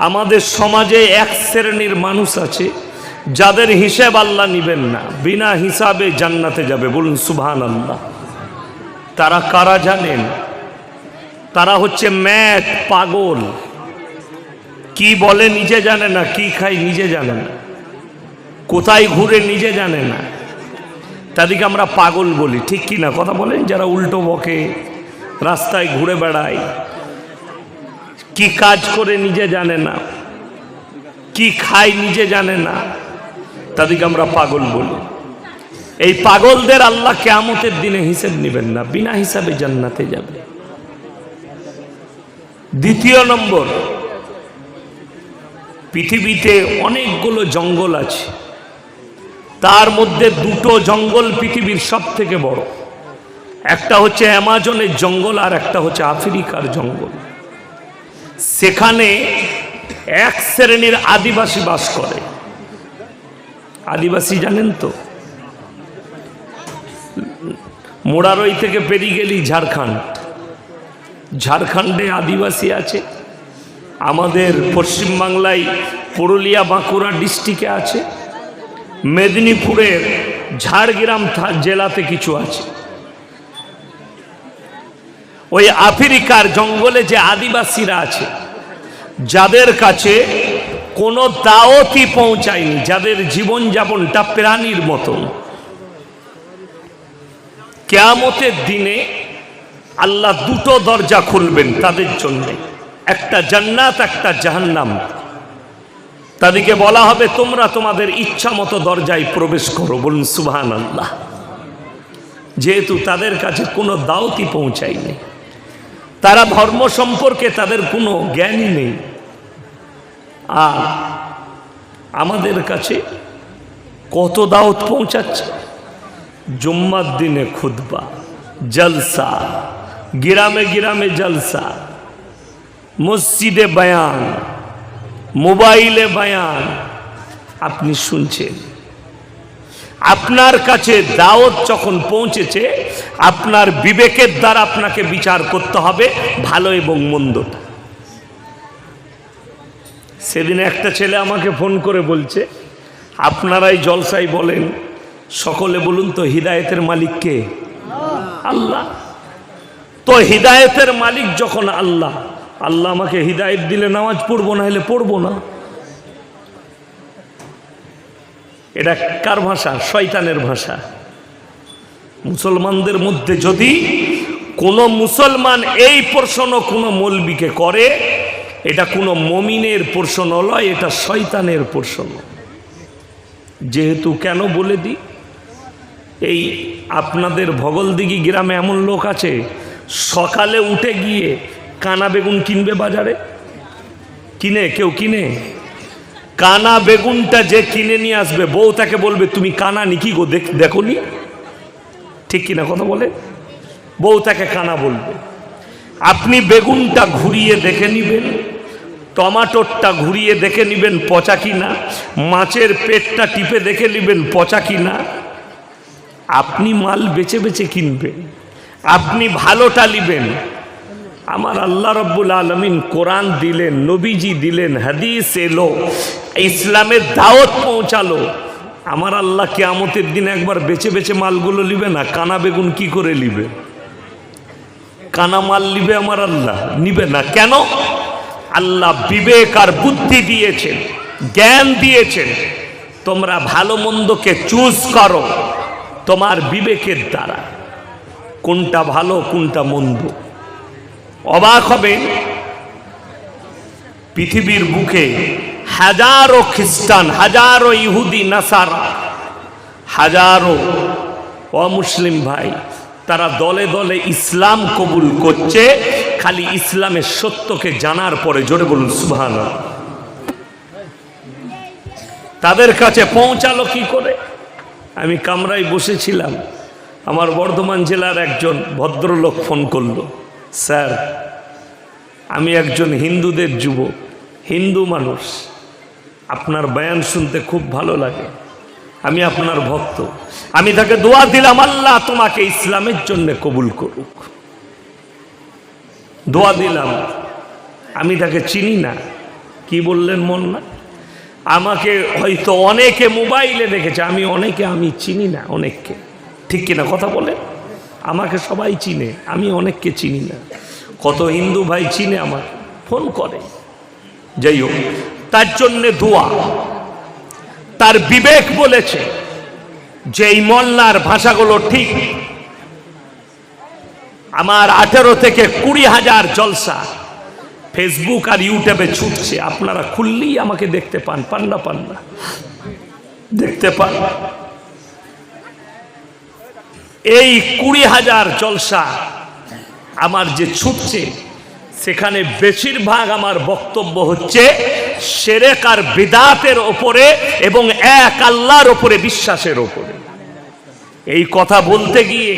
আমাদের সমাজে এক শ্রেণীর মানুষ আছে যাদের হিসাব আল্লাহ নিবেন না, বিনা হিসাবে জান্নাতে যাবে। বলুন সুবহানাল্লাহ। তারা কারা জানেন? তারা হচ্ছে ম্যাট, পাগল। কি বলে নিজে জানে না, কি খায় নিজে জানে না, কোথায় ঘুরে নিজে জানে না, তাদেরকে আমরা পাগল বলি। ঠিক কি না কথা বলেন? যারা উল্টো বকে, রাস্তায় ঘুরে বেড়ায়, কি কাজ করে নিজে জানে না, কি খায় নিজে জানে না, তাদেরকে আমরা পাগল বলি। এই পাগলদের আল্লাহ কিয়ামতের দিনে হিসাব নেবেন না, বিনা হিসাবে জান্নাতে যাবে। দ্বিতীয় নম্বর, পৃথিবীতে অনেকগুলো জঙ্গল আছে, তার মধ্যে দুটো জঙ্গল পৃথিবীর সব থেকে বড়। একটা হচ্ছে অ্যামাজনের জঙ্গল, আর একটা হচ্ছে আফ্রিকার জঙ্গল। সেখানে এক শ্রেণীর আদিবাসী বাস করে। আদিবাসী জানেন তো? মোরারই থেকে পেরিয়ে গেলি ঝাড়খণ্ড, ঝাড়খণ্ডে আদিবাসী আছে। আমাদের পশ্চিমবাংলায় পুরুলিয়া বাঁকুড়া ডিস্ট্রিক্টে আছে, মেদিনীপুরের ঝাড়গ্রাম জেলাতে কিছু আছে। ওই আফ্রিকার জঙ্গলে যে আদিবাসীরা আছে, যাদের কাছে কোনো দাওয়াতই পৌঁছায়নি, যাদের জীবনযাপনটা প্রাণীর মতন, কিয়ামতের দিনে আল্লাহ দুটো দরজা খুলবেন তাদের জন্য, একটা জান্নাত, একটা জাহান্নাম। তাদেরকে বলা হবে তোমরা তোমাদের ইচ্ছা মতো দরজায় প্রবেশ করো। বলুন সুবহানাল্লাহ। যেহেতু তাদের কাছে কোনো দাওয়াতই পৌঁছায়নি, তারা ধর্ম সম্পর্কে তাদের কোনো জ্ঞানই নেই। আর আমাদের কাছে কত দাওয়াত পৌঁছাচ্ছে। জুম্মার দিনে খুতবা, জলসা, গ্রামে গ্রামে জলসা, মসজিদে বয়ান, মোবাইলে বয়ান, আপনি শুনছেন। আপনার কাছে দাওয়াত যখন পৌঁছেছে, আপনার বিবেকের দ্বারা আপনাকে বিচার করতে হবে ভালো এবং মন্দটা। সেদিন একটা ছেলে আমাকে ফোন করে বলছে, আপনারাই জলসাই বলেন, সকলে বলুন তো হিদায়েতের মালিক কে? আল্লাহ। তো হিদায়েতের মালিক যখন আল্লাহ, আল্লাহ আমাকে হিদায়েত দিলে নামাজ পড়বো, না হলে পড়বো না। এটা কার ভাষা? শয়তানের ভাষা। মুসলমানদের মধ্যে যদি কোনো মুসলমান এই প্রশ্ন কোনো মৌলবীকে করে, এটা কোনো মমিনের প্রশ্ন নয়, এটা শয়তানের প্রশ্ন। যেহেতু কেন বলে দিই, এই আপনাদের ভগলদিঘি গ্রামে এমন লোক আছে, সকালে উঠে গিয়ে কানা বেগুন কিনবে বাজারে। কিনে? কেউ কিনে? কানা বেগুনটা যে কিনে নিয়ে আসবে, বউ তাকে বলবে তুমি কানা নিকি গো, দেখো নি? ঠিক কিনা কথা বলে? বউ তাকে কানা বলবে। আপনি বেগুনটা ঘুরিয়ে দেখে নিবেন, টমাটোরটা ঘুরিয়ে দেখে নিবেন পচা কিনা, মাছের পেটটা টিপে দেখে নিবেন পচা কিনা। আপনি মাল বেছে বেছে কিনবেন, আপনি ভালোটা নিবেন। আমার আল্লাহ রব্বুল আলামিন কোরআন দিলেন, নবীজি দিলেন, হাদিস এলো, ইসলামের দাওয়াত পৌঁছালো। আমার আল্লাহ কিয়ামতের দিন একবার বেছে বেছে মালগুলো নিবে না? কানা বেগুন কি করে নিবে? কানা মাল নিবে আমার আল্লাহ? নিবে না। কেন? আল্লাহ বিবেক আর বুদ্ধি দিয়েছেন, জ্ঞান দিয়েছেন। তোমরা ভালো মন্দকে চুজ করো তোমার বিবেকের দ্বারা, কোনটা ভালো কোনটা মন্দ। অবাক হবেন, পৃথিবীর বুকে হাজারো খ্রিস্টান, হাজারো ইহুদি নাসারা, হাজারো অমুসলিম ভাই, তারা দলে দলে ইসলাম কবুল করছে, খালি ইসলামের সত্যকে জানার পরে। জোরে বলুন সুবহানাল্লাহ। তাদের কাছে পৌঁছালো কি করে? আমি কামরায় বসেছিলাম, আমার বর্ধমান জেলার একজন ভদ্রলোক ফোন করলো, স্যার আমি একজন হিন্দুদের যুবক, হিন্দু মানুষ, আপনার বয়ান শুনতে খুব ভালো লাগে, আমি আপনার ভক্ত। আমি তাকে দোয়া দিলাম, আল্লাহ তোমাকে ইসলামের জন্য কবুল করুক। দোয়া দিলাম। আমি তাকে চিনি না, কি বললেন মন না? আমাকে হয়তো অনেকে মোবাইলে দেখেছে, আমি চিনি না অনেককে, ঠিক কিনা কথা বলে? আমাকে সবাই চিনে, আমি অনেককে চিনি না। কত হিন্দু ভাই চিনে, আমার ফোন করে। যাই হোক, তার জন্যে দোয়া। তার বিবেক বলেছে যে এই মোল্লার ভাষাগুলো ঠিক। আমার 18 থেকে 20,000 জলসা ফেসবুক আর ইউটিউবে ছুটছে, আপনারা খুললেই আমাকে দেখতে পান না দেখতে পান। এই 20,000 জলসা আমার যে ছুটছে, সেখানে বেশিরভাগ আমার বক্তব্য হচ্ছে শিরক আর বিদআতের ওপরে এবং এক আল্লাহর ওপরে বিশ্বাসের ওপরে। এই কথা বলতে গিয়ে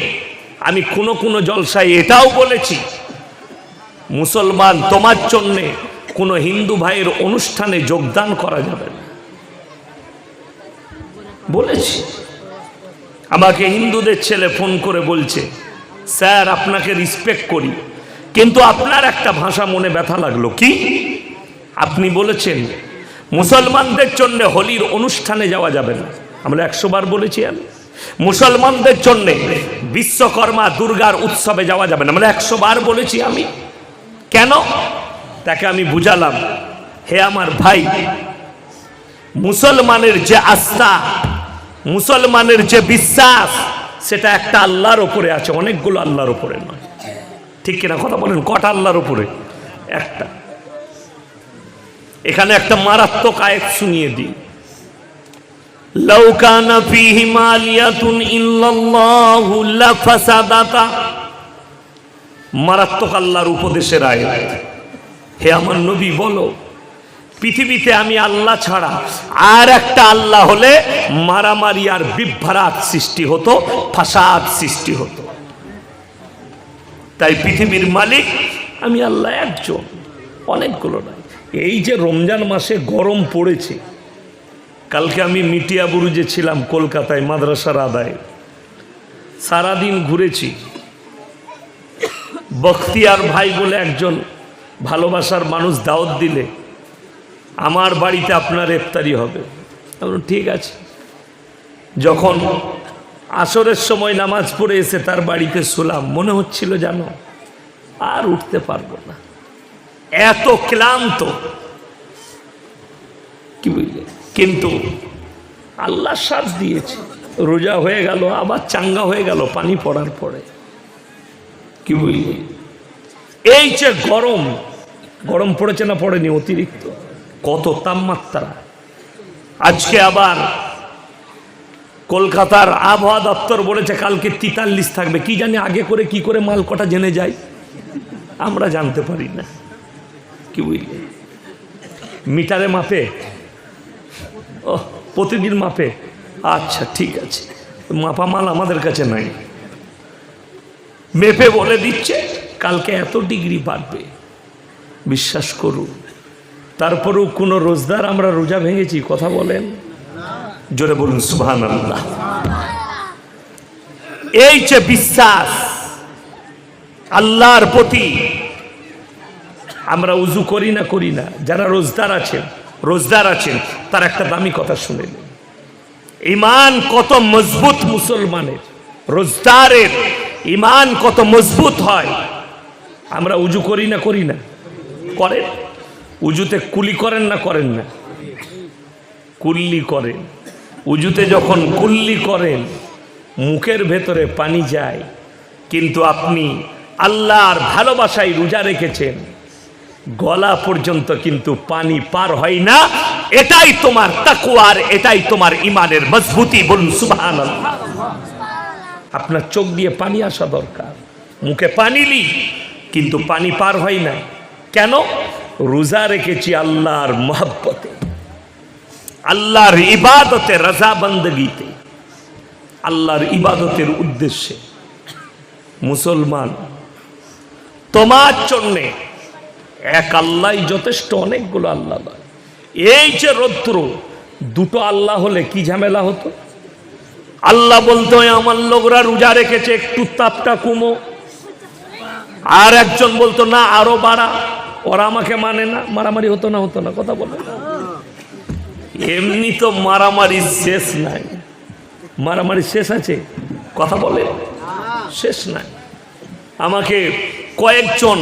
আমি কোনো জলসায় এটাও বলেছি, মুসলমান তোমার জন্যে কোনো হিন্দু ভাইয়ের অনুষ্ঠানে যোগদান করা যাবে না, বলেছি। আমাকে হিন্দুদের ছেলে ফোন করে বলছে, স্যার আপনাকে রেসপেক্ট করি, কিন্তু আপনার একটা ভাষা মনে ব্যথা লাগলো। কি? আপনি বলেছেন মুসলমানদের জন্য হোলির অনুষ্ঠানে যাওয়া যাবে না। আমরা 100 বার বলেছি। আমি মুসলমানদের জন্য বিশ্বকর্মা দুর্গার উৎসবে যাওয়া যাবে না, আমরা 100 বার বলেছি। আমি কেন? তাকে আমি বুঝালাম, হে আমার ভাই, মুসলমানের যে আস্থা, মুসলমানের যে বিশ্বাস, সেটা একটা আল্লাহর উপরে আছে, অনেকগুলো আল্লাহর উপরে নয়। ঠিক কিনা কথা বলেন? কটা আল্লাহর উপরে? একটা। এখানে একটা মারাত্মক আয়াত শুনিয়ে দিই। লাউ কানা ফীহিমা আলিয়াতুন ইল্লাল্লাহু লাফাসাদাতা। মারাত্মক আল্লাহর উপদেশের আয়াত। হে আমার নবী বলো, পৃথিবীতে আমি আল্লাহ ছাড়া আর একটা আল্লাহ হলে মারামারি আর বিভ্রাট সৃষ্টি হতো, ফাসাদ সৃষ্টি হতো। তাই পৃথিবীর মালিক আমি আল্লাহ একজন, অনেকগুলো নাই। এই যে রমজান মাসে গরম পড়েছে, কালকে আমি মিটিয়া বুরুজে ছিলাম কলকাতায়, মাদ্রাসার আদায় সারাদিন ঘুরেছি। বখতিয়ার ভাই বলে একজন ভালোবাসার মানুষ দাওয়াত দিলে, আমার বাড়িতে আপনার ইফতারি হবে। ঠিক আছে। যখন আসরের সময় নামাজ পড়ে এসে তার বাড়িতে শুলাম, মনে হচ্ছিল জানো আর উঠতে পারবো না, এত ক্লান্ত। কি বুঝলে? কিন্তু আল্লাহ সাথ দিয়েছে, রোজা হয়ে গেল, আবার চাঙ্গা হয়ে গেল পানি পড়ার পরে। কি বুঝলি? এই যে গরম পড়েছে না পড়েনি? অতিরিক্ত কত তাপমাত্রা। আজকে আবার কলকাতার আবহাওয়া দপ্তর বলেছে কালকে 43 থাকবে। কি জানি আগে করে কি করে মাল কটা জেনে যায়, আমরা জানতে পারি না। কি বুঝলি? মিটারে মাপে? ও প্রতিদিন মাপে? আচ্ছা ঠিক আছে, মাপা মাল আমাদের কাছে নাই। মেপে বলে দিচ্ছে কালকে এত ডিগ্রি বাড়বে, বিশ্বাস করুন। তারপরেও কোনো রোজদার আমরা রোজা ভেঙেছি? কথা বলেন, জোরে বলুন সুবহানাল্লাহ। এই যে বিশ্বাস আল্লাহর প্রতি, আমরা উজু করি না। যারা রোজদার আছেন তার একটা দামি কথা শুনেন। ঈমান কত মজবুত মুসলমানের, রোজদারের ঈমান কত মজবুত হয়। আমরা উজু করি না করেন? উজুতে কুলি করেন না? কুল্লি করেন। উজুতে যখন কুল্লি করেন মুখের ভেতরে পানি যায়, কিন্তু আপনি আল্লাহর ভালোবাসায় রোজা রেখেছেন, গলা পর্যন্ত কিন্তু পানি পার হয় না। এটাই তোমার তাকওয়ার, এটাই তোমার ঈমানের মজবুতি। বলুন সুবহানাল্লাহ। আপনার চোখ দিয়ে পানি আসা দরকার, মুখে পানি লি, কিন্তু পানি পার হয় না। কেন? রোজা রেখেছি আল্লাহর মহব্বতে, আল্লাহর ইবাদতে, রাজা বন্দগীতে, আল্লাহর ইবাদতের উদ্দেশ্যে। মুসলমান তোমার জন্যে এক আল্লাহ যথেষ্ট, অনেকগুলো আল্লাহ নয়। এই যে রৌদ্র, দুটো আল্লাহ হলে কি ঝামেলা হতো। আল্লাহ বলতো আমার লোকরা রোজা রেখেছে, একটু তাপটা কমো। আর একজন বলতো না আরো বাড়া। ওরা আমাকে মানে না, মারামারি হতো না কথা বলে। এমনি তো মারামারি শেষ নাই, মারামারি শেষ আছে? কথা বলে শেষ নাই। আমাকে কয়েকজন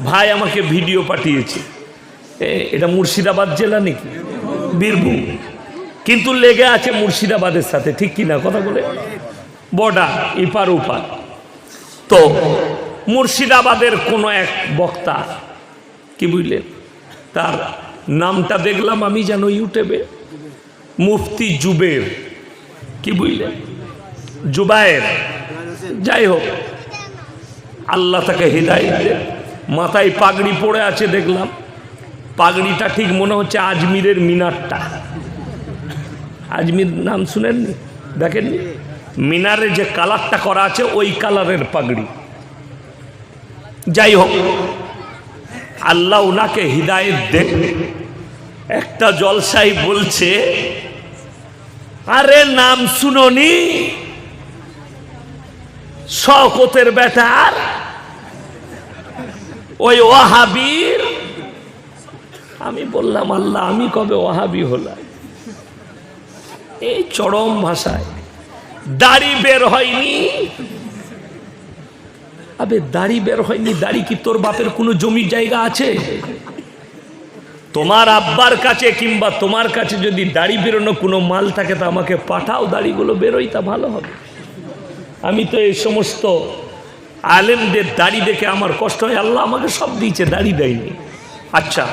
ভাই আমাকে ভিডিও পাঠিয়েছে, এটা মুর্শিদাবাদ জেলা নাকি বীরভূম, কিন্তু লেগে আছে মুর্শিদাবাদের সাথে, ঠিক কিনা কথা বলে, বর্ডার ইপার উপার। তো মুর্শিদাবাদের কোনো এক বক্তা, কি বুঝলেন, তার নামটা দেখলাম আমি যেন ইউটিউবে, মুফতি জুবের, কি বুঝলেন, জুবায়ের, যাই হোক আল্লাহ তাকে হিদায়াত দেন। মাথায় পাগড়ি পড়ে আছে দেখলাম, পাগড়িটা ঠিক মনে হচ্ছে আজমিরের মিনারটা। আজমির নাম শুনেননি, দেখেননি? মিনারে যে কালারটা করা আছে ওই কালারের পাগড়ি। যাই হোক আল্লাহ ওনাকে হিদায়াত দেন। একটা জলসাই বলছে, আরে নাম শুনোনি শওকতের বেটার ওই ওয়াহাবির? আমি বললাম আল্লাহ আমি কবে ওয়াহাবি হলাম? এই চরম ভাষায়, দাড়ি বের হয়নি। আবে দাড়ি বের হয়নি, দাড়ি কি তোর বাপের কোনো জমি জায়গা আছে? তোমার আব্বার কাছে কিংবা তোমার কাছে যদি দাড়ি বেরোনো কোনো মাল থাকে তা আমাকে পাঠাও, দাড়িগুলো বেরোই, তা ভালো হবে। আমি তো এই সমস্ত আলেমদের দাড়ি দেখে আমার কষ্ট হয়, আল্লাহ আমাকে সব দিয়েছে, দাড়ি দেয়নি। আচ্ছা,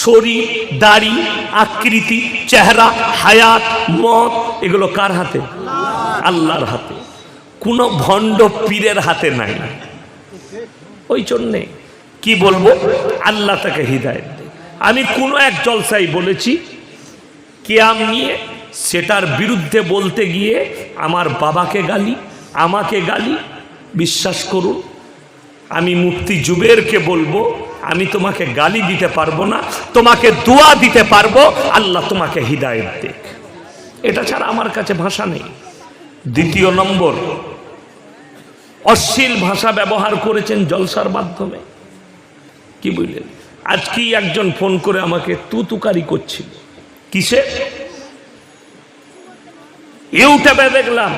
শরীর, দাড়ি, আকৃতি, চেহারা, হায়াত, মত, এগুলো কার হাতে? আল্লাহর হাতে, কোনো ভণ্ড পীরের হাতে নাই। ওই জন্যে কি বলবো, আল্লাহ তাকে হিদায়াত দেয়। আমি কোনো এক জলসায় বলেছি কিয়াম নিয়ে, সেটার বিরুদ্ধে বলতে গিয়ে আমার বাবাকে গালি, আমাকে গালি। বিশ্বাস করুন, আমি মুফতি জুবেরকে বলবো, আমি তোমাকে গালি দিতে পারবো না, তোমাকে দোয়া দিতে পারবো, আল্লাহ তোমাকে হিদায়াত দেখ। এটা ছাড়া আমার কাছে ভাষা নেই। দ্বিতীয় নম্বর, অশ্লীল ভাষা ব্যবহার করেছেন জলসার মাধ্যমে, কি বুঝলেন? আজকেই একজন ফোন করে আমাকে তুতুকারি করছিল, কিসে? ইউটিউবে দেখলাম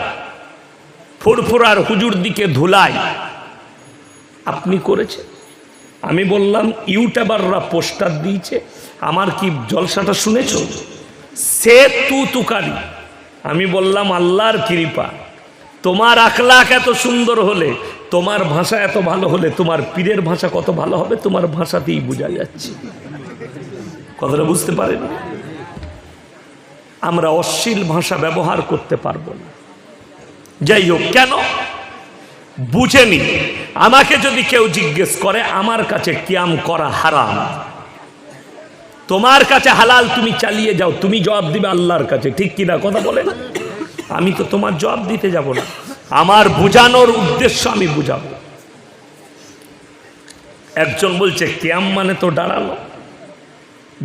ফুরফুরার হুজুর দিকে ধুলাই আপনি করেছেন। আমি বললাম ইউটিউবাররা পোস্টার দিয়েছে, আমার কি জলসাটা শুনেছ? সে তুতুকারি। আমি বললাম আল্লাহর কৃপা, তোমার আখলাক এত সুন্দর হলে, তোমার ভাষা এত ভালো হলে, তোমার পীরের ভাষা কত ভালো হবে তোমার ভাষাতেই বোঝা যাচ্ছে। কথাটা বুঝতে পারেন? আমরা অশ্লীল ভাষা ব্যবহার করতে পারবো না। যাই হোক, কেন বুঝেনি। আমাকে যদি কেউ জিজ্ঞেস করে, আমার কাছে কিয়াম করা হারাম, তোমার কাছে হালাল, তুমি চালিয়ে যাও, তুমি জবাব দিবে আল্লাহর কাছে, ঠিক কিনা কথা বলেন? আমি তো তোমার জবাব দিতে যাব না, আমার বুঝানোর উদ্দেশ্য আমি বুঝাবো। একজন বলছে কিয়াম মানে তো দাঁড়ানো,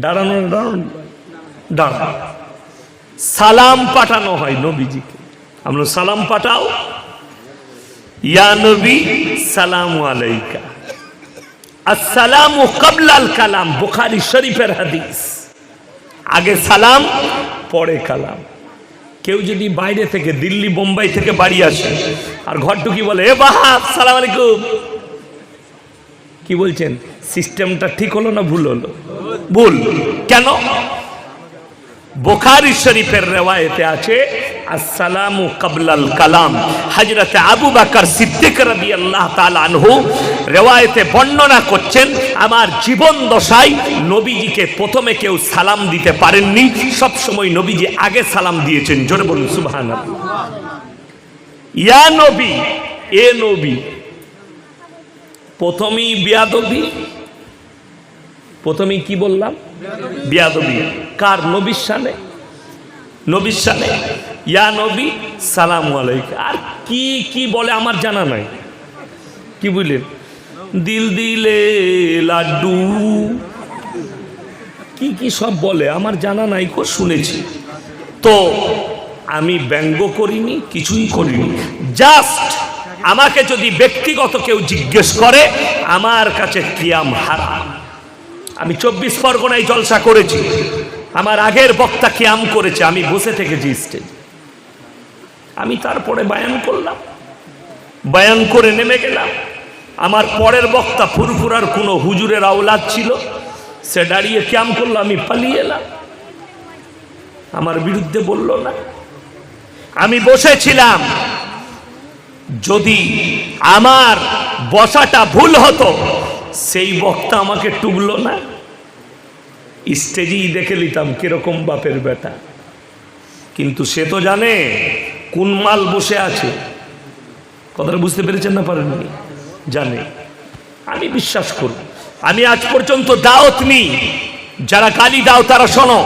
দাঁড়ানো দাঁড়ানো দাঁড়ানো, সালাম পাঠানো হয় নবীজিকে। আমরা সালাম পাঠাও, ইয়া নবী সালামু আলাইকা, আসসালামু কাবলাল কালাম, বুখারী শরীফের হাদিস। আগে সালাম, পরে কালাম। কেউ যদি বাইরে থেকে, দিল্লি বোম্বাই থেকে বাড়ি আসে আর ঘর ঢুকি বলে, এ বাহাব সালাম আলাইকুম, কি বলছেন? সিস্টেমটা ঠিক হলো না ভুল হলো? ভুল। কেন? বুখারী শরীফের রিওয়ায়েতে আছে আসসালামু কাবলাল কালাম। হযরত আবু বকর সিদ্দিক রাদিয়াল্লাহু তাআলা আনহু রিওয়ায়েতে বর্ণনা করছেন, আমার জীবন দশায় নবীজিকে প্রথমে কেউ সালাম দিতে পারেননি, সব সময় নবীজি আগে সালাম দিয়েছেন। জোরে বলুন সুবহানাল্লাহ। ইয়া নবী, এ নবী, প্রথমেই বিয়াদবি। প্রথমেই কি বললাম? বিয়াদবি। কার? নবীর শানে, নবীর শানে। ইয়া নবী সালামু আলাইকা। আর কি কি বলে আমার জানা নাই, কি বুঝলেন? দিল দিলে লাড্ডু, কি কি সব বলে আমার জানা নাই, কো শুনেছি। তো আমি ব্যঙ্গ করিনি, কিছুই করিনি, জাস্ট আমাকে যদি ব্যক্তিগত কেউ জিজ্ঞেস করে, আমার কাছে কিয়াম হারাম, আমি 24 পরগনায় জলসা করেছি, আমার আগের বক্তা কিয়াম করেছে, আমি বসে থেকেছি স্টেজ। আমি তারপরে বায়ান করলাম, বায়ান করে নেমে গেলাম। আমার পরের বক্তা ফুরফুরার কোনো হুজুরের আওলাদ ছিল, সে দাঁড়িয়ে কিয়াম করলো, আমি পালিয়ে এলাম। আমার বিরুদ্ধে বলল না। আমি বসেছিলাম, যদি আমার বসাটা ভুল হতো সেই বক্তা আমাকে টুকলো না, স্টেজেই দেখে নিতাম কিরকম বাপের বেটা। কিন্তু সে তো জানে কোন মাল বসে আছে। কথাটা বুঝতে পেরেছেন না পারেননি? জানে। আমি বিশ্বাস করব। আমি আজ পর্যন্ত দাওয়াত নিই, যারা গালি দাও তারা শোনো,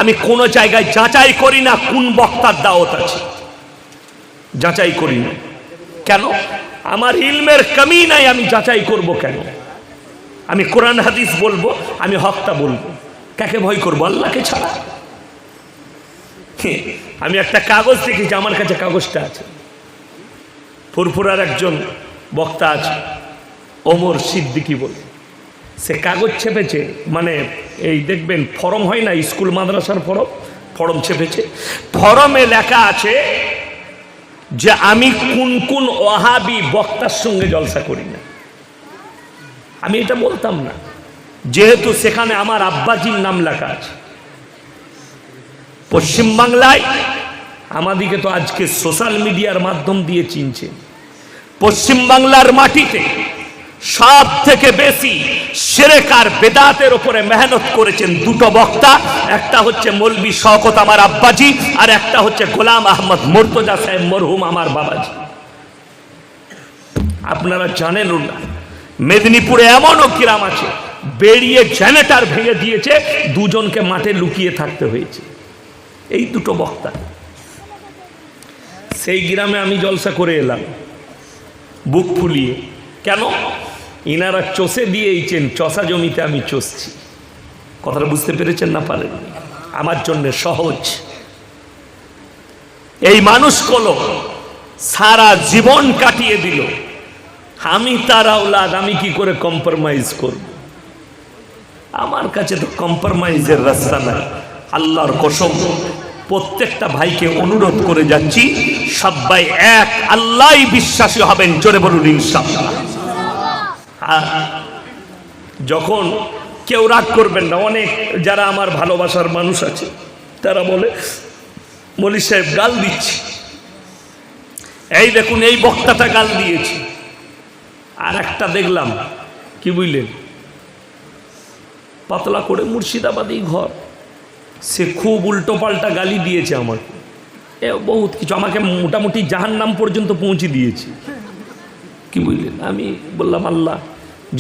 আমি কোনো জায়গায় যাচাই করি না কোন বক্তার দাওয়াত আছে, যাচাই করি না। কেন? আমার ইলমের কমি নাই, আমি যাচাই করব কেন? আমি কোরআন হাদিস বলবো, আমি হকটা বলবো। কাকে ভয় করবো? আল্লাহকে ছাড়া। আমি একটা কাগজ দেখেছি, আমার কাছে কাগজটা আছে। ফুরফুরার একজন বক্তা আছে, ওমর সিদ্দিকী বলে, সে কাগজ ছেপেছে, মানে এই দেখবেন ফরম হয় না স্কুল মাদ্রাসার ফরম, ফরম ছেপেছে। ফরমে লেখা আছে যে আমি কোন কোন ওয়াহাবি বক্তার সঙ্গে জলসা করি না। আমি এটা বলতাম না, যেহেতু সেখানে আমার আব্বাজির নাম লেখা আছে। পশ্চিমবাংলায় আমাদিকে তো আজকে সোশ্যাল মিডিয়ার মাধ্যম দিয়ে চিনছে। পশ্চিমবাংলার মাটিতে সব থেকে বেশি শিরক আর বেদাতের উপরে মেহনত করেছেন দুটো বক্তা, একটা হচ্ছে মৌলভী শওকত আমার আব্বাজি, আর একটা হচ্ছে গোলাম আহমদ মুর্তজা সাহেব মরহুম আমার বাবাজি। আপনারা জানেন না, মেদিনীপুরে এমনও গ্রাম আছে বেরিয়ে জেনারেটর ভেঙে দিয়েছে, দুজনকে মাঠে লুকিয়ে থাকতে হয়েছে, এই দুটো বক্তা। সেই গ্রামে আমি জলসা করে এলাম বুক ফুলিয়ে। কেন? ইনারা চষে দিয়েছেন, চষা জমিতে আমি চষছি। কথাটা বুঝতে পেরেছেন না পারেন? আমার জন্য সহজ। এই মানুষগুলো সারা জীবন কাটিয়ে দিল, আমি তার আওলাদ, আমি কি করে কম্প্রোমাইজ করব? আমার কাছে তো কম্প্রোমাইজের রাস্তা নাই। আল্লাহর কসম, প্রত্যেকটা ভাইকে অনুরোধ করে যাচ্ছি, সবাই এক আল্লাহই বিশ্বাসী হবেন। জোরে বলুন ইনশাআল্লাহ। যখন কেউ রাগ করবেন না, অনেক যারা আমার ভালোবাসার মানুষ আছে তারা বলে মৌলী সাহেব গাল দিচ্ছি, এই দেখুন এই বক্তাটা গাল দিয়েছে। আর একটা দেখলাম, কি বুঝলেন, পাতলা করে মুর্শিদাবাদী ঘর, সে খুব উল্টো পাল্টা গালি দিয়েছে আমাকে, বহুত কিছু, আমাকে মোটামুটি জাহান্নাম পর্যন্ত পৌঁছে দিয়েছে। কি বুঝলেন? আমি বললাম আল্লাহ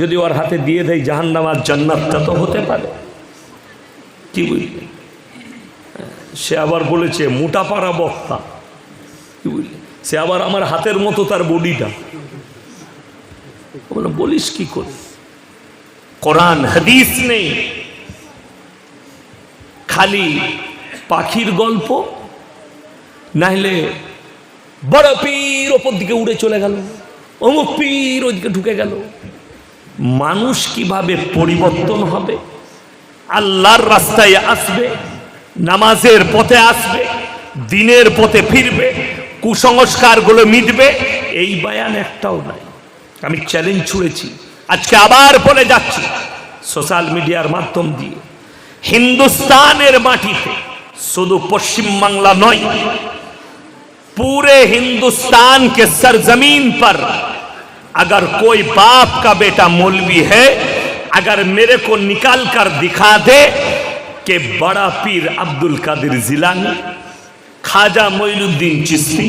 যদি ওর হাতে দিয়ে দেয় জাহান্নাম আর জান্নাতটা তো হতে পারে। কি বুঝলেন? সে আবার বলেছে মোটা পাড়া বক্তা। কি বুঝলেন? সে আবার আমার হাতের মতো তার বডিটা। বলিস কি করে? কোরআন হাদিস নেই, খালি পাখির গল্প, নাহলে বড় পীর ওপর দিকে উড়ে চলে গেল, অমুক পীর ওইদিকে ঢুকে গেল। মানুষ কিভাবে পরিবর্তন হবে? আল্লাহর রাস্তায় আসবে, নামাজের পথে আসবে, দিনের পথে ফিরবে, কুসংস্কারগুলো মিটবে, এই বায়ান একটাও নাই। আমি চ্যালেঞ্জ ছুড়েছি, আজকে আবার বলে যাচ্ছি সোশ্যাল মিডিয়ার মাধ্যম দিয়ে, हिंदुस्तान माटीते शुद्ध पश्चिम बांग्ला नय पूरे हिंदुस्तान के सरजमीन पर अगर कोई बाप का बेटा मौलवी है, अगर मेरे को निकाल कर दिखा दे कि बड़ा पीर अब्दुल कादिर जिलानी, ख्वाजा मोइनुद्दीन चिश्ती,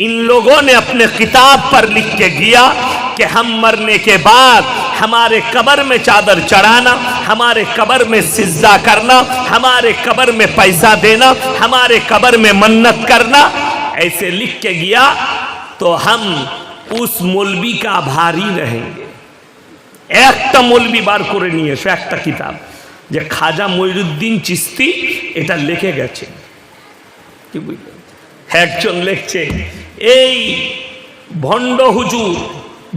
इन लोगों ने अपने किताब पर लिख के गया कि हम मरने के बाद हमारे कब्र में चादर चढ़ाना, हमारे कब्र में सिजदा करना, हमारे कब्र में पैसा देना, हमारे कब्र में मन्नत करना, ऐसे लिख के गया, तो हम उस मौलवी का आभारी रहेंगे। एक मौलवी बार करे निये एसो एक किताब जे ख्वाजा मोइनुद्दीन चिश्ती एटा लिखे गेছে, কি বুঝলেন? একজন লিখছে এই ভণ্ড হুজুর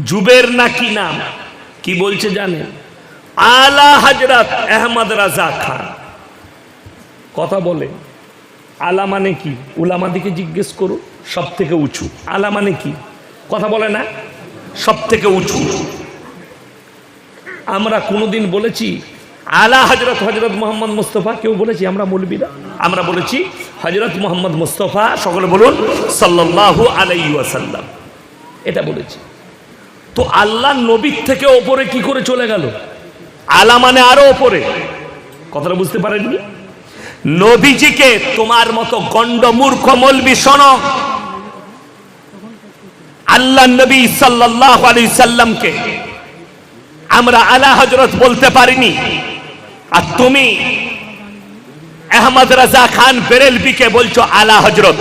জুবের নাকি নাম, কি বলছে জানেন? আলা হযরত আহমদ রাজা খান কথা বলে। আলা মানে কি? উলামাদিকে জিজ্ঞেস করো, সব থেকে উঁচু। আলা মানে কি? কথা বলে না, সব থেকে উঁচু। আমরা কোনোদিন বলেছি আলা হযরত মোহাম্মদ মুস্তাফা? কেউ বলেছি আমরা মৌলবীরা? আমরা বলেছি হযরত মোহাম্মদ মুস্তাফা, সকলে বলুন সাল্লাল্লাহু আলাইহি ওয়াসাল্লাম, এটা বলেছি। তো আল্লাহ নবীর থেকে ওপরে কি করে চলে গেল? আলা মানে আরো ওপরে। কথাটা বুঝতে পারেননি? নবীজিকে তোমার মতো গন্ডমূর্খ মৌলবি শোনো, আল্লাহ নবী সাল্লাল্লাহু আলাইহি সাল্লামকে আমরা আলা হযরত বলতে পারিনি, আর তুমি আহমদ রাজা খান বেরেলভিকে বলছো আলা হযরত।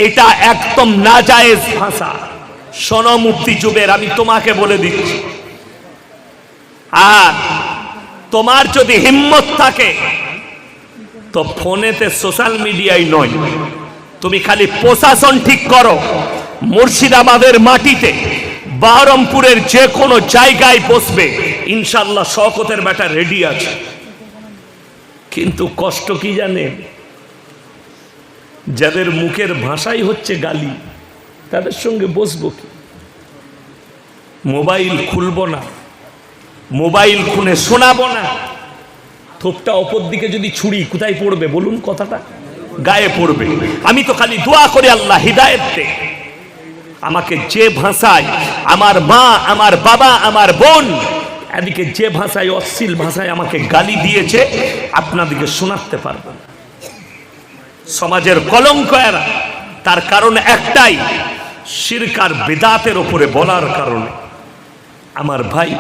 এটা একদম নাজায়েজ ভাষা। শোনো মুফতি জুবের, আমি তোমাকে বলে দিচ্ছি, আর তোমার যদি হিম্মত থাকে তো ফোনেতে, সোশ্যাল মিডিয়ায় নয়, তুমি খালি প্রশাসন ঠিক করো। মুর্শিদাবাদের মাটিতে বহরমপুরের যে কোনো জায়গায় বসবে, ইনশাআল্লাহ শওকতের বেটা রেডি আছে। কিন্তু কষ্ট কি জানেন? যাদের মুখের ভাষাই হচ্ছে গালি, তাদের সঙ্গে বসবো কি? মোবাইল খুলবো না, মোবাইল খুলে শোনাবো না। থোপটা অপর দিকে যদি ছুরি, কোথায় পড়বে বলুন? কথাটা গায়ে পড়বে। আমি তো খালি দোয়া করি আল্লাহ হিদায়েত দে আমাকে। যে ভাষায় আমার মা, আমার বাবা, আমার বোন এদিকে যে ভাষায়, অশ্লীল ভাষায় আমাকে গালি দিয়েছে, আপনাদেরকে শোনাতে পারবো না। সমাজের কলঙ্ক এরা। তার কারণ একটাই, শিরক আর বিদআতের উপরে বলার কারণে। আমার ভাই,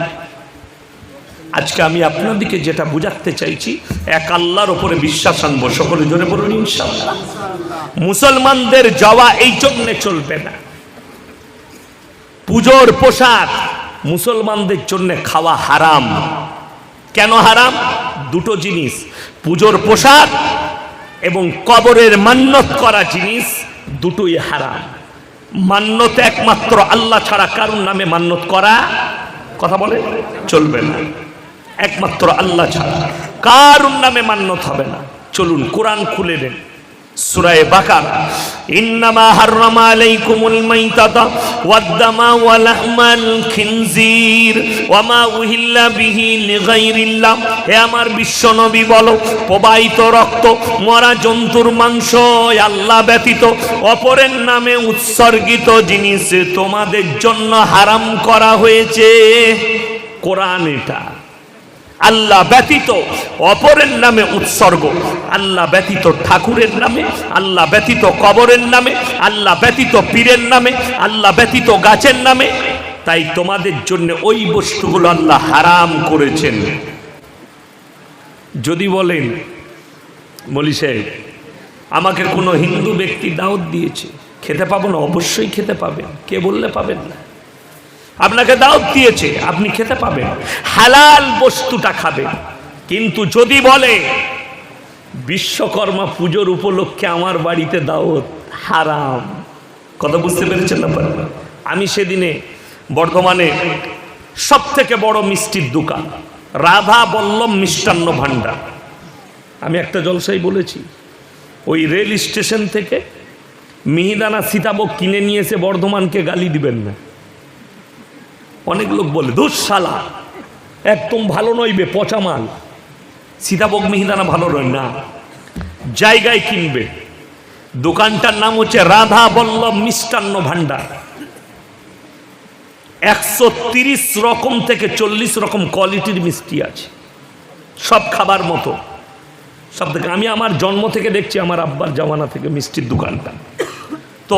আজকে আমি আপনাদেরকে যেটা বুঝাতে চাইছি, এক আল্লাহর উপরে বিশ্বাস আনবো। সকলে জোরে বলুন ইনশাআল্লাহ। মুসলমানদের যাওয়া এই জন্য চলবে না। পুজোর পোশাক মুসলমানদের জন্য খাওয়া হারাম। কেন হারাম? দুটো জিনিস, পুজোর পোশাক এবং কবরের মান্যত করা জিনিস, দুটোই হারাম। মান্যত একমাত্র আল্লাহ ছাড়া কারুর নামে মান্যত করা, কথা বলে, চলবে না। একমাত্র আল্লাহ ছাড়া কারুর নামে মান্যত হবে না। চলুন কোরআন খুলে নেন, সূরা বাকারা। ইন্নামা হাররামা আলাইকুমুল মাইতাতা ওয়াদ-দামা ওয়া লাহমাল খিনজির ওয়া মা উহিল্লা বিহি লিগাইরিল্লাহ। হে আমার বিশ্ব নবী বলো, প্রবাহিত রক্ত, মরা জন্তুর মাংস আল্লাহ ব্যতীত অপরের নামে উৎসর্গিত জিনিস তোমাদের জন্য হারাম করা হয়েছে। কোরআন এটা। আল্লাহ ব্যতীত অপরের নামে উৎসর্গ, আল্লাহ ব্যতীত ঠাকুরের নামে, আল্লাহ ব্যতীত কবরের নামে, আল্লাহ ব্যতীত পীরের নামে, আল্লাহ ব্যতীত গাছের নামে, তাই তোমাদের জন্য ওই বস্তুগুলো আল্লাহ হারাম করেছেন। যদি বলেন মৌলী সাহেব আমাকে কোনো হিন্দু ব্যক্তি দাওয়াত দিয়েছে, খেতে পাবো না? অবশ্যই খেতে পাবেন। কে বললে পাবেন না? আপনাকে দাওয়াত দিয়েছে, আপনি খেতে পাবেন, হালাল বস্তুটা খাবেন। কিন্তু যদি বলে বিশ্বকর্মা পুজোর উপলক্ষে আমার বাড়িতে দাওয়াত, হারাম। কথা বুঝতে পেরেছেন না? আমি সেদিনে বর্ধমানে সব থেকে বড় মিষ্টির দোকান রাধা বল্লভ মিষ্টান্ন ভাণ্ডার, আমি একটা জলসায় বলেছি, ওই রেল স্টেশন থেকে মিহিদানা সীতাভোগ কিনে নিয়ে এসে বর্ধমানকে গালি দিবেন না। অনেক লোক বলে ধুর শালা, একদম ভালো নইবে, পচা মাল। সীতাভোগ মিহিদানা ভালো নয় না, জায়গায় কিনবে। দোকানটার নাম হচ্ছে রাধা বল্লভ মিষ্টান্ন ভাণ্ডার। 130 রকম থেকে 40 রকম কোয়ালিটির মিষ্টি আছে, সব খাবার মতো, সব থেকে। আমি আমার জন্ম থেকে দেখছি, আমার আব্বার জামানা থেকে মিষ্টির দোকানটা। তো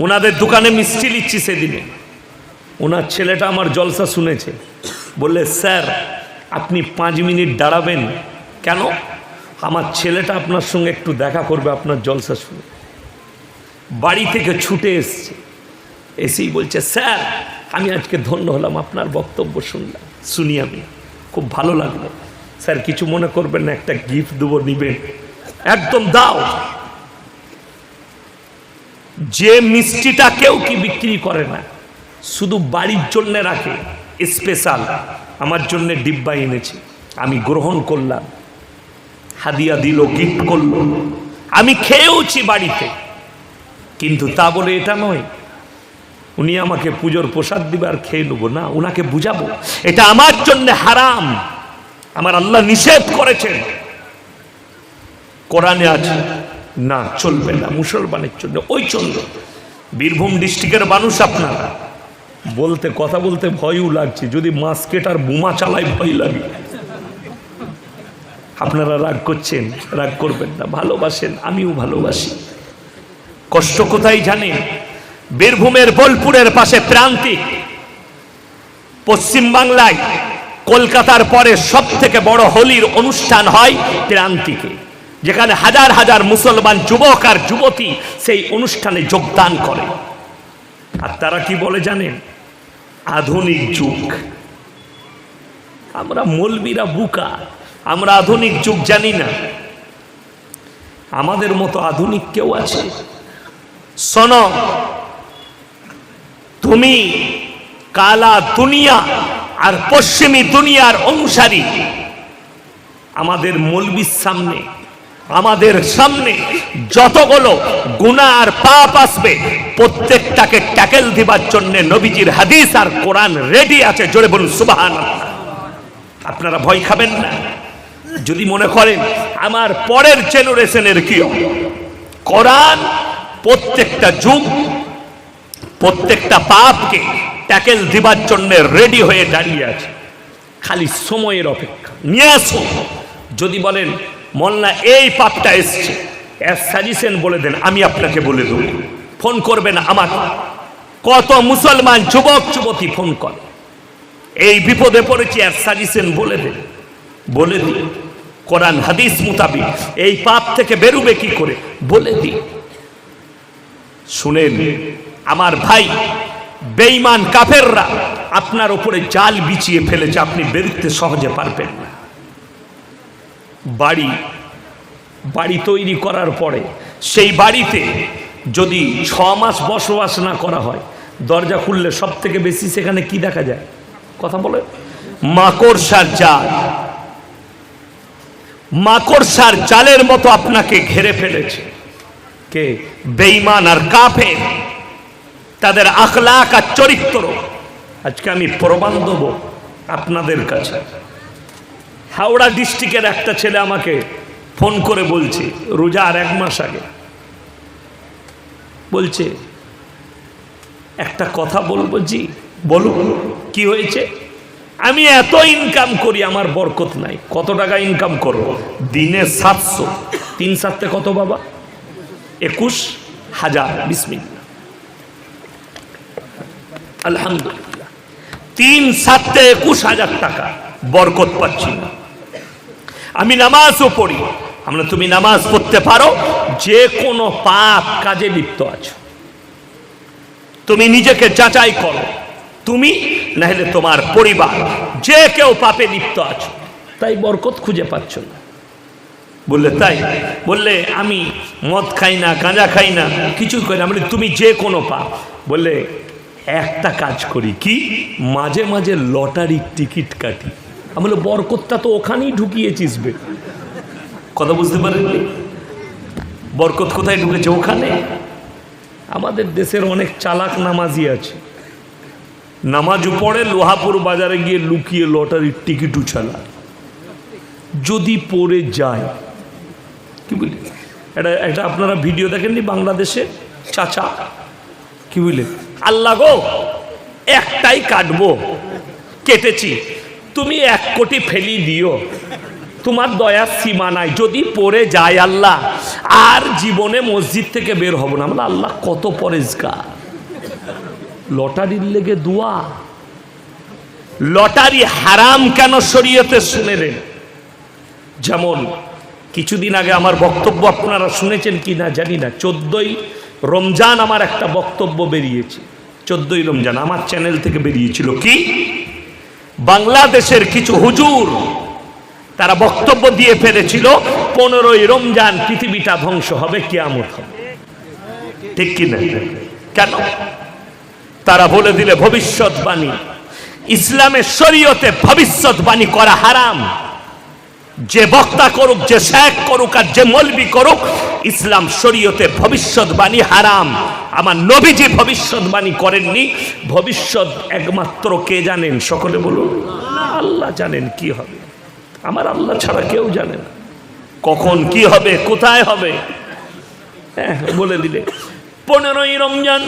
ওনাদের দোকানে মিষ্টি নিচ্ছি সেদিনে, ওনার ছেলেটা আমার জলসা শুনেছে, বললে স্যার আপনি 5 মিনিট দাঁড়াবেন? কেন? আমার ছেলেটা আপনার সঙ্গে একটু দেখা করবে আপনার জলসা শুনে। বাড়ি থেকে ছুটে এসছে, এসেই বলছে স্যার আমি আজকে ধন্য হলাম, আপনার বক্তব্য শুনি আমি, খুব ভালো লাগলো। স্যার কিছু মনে করবেন না, একটা গিফট দেবো, নিবেন? একদম দাও। যে মিষ্টিটা কেউ কি বিক্রি করে না, শুধু বাড়ির জন্য রাখে, স্পেশাল আমার জন্য ডিব্বা এনেছে, আমি গ্রহণ করলাম, হাদিয়া দিল, গিফট করলো, আমি খেয়েওছি বাড়িতে। কিন্তু তা বলে এটা নয় উনি আমাকে পুজোর প্রসাদ দিবে আর খেয়ে নেবো না, উনাকে বুঝাবো এটা আমার জন্য হারাম, আমার আল্লাহ নিষেধ করেছেন, কোরআনে আছে, না চলবে না, মুসলমানের জন্য ওই চলল। বীরভূম ডিস্ট্রিক্টের মানুষ আপনারা, বলতে কথা বলতে ভয়ও লাগছে, যদি মাস্কেট আর বোমা চালায় ভয় লাগে। আপনারা রাগ করছেন, রাগ করবেন না, ভালোবাসেন, আমিও ভালোবাসি। কষ্ট কোথায় জানেন? বীরভূমের বোলপুরের পাশে প্রান্তিক, পশ্চিম বাংলায় কলকাতার পরে সব থেকে বড় হোলির অনুষ্ঠান হয় প্রান্তিকে, যেখানে হাজার হাজার মুসলমান যুবক আর যুবতী সেই অনুষ্ঠানে যোগদান করে। আর তারা কি বলে জানেন? আধুনিক যুগ। আমরা মৌলবীরা বুকা, আমরা আধুনিক যুগ জানি না। আমাদের মতো আধুনিক কেউ আছে? শোনো, তুমি কালা দুনিয়া আর পশ্চিমী দুনিয়ার অনুসারী, আমাদের মৌলবীর সামনে, আমাদের সামনে যতগুলো গুনাহ আর পাপ আসবে প্রত্যেকটাকে ট্যাকেল দিবার জন্য নবীজির হাদিস আর কোরআন রেডি আছে। জোরে বলুন সুবহানাল্লাহ। আপনারা ভয় খাবেন না। যদি মনে করেন আমার পরের জেনারেশনের কি হবে, কোরআন প্রত্যেকটা যুগ, প্রত্যেকটা পাপকে ট্যাকেল দিবার জন্য রেডি হয়ে দাঁড়িয়ে আছে, খালি সময়ের অপেক্ষা। নিয়ে আসো। যদি বলেন মোল্লা এই পাপটা এসছে, এর সাজেশন বলে দেন, আমি আপনাকে বলে দেব। ফোন করবেন আমার, কত মুসলমান যুবক যুবতী ফোন করে, এই বিপদে পড়েছি, এর সাজেশন বলে দেন, বলে দিই। কোরআন হাদিস মোতাবিক এই পাপ থেকে বেরোবে কি করে বলে দিই। শুনেন আমার ভাই, বেঈমান কাফেররা আপনার উপরে জাল বিছিয়ে ফেলেছে, আপনি বেরোতে সহজে পারবেন না। বাড়ি তৈরি করার পরে সেই বাড়িতে যদি 6 মাস বসবাস না করা হয়, দরজা খুললে সব থেকে বেশি সেখানে কি দেখা যায়? কথা বলে মাকড়সার জাল। মাকড়সার জালের মতো আপনাকে ঘিরে ফেলেছে কে? বেঈমান আর কাফের, তাদের আখলাক আর চরিত্র। আজকে আমি প্রমাণ দেব আপনাদের কাছে। হাওড়া ডিস্ট্রিক্টের একটা ছেলে আমাকে ফোন করে বলছে, রোজার 1 মাস আগে, বলছে একটা কথা বলবো। জি বলুন, কি হয়েছে? আমি এত ইনকাম করি, আমার বরকত নাই। কত টাকা ইনকাম করব? দিনে 700। 3 7 কত বাবা? 21,000। বিসমিল্লাহ, আলহামদুলিল্লাহ। 3 7 21,000 টাকা বরকত পাচ্ছি না। আমি নামাজও পড়ি। আমরা, তুমি নামাজ পড়তে পারো, যে কোনো পাপ কাজে লিপ্ত আছো, তুমি নিজেকে যাচাই করো, তুমি না হলে তোমার পরিবার, যে কেউ পাপে লিপ্ত আছো, তাই বরকত খুঁজে পাচ্ছ না। বললে তাই? বললে আমি মদ খাই না, গাঁজা খাই না, কিছুই করি না। বলে তুমি যে কোনো পাপ। বললে একটা কাজ করি, কি? মাঝে মাঝে লটারির টিকিট কাটি। আমি বললো বরকতটা তো ওখানেই ঢুকিয়েছিস বে। কথা বুঝতে পারেননি? বরকত কোথায় ঢুকেছে? ওখানে। আমাদের দেশের অনেক চালাক নামাজি আছে, নামাজও পড়ে, লোহাপুর বাজারে গিয়ে লুকিয়ে লটারির টিকিট উছালায়। যদি পড়ে যায়, কি বলি, এটা আপনারা ভিডিও দেখেননি বাংলাদেশে? চাচা কি বলে, আল্লাহ গো একটাই কাটবো, কেটেছি, তুমি 1 কোটি ফেলি দিও, তোমার দয়ার সীমা নাই, যদি পড়ে যায় আল্লাহ আর জীবনে মসজিদ থেকে বের হব না। আমরা আল্লাহ কত পরেজগার। লটারির লেগে দোয়া। লটারি হারাম কেন শরীয়তে শুনে নেন। যেমন কিছুদিন আগে আমার বক্তব্য আপনারা শুনেছেন কি না জানি না, 14ই রমজান আমার একটা বক্তব্য বেরিয়েছে। 14ই রমজান আমার চ্যানেল থেকে বেরিয়েছিল। কি? বাংলাদেশের কিছু হুজুর তারা বক্তব্য দিয়ে ফেলেছিল 15ই রমজান পৃথিবীটা ধ্বংস হবে, কিয়ামত হবে। ঠিক কি না? কেন? তারা বলে দিলে ভবিষ্যৎবাণী, ইসলামের শরীয়তে ভবিষ্যৎবাণী করা হারাম। যে বক্তা করুক, যে শেখ করুক, আর যে মৌলবি করুক, ইসলাম শরীয়তে ভবিষ্যৎবাণী হারাম। আমার নবীজি ভবিষ্যৎবাণী করেননি। ভবিষ্যৎ একমাত্র কে জানেন? সকলে বলুন, আল্লাহ জানেন কি হবে। আমার আল্লাহ ছাড়া কেউ জানে না কখন কি হবে, কোথায় হবে। হ্যাঁ, বলে দিলে 15ই রমজান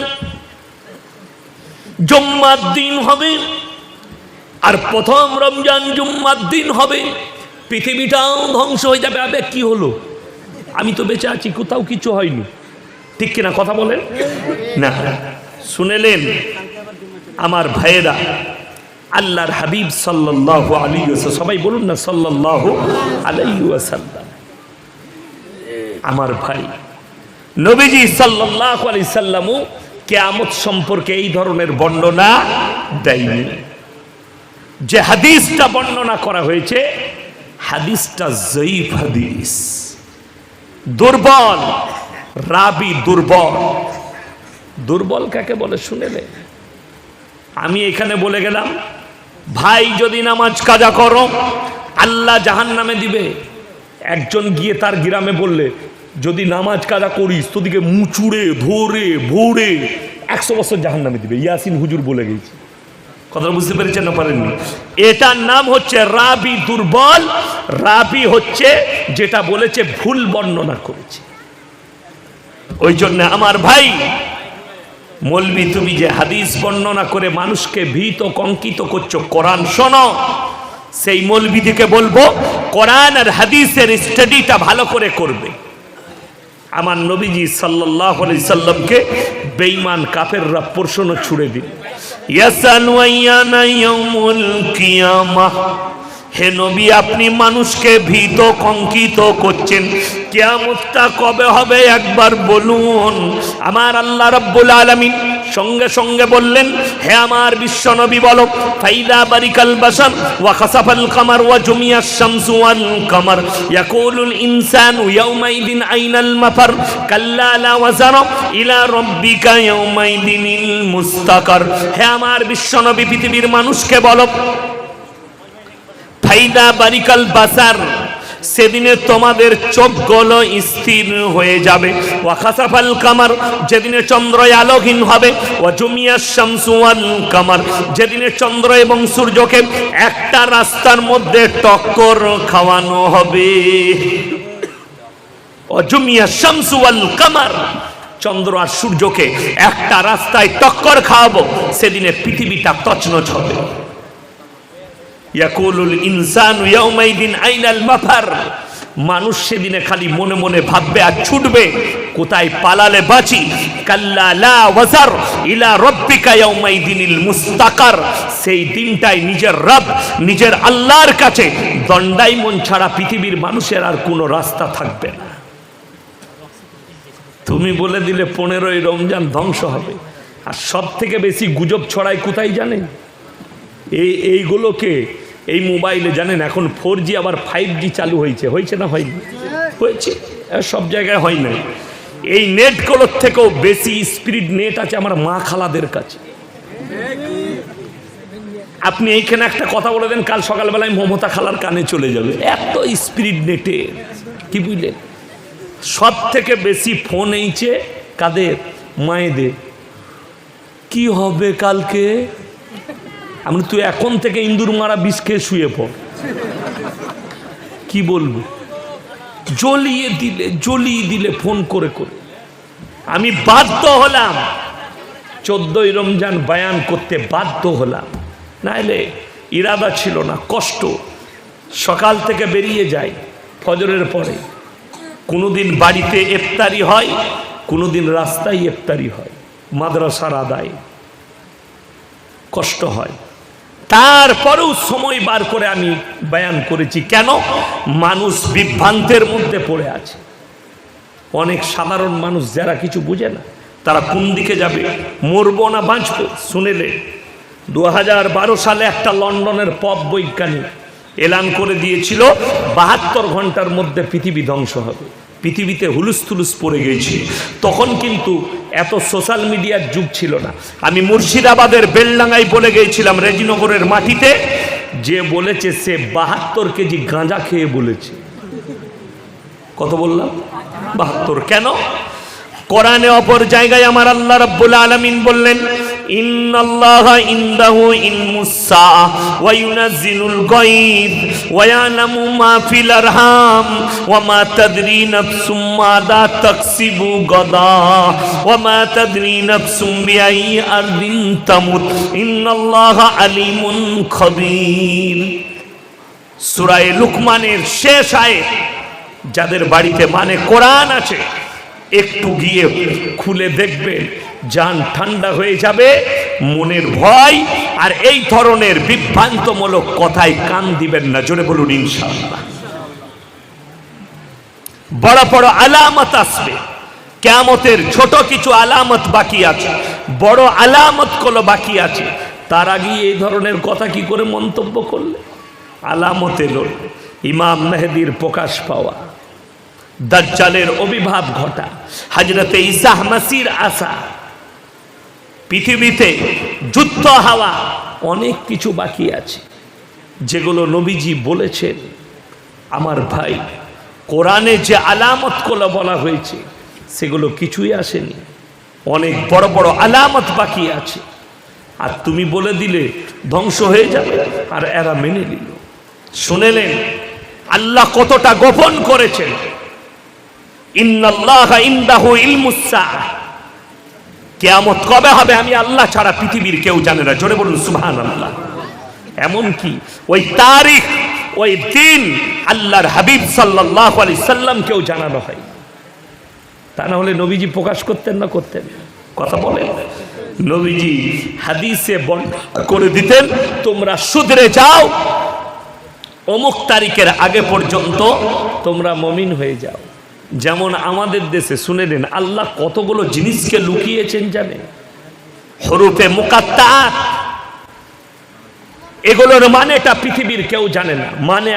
জুম্মার দিন হবে, আর প্রথম রমজান জুম্মার দিন হবে। পৃথিবীটাও ধ্বংস হয়ে যাবে। আবে কি হলো? আমি তো বেঁচে আছি, কোথাও কিছু হয়নি। ঠিক কিনা কথা বলেন না? শুনেলেন আমার ভাইয়েরা, আল্লাহর হাবিব সাল্লাল্লাহু আলাইহি ওয়াসাল্লাম, সবাই বলুন না সাল্লাল্লাহু আলাইহি ওয়াসাল্লাম, আমার ভাই নবীজি সাল্লাল্লাহু আলাইহি সাল্লামও কিয়ামত সম্পর্কে এই ধরনের বর্ণনা দেয়নি। যে হাদিসটা বর্ণনা করা হয়েছে, হাদিসটা যঈফ হাদিস, দুর্বল, রাবি দুর্বল। দুর্বল কাকে বলে শুনেলে? আমি এখানে বলে গেলাম, ভাই যদি নামাজ কাজা করো আল্লাহ জাহান্নামে দিবে। একজন গিয়ে তার গ্রামে বললে, যদি নামাজ কাজা করিস তোদিকে মুচুড়ে ধরে ভোরে 100 বছর জাহান্নামে দিবে। ইয়াসিন হুজুর বলে গেছে। কথা বুঝতে পেরেছেন না পারেননি? এটার নাম হচ্ছে রাবি দুর্বল। রাবি হচ্ছে যেটা বলেছে ভুল বর্ণনা করেছে। ওই জন্য আমার ভাই মৌলবি, তুমি যে হাদিস বর্ণনা করে মানুষকে ভীত কঙ্কিত করছো, কোরআন শোনো। সেই মৌলবিদিকে বলবো কোরআন আর হাদিসের স্টাডিটা ভালো করে করবে। আমার নবীজি সাল্লাল্লাহু আলাইহি সাল্লামকে বেঈমান কাফেররা প্রশ্ন ছুড়ে দিল, ইয়াসালু আইয়ানা ইয়াউমুল কিয়ামাহ। হে নবী, আপনি মানুষকে ভীত কঙ্কিত করছেন, কিয়ামতটা কবে হবে একবার বলুন। আমার আল্লাহ রাব্বুল আলামিন সঙ্গে সঙ্গে বললেন, হে আমার বিশ্ব নবী বলো, ফাইদা বারিকাল বাশার ওয়া খাসাফাল কামার ওয়া জুমিয়াশ শামসু ওয়াল কামার ইয়াকুলুল ইনসানু ইয়াউমাইদিন আইনাল মাফার কাল্লা লা ওয়াজার ইলা রাব্বিকা ইয়াউমাইদিনিল মুস্তাকার। হে আমার বিশ্ব নবী পৃথিবীর মানুষকে বলো, ফাইদা বারিকাল বাসার, সেদিনে তোমাদের চোখগুলো স্থির হয়ে যাবে। ওয়া খাসাফাল কামার, যেদিনে চন্দ্র আলোহীন হবে। ওয়া জুমিয়াশ শামসু ওয়াল কামার, যেদিনে চন্দ্র এবং সূর্যকে একটা রাস্তার মধ্যে টক্কর খাওয়ানো হবে। ওয়া জুমিয়াশ শামসু ওয়াল কামার, চন্দ্র আর সূর্যকে একটা রাস্তায় টক্কর খাওয়াবো। সেদিনে পৃথিবীটা তছনছ হবে। ইয়াকুলুল ইনসানু ইয়াউমাইদিন আইনাল মাফার, মানুষ সেদিনে খালি মনে মনে ভাববে আর ছুটবে, কোথায় পালালে বাঁচি। কাল্লা লা ওয়াজার ইলা রাব্বিকা ইয়াউমাইদিনিল মুস্তাকার, সেই দিনটাই নিজের রব, নিজের আল্লাহর কাছে দণ্ডায়মন ছাড়া পৃথিবীর মানুষের আর কোনো রাস্তা থাকবে না। তুমি বলে দিলে 15ই রমজান ধ্বংস হবে। আর সব থেকে বেশি গুজব ছড়ায় কোথায় জানেন? এইগুলোকে এই মোবাইলে জানেন এখন 4G আবার 5G চালু হয়েছে। হয়েছে না হয়নি? হয়েছে, সব জায়গায় হয় না। এই নেটগুলোর থেকেও বেশি স্পিড নেট আছে আমার মা খালাদের কাছে। আপনি এইখানে একটা কথা বলে দেন, কাল সকালবেলায় মমতা খালার কানে চলে যাবে, এত স্পিড নেটে। কি বুঝলেন? সব থেকে বেশি ফোন এইছে কাদের? মায়েদের। কি হবে কালকে? আমি তুই এখন থেকে ইন্দুর মারা বিষ খেয়ে শুয়ে পড়। কি বলবো? জ্বলিয়ে দিলে ফোন করে করে। আমি বাধ্য হলাম 14ই রমজান বয়ান করতে, বাধ্য হলাম, নাইলে ইরাদা ছিল না। কষ্ট, সকাল থেকে বেরিয়ে যাই ফজরের পরে, কোনোদিন বাড়িতে ইফতারি হয়, কোনোদিন রাস্তায় ইফতারি হয়, মাদ্রাসার আদায়, কষ্ট হয়। তারপরেও সময় বার করে আমি বয়ান করেছি। কেন? মানুষ বিভ্রান্তের মধ্যে পড়ে আছে। অনেক সাধারণ মানুষ যারা কিছু বুঝে না, তারা কোন দিকে যাবে, মরবো না বাঁচবো। শুনেলে 2012 সালে একটা লন্ডনের পপ বৈজ্ঞানিক এলান করে দিয়েছিল 72 ঘন্টার মধ্যে পৃথিবী ধ্বংস হবে। পৃথিবীতে হুলুস থুলুস পড়ে গিয়েছে। তখন কিন্তু এত সোশ্যাল মিডিয়ার যুগ ছিল না। আমি মুর্শিদাবাদের বেলডাঙ্গায় বলে গিয়েছিলাম, রেজিনগরের মাটিতে, যে বলেছে সে 72 কেজি গাঁজা খেয়ে বলেছে। কত বললাম? 72। কেন? কোরআনে অপর জায়গায় আমার আল্লাহ রাব্বুল আলামিন বললেন, ইন্নাল্লাহা ইনদাহু ইলমুস সাআহ ওয়া ইউনাজ্জিলুল গায়ব ওয়া ইয়ালামু মা ফিল আরহাম ওয়া মা তাদরি নাফসুম মাযা তাকসিবু গাদা ওয়া মা তাদরি নাফসুম বিআইয়ি আরদিন তামুত ইন্নাল্লাহা আলিমুন খাবীর। সূরা লুকমানের শেষ আয়াত। যাদের বাড়িতে মানে কোরআন আছে, একটু গিয়ে খুলে দেখবেন, জান ঠান্ডা হয়ে যাবে। মনের ভয় আর এই ধরনের বিভ্রান্তমূলক কথায় কান দিবেন না। জোরে বলুন ইনশাআল্লাহ। বড় বড় আলামত আসবে, কিয়ামতের ছোট কিছু আলামত বাকি আছে, বড় আলামত গুলো বাকি আছে। তার আগে এই ধরনের কথা কি করে মন্তব্য করলে? আলামত এলো, ইমাম মেহেদির প্রকাশ পাওয়া, দাজ্জালের আবির্ভাব ঘটা, হযরতে ঈসা মাসির আসা, পৃথিবীতে যুদ্ধ হওয়া, অনেক কিছু বাকি আছে যেগুলো নবীজি বলেছেন। আমার ভাই, কোরআনে যে আলামতগুলো বলা হয়েছে সেগুলো কিছুই আসেনি। অনেক বড় বড় আলামত বাকি আছে। আর তুমি বলে দিলে ধ্বংস হয়ে যাবে, আর এরা মেনে নিল। শুনেলেন আল্লাহ কতটা গোপন করেছেন। ইন্নাল্লাহা ইনদাহু ইলমুস সাআহ, কিয়ামত কবে হবে আমি আল্লাহ ছাড়া পৃথিবীর কেউ জানে না। জোরে বলুন সুবহানাল্লাহ। এমন কি ওই তারিখ, ওই দিন আল্লাহর হাবিব সাল্লাল্লাহু আলাইহি সাল্লামকেও জানানো হয়। তা না হলে নবীজি প্রকাশ করতেন না? করতেন? কথা বলেন। নবীজি হাদিসে বর্ণনা করে দিতেন, তোমরা শুধরে যাও, অমুক তারিখের আগে পর্যন্ত তোমরা মুমিন হয়ে যাও। যেমন আমাদের দেশে শুনে নেন, আল্লাহ কতগুলো জিনিসকে লুকিয়েছেন জানেন? হরুফে মুকাত্তাত, এগুলোর মানেটা পৃথিবীর কেউ জানে না। মানে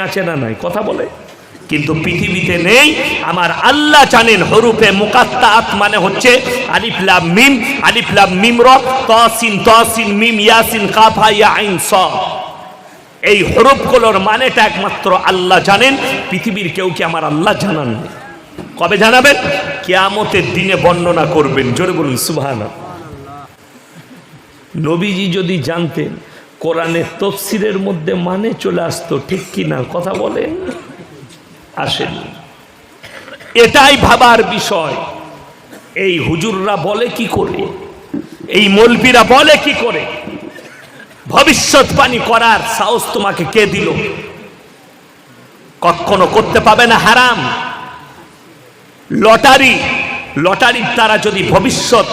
আছে না নাই? কথা বলে। কিন্তু পৃথিবীতে নেই, আমার আল্লাহ জানেন। হরুফে মুকাত্তাত মানে হচ্ছে আলিফ লাম মিম, আলিফ লাম মিম র, তাসিন তাসিন মিম ইয়াসিন কাফ হা ইয়া আইন সাদ। এই হরফগুলোর মানেটা একমাত্র আল্লাহ জানেন, পৃথিবীর কেউ কি আমার আল্লাহ জানান? কবে জানাবেন? কিয়ামতের দিনে বর্ণনা করবেন। জোরে বলুন সুবহানাল্লাহ। নবীজি যদি জানতেন, কোরআনের তাফসীরের মধ্যে মানে চলে আসতো, ঠিক কি না? কথা বলেন। আসেনি। এটাই ভাবার বিষয়। এই হুজুররা বলে কি করে, এই মৌলবীরা বলে কি করে? ভবিষ্যৎবাণী করার সাহস তোমাকে কে দিল? কখনো করতে পাবে না। হারাম। লটারির দ্বারা যদি ভবিষ্যৎ,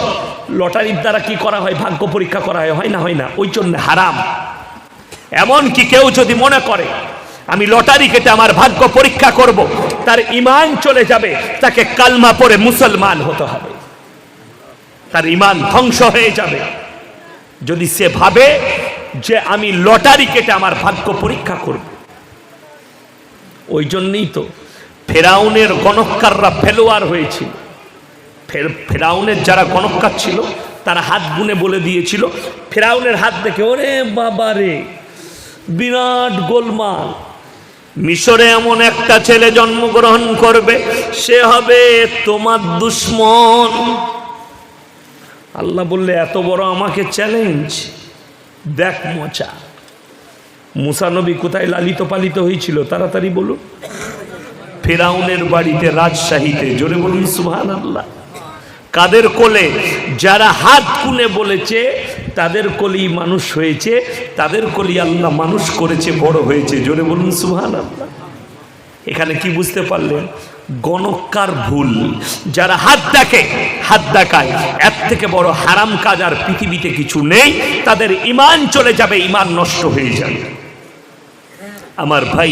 লটারির দ্বারা কি করা হয়? ভাগ্য পরীক্ষা করা হয় না? হয় না? ওই জন্য হারাম। এমন কি কেউ যদি মনে করে আমি লটারি কেটে আমার ভাগ্য পরীক্ষা করব, তার ঈমান চলে যাবে, তাকে কালমা পড়ে মুসলমান হতে হবে, তার ঈমান ধ্বংস হয়ে যাবে। যদি সে ভাবে যে আমি লটারি কেটে আমার ভাগ্য পরীক্ষা করব। ওই জন্যই তো ফেরাউনের গণককাররা ফেলোয়ার হয়েছিল। ফেরাউনের যারা গণককার ছিল তারা হাত গুনে বলে দিয়েছিল, ফেরাউনের হাত দেখে ওরে বাবা রে, বিরাট গোলমাল, মিশরে এমন একটা ছেলে জন্মগ্রহণ করবে, সে হবে তোমার দুশমন। আল্লাহ বললে এত বড় আমাকে চ্যালেঞ্জ, দেখ মজা। মুসা নবী কোথায় লালিত পালিত হয়েছিল? তাড়াতাড়ি বলুন। ফেরাউনের বাড়িতে, রাজশাহীতে। জোরে বলুন সুবহানাল্লাহ। কাদের কোলে? যারা হাত গুনে বলেছে তাদের কোলেই মানুষ হয়েছে, তাদের কোলেই আল্লাহ মানুষ করেছে, বড় হয়েছে। জোরে বলুন সুবহানাল্লাহ। এখানে কি বুঝতে পারলেন? গণককার ভুল। যারা হাত দেখে, হাত দেখায়, এর থেকে বড় হারাম কাজ আর পৃথিবীতে কিছু নেই। তাদের ঈমান চলে যাবে, ঈমান নষ্ট হয়ে যাবে। আমার ভাই,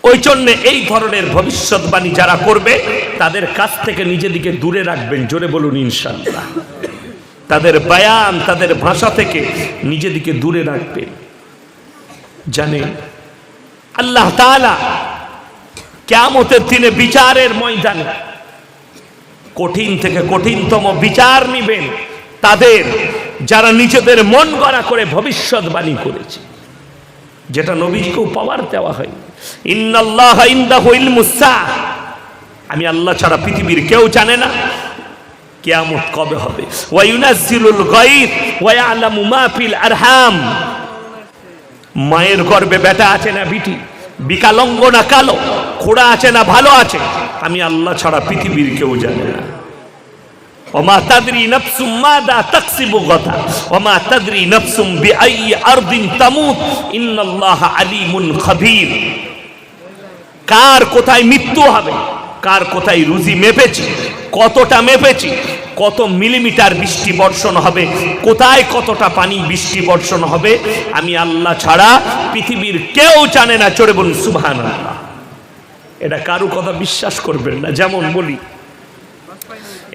ওই জন্য এই ধরনের ভবিষ্যৎবাণী যারা করবে তাদের কাছ থেকে নিজেদিকে দূরে রাখবেন। জোরে বলুন ইনশাআল্লাহ। তাদের বয়ান, তাদের ভাষা থেকে নিজেদিকে দূরে রাখবেন। জানেন আল্লাহ তাআলা কিয়ামতের দিনে বিচারের ময়দানে কঠিন থেকে কঠিনতম বিচার নিবেন তাদের যারা নিজেদের মন গড়া করে ভবিষ্যৎবাণী করেছে, যেটা নবীকেও পাওয়ার দেওয়া হয়। ইন্নাল্লাহা ইনদাহু ইলমুস সাআহ, আমি আল্লাহ ছাড়া পৃথিবীর কেউ জানে না কিয়ামত কবে হবে। ওয়া ইউনাজ্জিলুল গায়থ ওয়া ইয়ালামু মা ফিল আরহাম, মায়ের গর্ভে বেটা আছে না বিটি, বিকালঙ্গ না কালো, খোড়া আছে না ভালো আছে, আমি আল্লাহ ছাড়া পৃথিবীর কেউ জানে না। ওমা তাদরি নাফসুম মাযা তাকসিবু গাদা ওমা তাদরি নাফসুম বিআইয়ি আরদিন তামুত ইন্নাল্লাহা আলিমুন খাবীর। কার কোথায় মৃত্যু হবে, কার কোথায় রুজি মেপেছি, কতটা মেপেছি, কত মিলিমিটার বৃষ্টি বর্ষণ হবে, কোথায় কতটা পানি বৃষ্টি বর্ষণ হবে, আমি আল্লাহ ছাড়া পৃথিবীর কেউ জানে না। চড়ে বলুন সুবহানাল্লাহ। এটা কারো কথা বিশ্বাস করবেন না। যেমন বলি,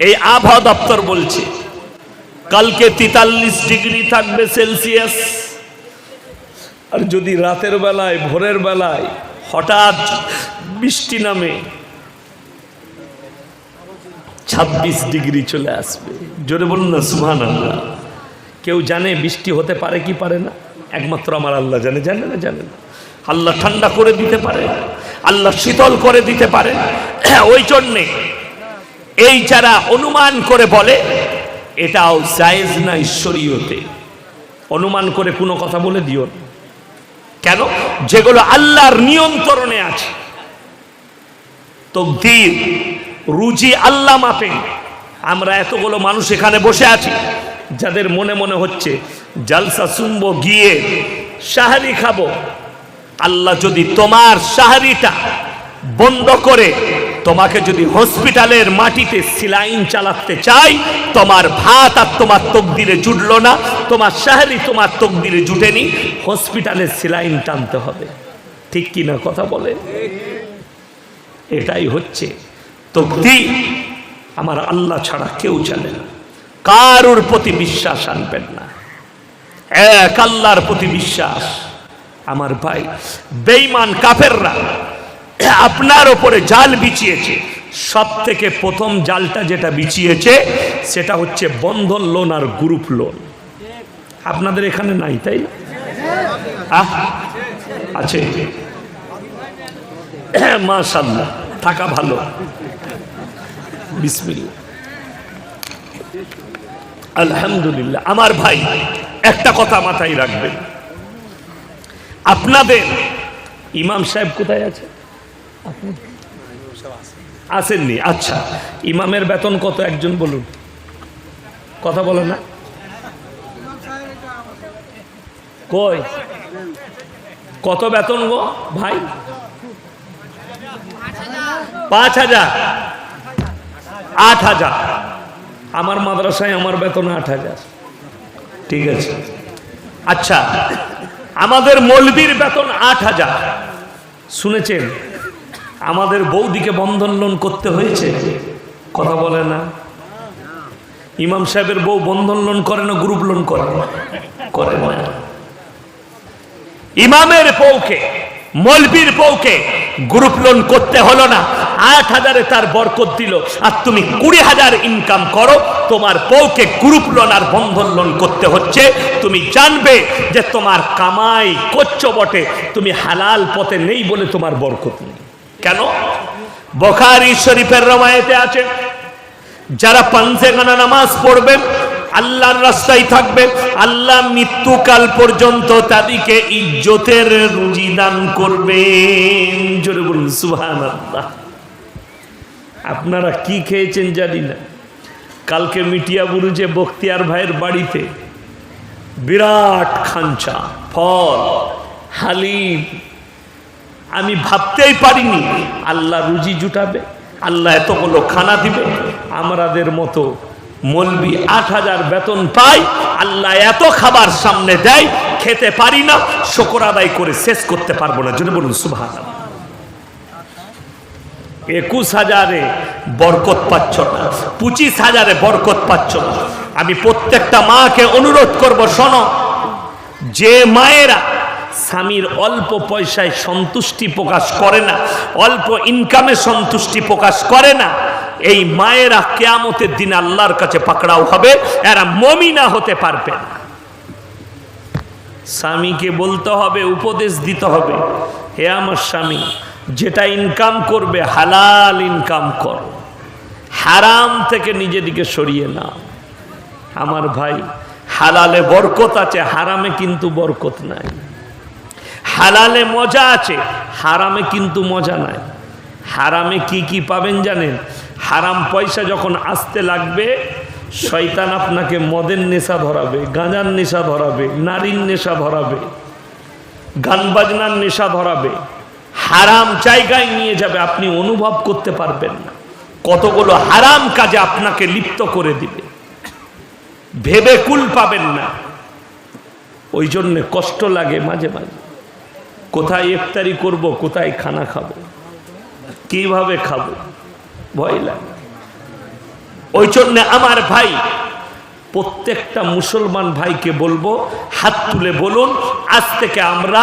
এই আবহাওয়া দপ্তর বলছে কালকে 43 ডিগ্রি থাকবে সেলসিয়াস, আর যদি রাতের বেলায় ভোরের বেলায় হঠাৎ বৃষ্টি নামে 26 ডিগ্রি চলে আসবে। জোরে বলুন না সুবহানাল্লাহ। কেউ জানে বৃষ্টি হতে পারে কি পারে না? একমাত্র আমার আল্লাহ জানে। জানে না? জানে না। আল্লাহ ঠান্ডা করে দিতে পারে, আল্লাহ শীতল করে দিতে পারে। ওই জন্যে এই যারা অনুমান করে বলে, এটাও জায়েজ না ঈশ্বরীয়তে। অনুমান করে কোনো কথা বলে দিও না। কেন? যেগুলো আল্লাহর নিয়ন্ত্রণে আছে। তকদীর, রুজি আল্লাহ মাপেন। আমরা এতগুলো মানুষ এখানে বসে আছি, যাদের মনে মনে হচ্ছে জালসা শুনবো, গিয়ে সাহারি খাবো। আল্লাহ যদি তোমার সাহারিটা বন্ধ করে তোমাকে যদি হসপিটালের মাটিতে সিলাইন চালাতে চাই, তোমার ভাত আর তোমার তকদিরে জুটলো না, তোমার সাহারি তোমার তকদিরে জুটেনি, হসপিটালে সিলাইন টানতে হবে। ঠিক কি না কথা বলে? এটাই হচ্ছে তকদির। আমার আল্লাহ ছাড়া কেউ জানে না। কারোর প্রতি বিশ্বাস আনবেন না, এক আল্লাহর প্রতি বিশ্বাস। আমার ভাই, বেঈমান কাফেররা আপনার ওপরে জাল বিছিয়েছে। সব থেকে প্রথম জালটা যেটা বিছিয়েছে সেটা হচ্ছে বন্ধন লোন আর গ্রুপ লোন। আপনাদের এখানে নাই, তাই না? আছে, মাশাআল্লাহ, থাকা ভালো। বিসমিল্লাহ, আলহামদুলিল্লাহ। আমার ভাই, একটা কথা মাথায় রাখবেন, আপনাদের ইমাম সাহেব কোথায় আছে? আসেননি? আচ্ছা, ইমামের বেতন কত একজন বলুন? কথা বলে না কই? কত বেতন গো ভাই? 5,000, 8,000। আমার মাদ্রাসায় আমার বেতন 8,000। ঠিক আছে। আচ্ছা, আমাদের মৌলবীর বেতন 8,000। শুনেছেন? আমাদের বৌদিকে বন্ধন লোন করতে হয়েছে। কথা বলে না। ইমাম সাহেবের বউ বন্ধন লোন করে না গ্রুপ লোন করে? করে না। ইমামের বউকে, মৌলবীর বউকে গ্রুপ লোন করতে হলো না, 8,000-এ তার বরকত দিল। আর তুমি 20,000 ইনকাম করো, তোমার বউকে গ্রুপ লোন আর বন্ধন লোন করতে হচ্ছে। তুমি জানবে যে তোমার কামাই করছো বটে, তুমি হালাল পথে নেই বলে তোমার বরকত নেই। কেন? বুখারী শরীফের রওয়ায়েতে আছে, যারা পাঞ্জেগানা নামাজ পড়বে, আল্লাহর রাস্তায় থাকবে, আল্লাহ মৃত্যুকাল পর্যন্ত তাদেরকে ইজ্জতের রুজি দান করবেন। জোরে বলুন সুবহানাল্লাহ। আপনারা কি খেয়েছেন জানি না, কালকে মিটিয়া বুরুজে বখতিয়ার ভাইয়ের বাড়িতে বিরাট খাঞ্চা ফল, হালিম। আমি ভাবতেই পারিনি আল্লাহ রুজি জুটাবে, আল্লাহ এতগুলো খানা দিবে। আমাদের মতো মৌলবি 8,000 বেতন পাই, আল্লাহ এত খাবার সামনে দেয়, খেতে পারি না, শুকর আদায় করে শেষ করতে পারবো না। জোরে বলুন সুবহানাল্লাহ। 21,000-এ বরকত পাচ্ছ না, 25,000-এ বরকত পাচ্ছ না। আমি প্রত্যেকটা মাকে অনুরোধ করব, শোনো, যে মায়েরা স্বামীর অল্প পয়সায় সন্তুষ্টি প্রকাশ করে না, অল্প ইনকামে সন্তুষ্টি প্রকাশ করে না, এই মায়েরা কিয়ামতের দিন আল্লাহর কাছে পাকড়াও হবে, এরা মুমিনা হতে পারবে না। স্বামীকে বলতে হবে, উপদেশ দিতে হবে, হে আমার স্বামী, যেটা ইনকাম করবে হালাল ইনকাম কর, হারাম থেকে নিজেদিকে সরিয়ে নাও। আমার ভাই, হালালে বরকত আছে, হারামে কিন্তু বরকত নাই। হালালে মজা আছে, হারামে কিন্তু মজা নাই। হারামে কি কি পাবেন জানেন? হারাম পয়সা যখন আসতে লাগবে, শয়তান আপনাকে মদের নেশা ধরাবে, গাঁজার নেশা ধরাবে, নারীর নেশা ধরাবে, গান বাজনার নেশা ধরাবে, হারাম জায়গায় নিয়ে যাবে, আপনি অনুভব করতে পারবেন না। কতগুলো হারাম কাজে আপনাকে লিপ্ত করে দিবে, ভেবে কুল পাবেন না। ওই জন্যে কষ্ট লাগে মাঝে মাঝে, কোথায় ইফতারি করব, কোথায় খানা খাবো, কিভাবে খাবো, ভয় লাগে। ওই জন্য আমার ভাই, প্রত্যেকটা মুসলমান ভাইকে বলবো, হাত তুলে বলুন, আজ থেকে আমরা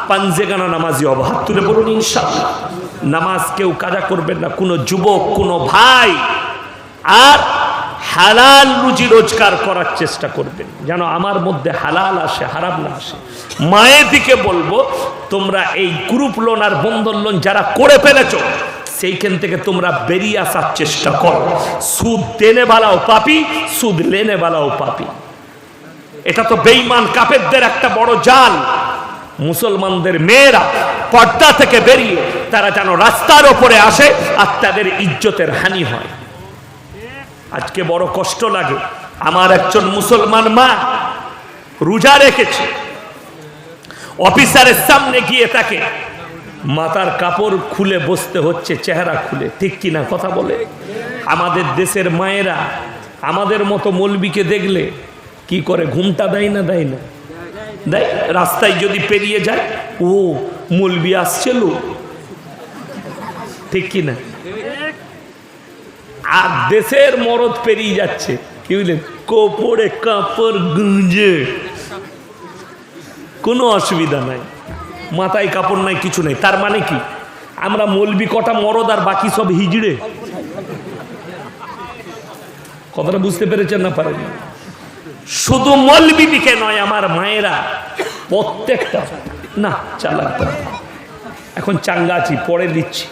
পাঞ্জেগানা নামাজি হব। হাত তুলে বলুন ইনশাআল্লাহ। নামাজ কেউ কাজা করবেন না, কোনো যুবক, কোনো ভাই। আর হালাল রুজি রোজগার করার চেষ্টা করবেন, যেন আমার মধ্যে হালাল আসে, হারাম না আসে। মায়ের দিকে বলবো, তোমরা এই গ্রুপ লোন আর বন্ধন লোন যারা করে ফেলেছো, সেইখান থেকে তোমরা বেরিয়ে আসার চেষ্টা করো। সুদ দেনে বালাও পাপি, সুদ লেনে বালাও পাপি। এটা তো বেঈমান কাফেরদের একটা বড় জাল। মুসলমানদের মেয়েরা পর্দা থেকে বেরিয়ে তারা যেন রাস্তার ওপরে আসে আর তাদের ইজ্জতের হানি হয়। আজকে বড় কষ্ট লাগে, আমার একজন মুসলমান মা রোজা রেখেছে, অফিসারের সামনে গিয়ে তাকে মাথার কাপড় খুলে বসতে হচ্ছে, চেহারা খুলে। ঠিক কিনা কথা বলে? আমাদের দেশের মায়েরা আমাদের মতো মৌলবীকে দেখলে কি করে, ঘুমটা দেয় না? দেয় না? দেয়। রাস্তায় যদি পেরিয়ে যায়, ও মৌলবী আসছে লো, ঠিক কিনা? আর দেশের মরদ পেরিয়ে যাচ্ছে, কি বুঝলেন, কোপড়ে কাপড় গুঁজে, কোনো অসুবিধা নাই, মাথায় কাপড় নাই, কিছু নেই। তার মানে কি, আমরা মৌলবি কটা মরদ আর বাকি সব হিজড়ে? কথাটা বুঝতে পেরেছেন না পারেন? শুধু মৌলবিদিকে নয়, আমার মায়েরা প্রত্যেকটা, না চালাতে এখন চাঙ্গা আছি, পরে দিচ্ছি।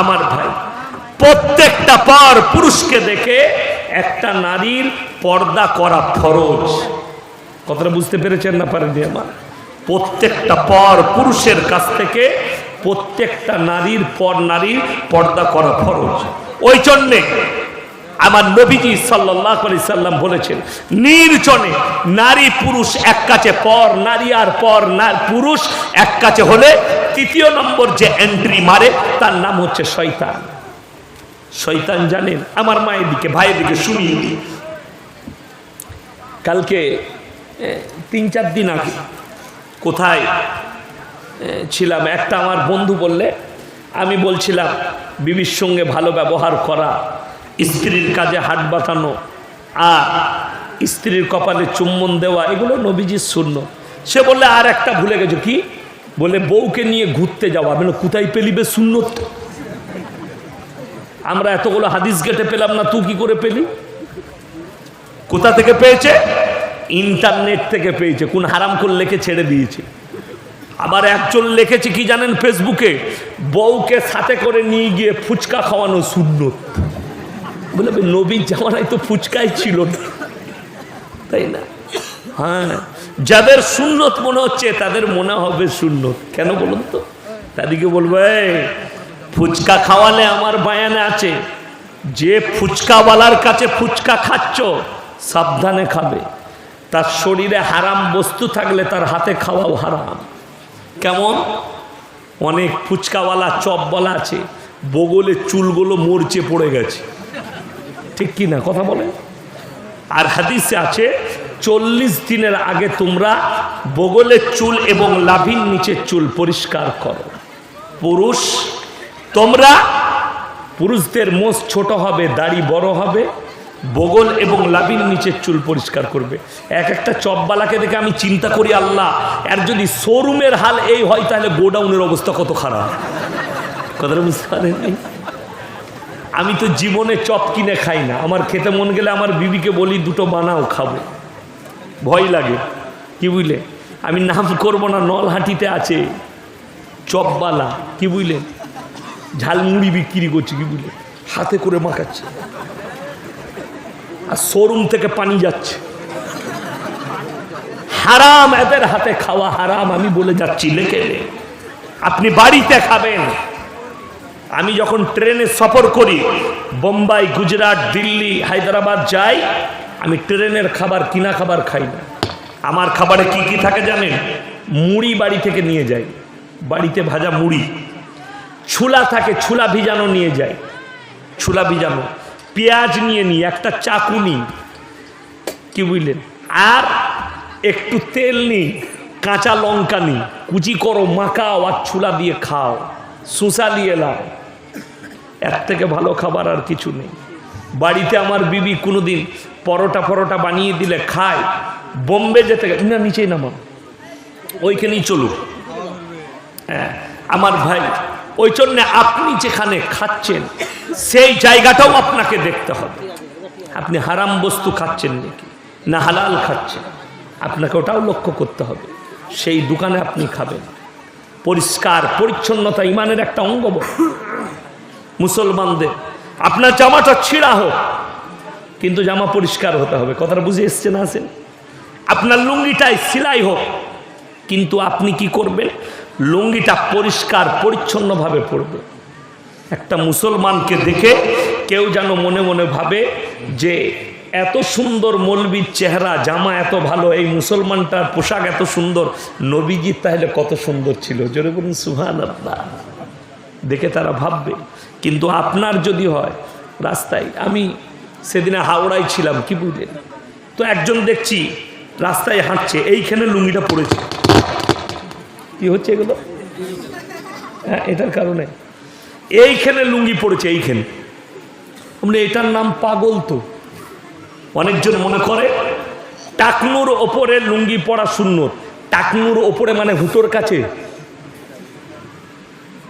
আমার ভাই, প্রত্যেকটা পর পুরুষকে দেখে একটা নারীর পর্দা করা ফরজ। কথাটা বুঝতে পেরেছেন না পারেন? আমার প্রত্যেকটা পর পুরুষের কাছ থেকে প্রত্যেকটা নারীর পর্দা করা ফরজ। ওই জন্যে আমার নবীজি সাল্লাল্লাহু আলাইহি সাল্লাম বলেছেন, নির্জনে নারী পুরুষ এক কাছে পর, নারী আর পর পুরুষ এক কাছে হলে তৃতীয় নম্বর যে এন্ট্রি মারে তার নাম হচ্ছে শয়তান। শয়তান জানেন? আমার মায়ের দিকে, ভাইয়ের দিকে শুনিয়ে দিই। কালকে 3-4 দিন আগে কোথায় ছিলাম, একটা আমার বন্ধু বললে, আমি বলছিলাম বিবির সঙ্গে ভালো ব্যবহার করা, স্ত্রীর কাজে হাত বাঁধানো আর স্ত্রীর কপালে চুম্বন দেওয়া, এগুলো নবীজির সুন্নাত। সে বললে আর একটা ভুলে গেছো। কি বলে? বউকে নিয়ে ঘুরতে যাওয়া। আমি বললাম, কোথায় পেলিবে সুন্নত? আমরা এতগুলো হাদিস গেটে পেলাম না, তুই কি করে পেলি? কোথা থেকে পেয়েছে? ইন্টারনেট থেকে পেয়েছে। কোন হারাম করে লেখে ছেড়ে দিয়েছে। আবার একজন লিখেছে কি জানেন ফেসবুকে, বউকে সাথে করে নিয়ে গিয়ে ফুচকা খাওয়ানো সুন্নত। বলে নবীর জামানায় তো ফুচকাই ছিল না, তাই না? হ্যাঁ, যাদের সুন্নত মনে হচ্ছে তাদের মনে হবে সুন্নত। কেন বলুন তো? তাদেরকে বলবো, ফুচকা খাওয়ালে আমার বায়ানে আছে, যে ফুচকাওয়ালার কাছে ফুচকা খাচ্ছ সাবধানে খাবে। তার শরীরে হারাম বস্তু থাকলে তার হাতে খাওয়াও হারাম। কেমন? অনেক ফুচকাওয়ালা চপওয়ালা আছে, বগলে চুলগুলো মরচে পড়ে গেছে, ঠিক কি না? কথা বলে। আর হাদিসে আছে 40 দিনের আগে তোমরা বগলের চুল এবং লাভির নিচের চুল পরিষ্কার করো। পুরুষদের মোষ ছোট হবে, দাড়ি বড় হবে, বগল এবং লাভির নিচের চুল পরিষ্কার করবে। এক একটা চপবালাকে দেখে আমি চিন্তা করি, আল্লাহ, এর যদি শোরুমের হাল এই হয় তাহলে গোডাউনের অবস্থা কত খারাপ। কথাটা বুঝতে পারেননি? আমি তো জীবনে চপ কিনে খাই না, আমার খেতে মন গেলে আমার বিবিকে বলি দুটো বানাও, খাবো, ভয় লাগে। কি বুঝলে, আমি নাম করব না, নলহাটিতে আছে চপবালা, কি বুঝলেন, ঝালমুড়ি বিক্রি করছে, কি বুঝলে, হাতে করে মাখাচ্ছে, আর শোরুম থেকে পানি যাচ্ছে। হারাম, এদের হাতে খাওয়া হারাম, আমি বলে যাচ্ছি, লেখে নে। আপনি বাড়িতে খাবেন। আমি যখন ট্রেনে সফর করি, বোম্বাই, গুজরাট, দিল্লি, হায়দ্রাবাদ যাই, আমি ট্রেনের খাবার, কিনা খাবার খাই না। আমার খাবারে কি কি থাকে জানেন? মুড়ি বাড়ি থেকে নিয়ে যাই, বাড়িতে ভাজা মুড়ি। ছোলা থাকে, ছোলা ভিজানো নিয়ে যাই, ছোলা ভিজানো। পেঁয়াজ নিয়ে নিই, একটা চাকু নিই, কি বুঝলেন, আর একটু তেল নিই, কাঁচা লঙ্কা নিই, কুচি করো, মাখাও, আর ছোলা দিয়ে খাও, শসা নিয়ে এলাম। এর থেকে ভালো খাবার আর কিছু নেই। বাড়িতে আমার বিবি কোনোদিন পরোটা বানিয়ে দিলে খায়। বোম্বে যেতে না, নিচেই নামা, ওইখানেই চলুক। হ্যাঁ আমার ভাই, ওই জন্য আপনি যেখানে খাচ্ছেন সেই জায়গাটাও আপনাকে দেখতে হবে। আপনি হারাম বস্তু খাচ্ছেন নাকি না হালাল খাচ্ছেন, আপনাকে ওটাও লক্ষ্য করতে হবে। সেই দোকানে আপনি খাবেন। পরিষ্কার পরিচ্ছন্নতা ইমানের একটা অঙ্গ। মুসলমানদের আপনার জামাটা ছিঁড়া হোক, কিন্তু জামা পরিষ্কার হতে হবে। কথাটা বুঝে এসছে না? আসেন, আপনার লুঙ্গিটাই সেলাই হোক, কিন্তু আপনি কি করবেন? লুঙ্গিটা পরিষ্কার পরিচ্ছন্নভাবে পরবে। একটা মুসলমানকে দেখে কেউ যেন মনে মনে ভাবে যে এত সুন্দর মৌলবীর চেহারা, জামা এত ভালো, এই মুসলমানটার পোশাক এত সুন্দর, নবীজি তাহলে কত সুন্দর ছিল। জোরে বলুন সুবহানাল্লাহ। দেখে তারা ভাববে। কিন্তু আপনার যদি হয়, রাস্তায়, আমি সেদিনে হাওড়ায় ছিলাম, কি বুঝলেন, তো একজন দেখছি রাস্তায় হাঁটছে, এইখানে লুঙ্গিটা পড়েছে। কি হচ্ছে এগুলো? হ্যাঁ, এটার কারণে এইখানে লুঙ্গি পড়েছে, এইখানে। আমরা এটার নাম পাগল। তো অনেকজন মনে করে টাকনুর ওপরে লুঙ্গি পরা সুন্নত। টাকনুর ওপরে মানে হুটোর কাছে,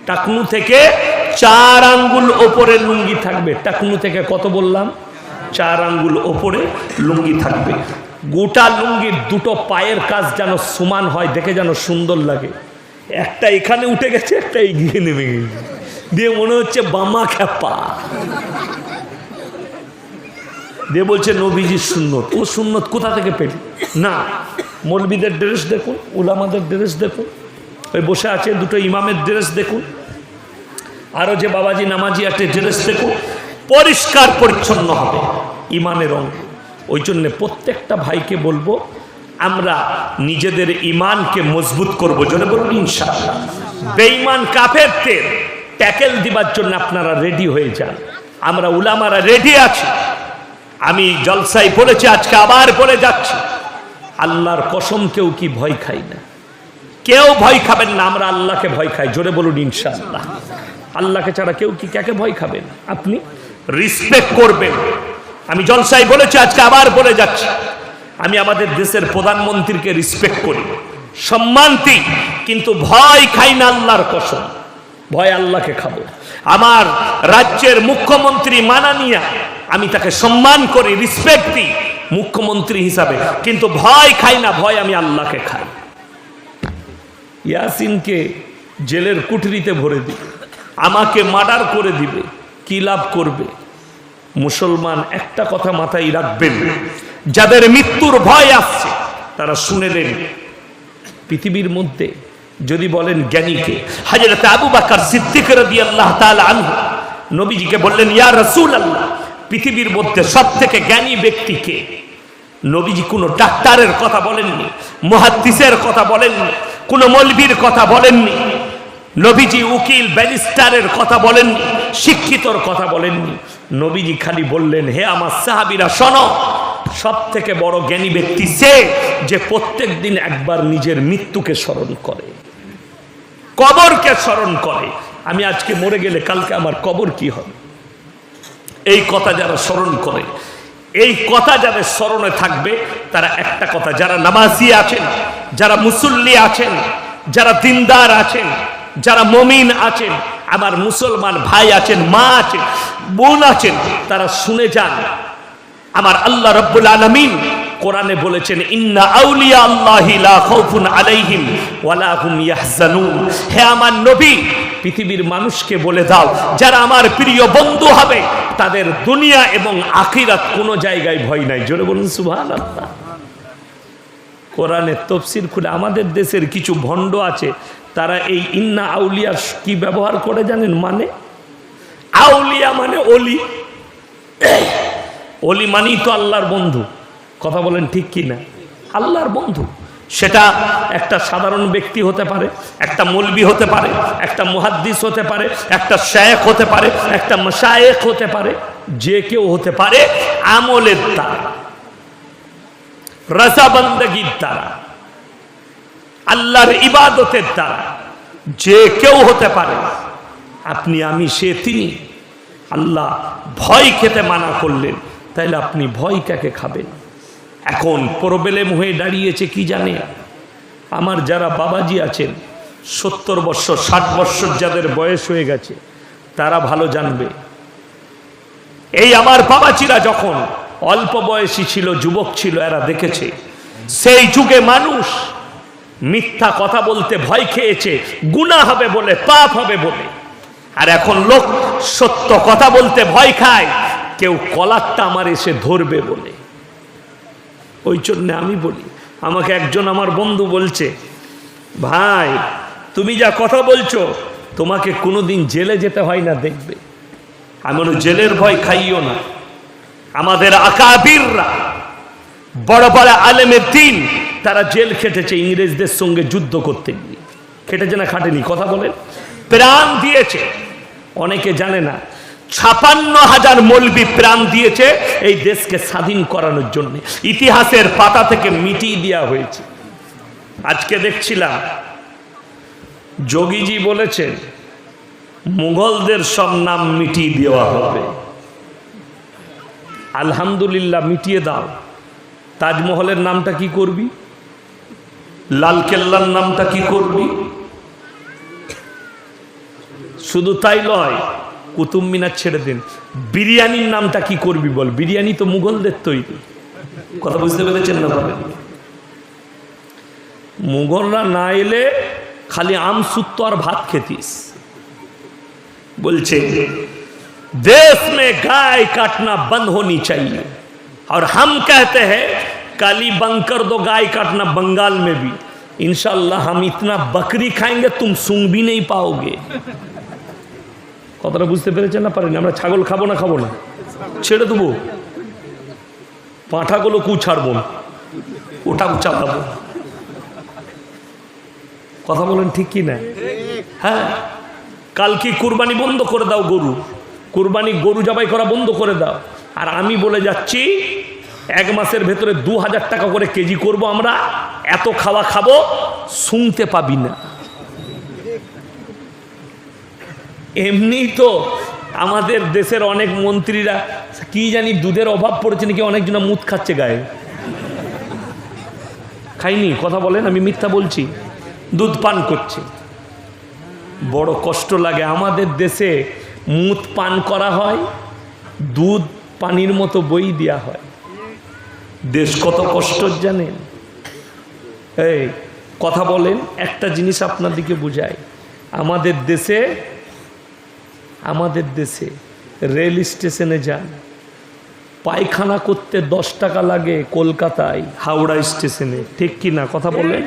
টাকনু থেকে 4 আঙ্গুল ওপরে লুঙ্গি থাকবে। টাকনু থেকে কত বললাম? 4 আঙ্গুল ওপরে লুঙ্গি থাকবে। গোটা লুঙ্গির দুটো পায়ের কাজ যেন সমান হয়, দেখে যেন সুন্দর লাগে। একটা এখানে উঠে গেছে, একটা এগিয়ে নেমে গেছে, দিয়ে মনে হচ্ছে বামা খ্যাপা, দিয়ে বলছে নবীজির সুন্নত। ও সুন্নত কোথা থেকে পেলি? না, মৌলবীদের ড্রেস দেখুন, উলামাদের ড্রেস দেখুন, ওই বসে আছে দুটো ইমামের ড্রেস দেখুন, আরও যে বাবাজি নামাজি আছে ড্রেস দেখুন, পরিষ্কার পরিচ্ছন্ন হবে, ইমানের অঙ্গ। ওই জন্যে প্রত্যেকটা ভাইকে বলবো, আমরা নিজেদের ইমানকে মজবুত করবো। জন্য বলুন ইনশাআল্লাহ। বেঈমান কাফেরদের ট্যাকেল দিবার জন্য আপনারা রেডি হয়ে যান। আমরা উলামারা রেডি আছি। আমি জলসায় বলেছি, আজকে আবার বলে যাচ্ছি, আল্লাহর কসম কেউ কি ভয় খাই না, কেউ ভয় খাবেন না। আমরা আল্লাহকে ভয় খাই। জোরে বলুন ইনশাআল্লাহ। আল্লাহকে ছাড়া কেউ কি কাকে ভয় খাবেন? আপনি রিসপেক্ট করবেন। আমি জলসায় বলেছি, আজকে আবার বলে যাচ্ছি, আমি আমাদের দেশের প্রধানমন্ত্রীকে রিসপেক্ট করি, সম্মান দিই, কিন্তু ভয় খাই না। আল্লাহর কসম, ভয় আল্লাহকে খাবো। আমার রাজ্যের মুখ্যমন্ত্রী মাননীয়া, আমি তাকে সম্মান করি, রিসপেক্ট দিই মুখ্যমন্ত্রী হিসাবে, কিন্তু ভয় খাই না। ভয় আমি আল্লাহকে খাই। ইয়াসিনকে জেলের কুঠরিতে ভরে দিবে, আমাকে মার্ডার করে দিবে, কি লাভ করবে? মুসলমান একটা কথা মাথায় রাখবেন, যাদের মৃত্যুর ভয় আসছে তারা শুনে নেন। পৃথিবীর মধ্যে যদি বলেন জ্ঞানীকে, হযরত আবু বকর সিদ্দিক রাদিয়াল্লাহু তাআলা আনহু নবীজিকে বললেন, ইয়া রাসূলুল্লাহ, পৃথিবীর মধ্যে সবথেকে জ্ঞানী ব্যক্তি কে? নবীজি কোনো ডাক্তারের কথা বলেননি, মুহাদ্দিসের কথা বলেননি, কোনো মৌলবীর কথা বলেননি। নবীজি উকিল ব্যারিস্টারের কথা বলেননি, শিক্ষিতর কথা বলেননি। নবীজি খালি বললেন, হে আমার সাহাবীরা শোনো, সব থেকে বড় জ্ঞানী ব্যক্তি সে যে প্রত্যেক দিন একবার নিজের মৃত্যুকে স্মরণ করে, কবরকে স্মরণ করে। আমি আজকে মরে গেলে কালকে আমার কবর কি হবে? এই কথা যারা স্মরণ করে, এই কথা যাদের স্মরণে থাকবে তারা একটা কথা, যারা নামাজি আছেন, যারা মুসল্লি আছেন, যারা দিনদার আছেন, যারা মুমিন আছেন, আমার মুসলমান ভাই আছেন, মা আছেন, বোন আছেন, তারা শুনে যান। আমার আল্লাহ রাব্বুল আলামিন কোরআনে বলেছেন, ইন্না আউলিয়া আল্লাহি লা খাউফুন আলাইহিম ওয়ালা হুম ইয়াহজানুন। হে আমার নবী, পৃথিবীর মানুষকে বলে দাও, যারা আমার প্রিয় বন্ধু হবে তাদের দুনিয়া এবং আখিরাত কোনো জায়গায় ভয় নাই। জোরে বলুন সুবহানাল্লাহ। কোরআনের তাফসীর খুলে আমাদের দেশের কিছু ভণ্ড আছে, তারা এই ইন্না আউলিয়া কি ব্যবহার করে জানেন? মানে আউলিয়া মানে অলি, অলি মানেই তো আল্লাহর বন্ধু। কথা বলেন ঠিক কি না? আল্লাহর বন্ধু সেটা একটা সাধারণ ব্যক্তি হতে পারে, একটা মৌলবি হতে পারে, একটা মুহাদ্দিস হতে পারে, একটা শায়েখ হতে পারে, একটা মাশায়েখ হতে পারে, যে কেউ হতে পারে আমলের দ্বারা, রাজা বান্দাগির দ্বারা, আল্লাহর ইবাদতের দ্বারা যে কেউ হতে পারে। আপনি আমি সে তিনি। আল্লাহ ভয় খেতে মানা করলেন, তাইলে আপনি ভয় কাকে খাবেন? এখন প্রবলেম হয়ে দাঁড়িয়েছে কি জানে? আমার যারা বাবাজি আছেন 70 বছর 60 বছর যাদের বয়স হয়ে গেছে, তারা ভালো জানবে। এই আমার বাবাজিরা যখন অল্প বয়সী ছিল, যুবক ছিল, এরা দেখেছে সেই যুগে মানুষ মিথ্যা কথা বলতে ভয় খেয়েছে, গুনাহ হবে বলে, পাপ হবে বলে। আর এখন লোক সত্য কথা বলতে ভয় খায়, কেউ কলারটা আমার এসে ধরবে বলে। ওই জন্য আমি বলি, আমাকে একজন আমার বন্ধু বলছে, ভাই তুমি যা কথা বলছো তোমাকে কোনোদিন জেলে যেতে হয় না, দেখবে। আমি বলি, জেলের ভয় খাইও না। আমাদের আকাবিররা, বড় বড় আলেমের দিন, তারা জেল খেটেছে ইংরেজদের সঙ্গে যুদ্ধ করতে গিয়ে। খেটেছে না খাটেনি? কথা বলেন। প্রাণ দিয়েছে। অনেকে জানে না, ৫৬,০০০ মৌলবি প্রাণ দিয়েছে এই দেশকে স্বাধীন করানোর জন্য। ইতিহাসের পাতা থেকে মিটিয়ে দেওয়া হয়েছে। আজকে দেখছিলাম যোগীজি বলেছেন মুঘলদের সব নাম মিটিয়ে দেওয়া হবে। আলহামদুলিল্লাহ, মিটিয়ে দাও। তাজমহলের নামটা কি করবি? লালকেল্লার নামটা কি করবি? শুধু তাই নয়, কুতুব মিনার ছেড়ে দিন, বিরিয়ানির নামটা কি করবি বল? বিরিয়ানি তো মুঘলদের তৈরি। কথা বুঝতে পেরেছেন না? মুঘলরা না এলে খালি আমসুত্ত আর ভাত খেতিস। বলছে देश में गाय काटना बंद होनी चाहिए और हम कहते हैं काली बंद कर दो गाय काटना बंगाल में भी। इंशाल्लाह हम इतना बकरी खाएंगे तुम सूंघ भी नहीं पाओगे। কথাটা বুঝতে পেরেছেন না? পারেন? আমরা ছাগল খাবো না? খাবো না, ছেড়ে দেবো। পাঁঠাগুলো কু ছাড়বো না, ওটাও চালাবো। কথা বলেন ঠিক কি না? হ্যাঁ, কালকে কুরবানি বন্ধ করে দাও, গরু কুরবানি, গরু জবাই করা বন্ধ করে দাও। আর আমি বলে যাচ্ছি 1 মাসের ভেতরে 2000 টাকা করে কেজি করব আমরা। এত খাওয়া খাবো, শুনতে পাবি না। এমনি তো আমাদের দেশের অনেক মন্ত্রীরা কি জানি দুধের অভাব পড়েছে নাকি, অনেকজন মুদ খাচ্ছে গায়ে। খাইনি? কথা বলেন, আমি মিথ্যা বলছি? দুধ পান করছে। বড় কষ্ট লাগে। আমাদের দেশে মুদ পান করা হয়, দুধ পানির মতো বই দেওয়া হয়। দেশ কত কষ্ট জানেন? এই কথা বলেন, একটা জিনিস আপনাদেরকে বুঝাই। আমাদের দেশে রেল স্টেশনে যান, পায়খানা করতে 10 টাকা লাগে। কলকাতায় হাওড়া স্টেশনে, ঠিক কি না? কথা বলেন,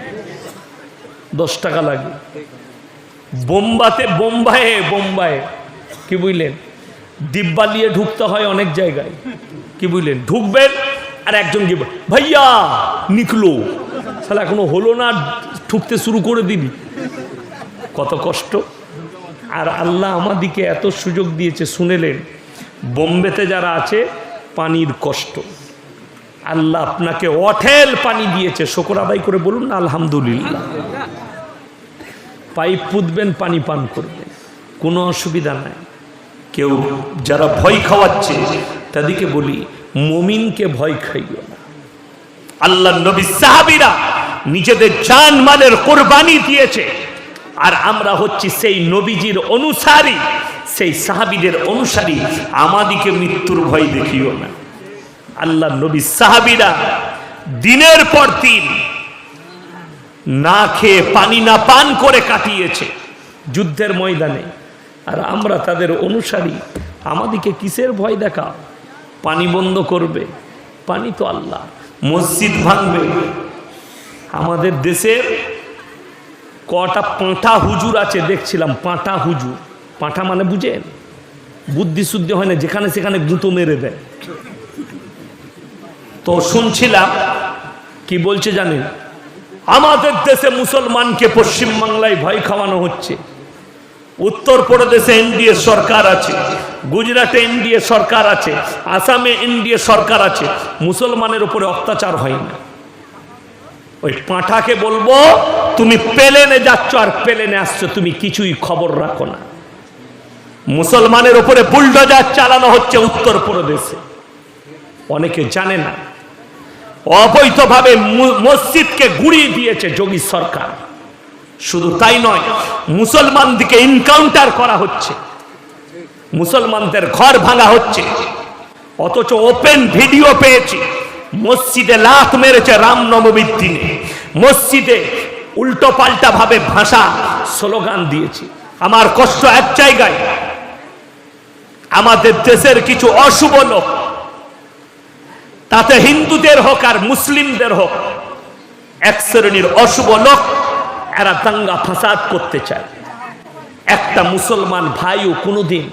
10 টাকা লাগে। বোম্বাইয়ে কি বুঝলেন, ডিব্বা নিয়ে ঢুকতে হয় অনেক জায়গায়। কি বুঝলেন, ঢুকবেন আর একজন কি ভাইয়া নিকলো, তাহলে এখনো হলো না, ঢুকতে শুরু করে দিবি। কত কষ্ট। আর আল্লাহ আমাদিকে এত সুযোগ দিয়েছে, শুনেলেন? বোম্বেতে যারা আছে, পানির কষ্ট, আল্লাহ আপনাকে অঠেল পানি দিয়েছে। শুকর আদায় করে বলুন না আলহামদুলিল্লাহ। পাইপ পুঁতবেন, পানি পান করবেন, কোনো অসুবিধা নাই। কেউ যারা ভয় খাওয়াচ্ছে তাদেরকে বলি মুমিনকে ভয় খাইও না। আল্লাহ নবী সাহাবীরা নিজেদের জান মালের কোরবানি দিয়েছে, আর আমরা হচ্ছি সেই নবীজির অনুসারী, সেই সাহাবীদের অনুসারী। আমাদিকে মৃত্যুর ভয় দেখিও না। আল্লাহ নবী সাহাবীরা দিনের পর দিন না খেয়ে পানি না পান করে কাটিয়েছে যুদ্ধের ময়দানে, আর আমরা তাদের অনুসারী। আমাদিকে কিসের ভয় দেখা? পানি বন্ধ করবে, পানি তো আল্লাহ। মসজিদ ভাঙবে। আমাদের দেশের কটা পাঁঠা হুজুর আছে দেখছিলাম, পাঁঠা হুজুর। পাঁঠা মানে বুঝেন? বুদ্ধি শুদ্ধি হয় না, যেখানে সেখানে গুঁতো মেরে দেয়। তো শুনছিলাম কি বলছে জানেন, আমাদের দেশে মুসলমানকে পশ্চিমবাংলায় ভয় খাওয়ানো হচ্ছে। উত্তরপ্রদেশে এনডিএ সরকার আছে, গুজরাটে এনডিএ সরকার আছে, আসামে এনডিএ সরকার আছে, মুসলমানের উপরে অত্যাচার হয় না। ওই পাঁঠাকে বলবো, তুমি প্লেনে যাচ্ছ আর প্লেনে আসছো, তুমি কিছুই খবর রাখো না। মুসলমানের উপরে বুলডোজার চালানো হচ্ছে উত্তরপ্রদেশে, অনেকে জানে না। অবৈধভাবে মসজিদকে গুড়িয়ে দিয়েছে যোগী সরকার। শুধু তাই নয়, মুসলমানদেরকে এনকাউন্টার করা হচ্ছে, মুসলমানদের ঘর ভাঙা হচ্ছে। অথচ ওপেন ভিডিও পেয়েছি, মসজিদে লাথ মেরেছে রামনবমীর দিনে, মসজিদে উল্টো পাল্টা ভাবে ভাষা স্লোগান দিয়েছে। আমার কষ্ট এক জায়গায়, আমাদের দেশের কিছু অশুভ লোক, তাতে হিন্দুদের হোক আর মুসলিমদের হোক, এক শ্রেণীর অশুভ লোক, এরা দাঙ্গা ফাসাদ করতে চায়। একটা মুসলমান ভাইও কোনোদিন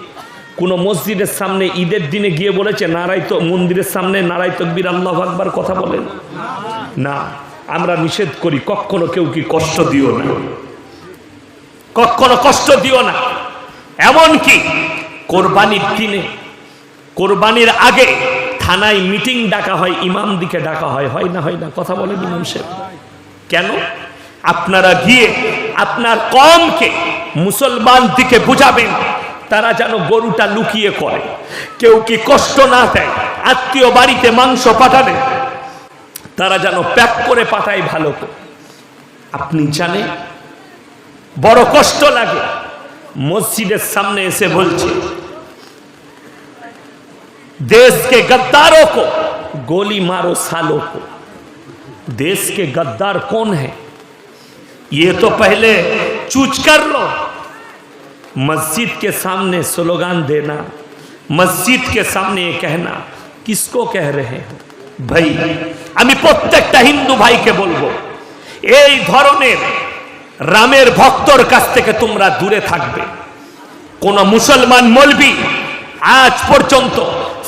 কোন মসজিদের সামনে ঈদের দিনে গিয়ে বলেছে নারাই তো, মন্দিরের সামনে নারাই তকবীর আল্লাহু আকবার কথা বলেন না? আমরা নিষেধ করি, কখনো কেউ কি কষ্ট দিও না, কখনো কষ্ট দিও না। এমনকি কোরবানির দিনে, কোরবানির আগে থানায় মিটিং ডাকা হয়, ইমাম দিকে ডাকা হয়, হয় না? হয় না? কথা বলেন ইমাম সাহেব। কেন? আপনারা গিয়ে আপনার কওমকে, মুসলমান দিকে বুঝাবেন তারা যেন গরুটা লুকিয়ে করে, কেউ কি কষ্ট না দেয়। আত্মীয় বাড়িতে মাংস পাঠাবে, তারা যেন প্যাক করে পাঠায় ভালো করে। আপনি জানেন বড় কষ্ট লাগে, মসজিদের সামনে এসে বলছে देश के गद्दारों को गोली मारो सालों को। देश के गद्दार कौन है ये तो पहले चूज कर लो। मस्जिद के सामने स्लोगान देना, मस्जिद के सामने ये कहना, किसको कह रहे हैं भाई? আমি প্রত্যেকটা হিন্দু ভাইকে বলবো, এই ধরনের রামের ভক্তর কাছ থেকে তোমরা দূরে থাকবে। কোন মুসলমান মৌলবি আজ পর্যন্ত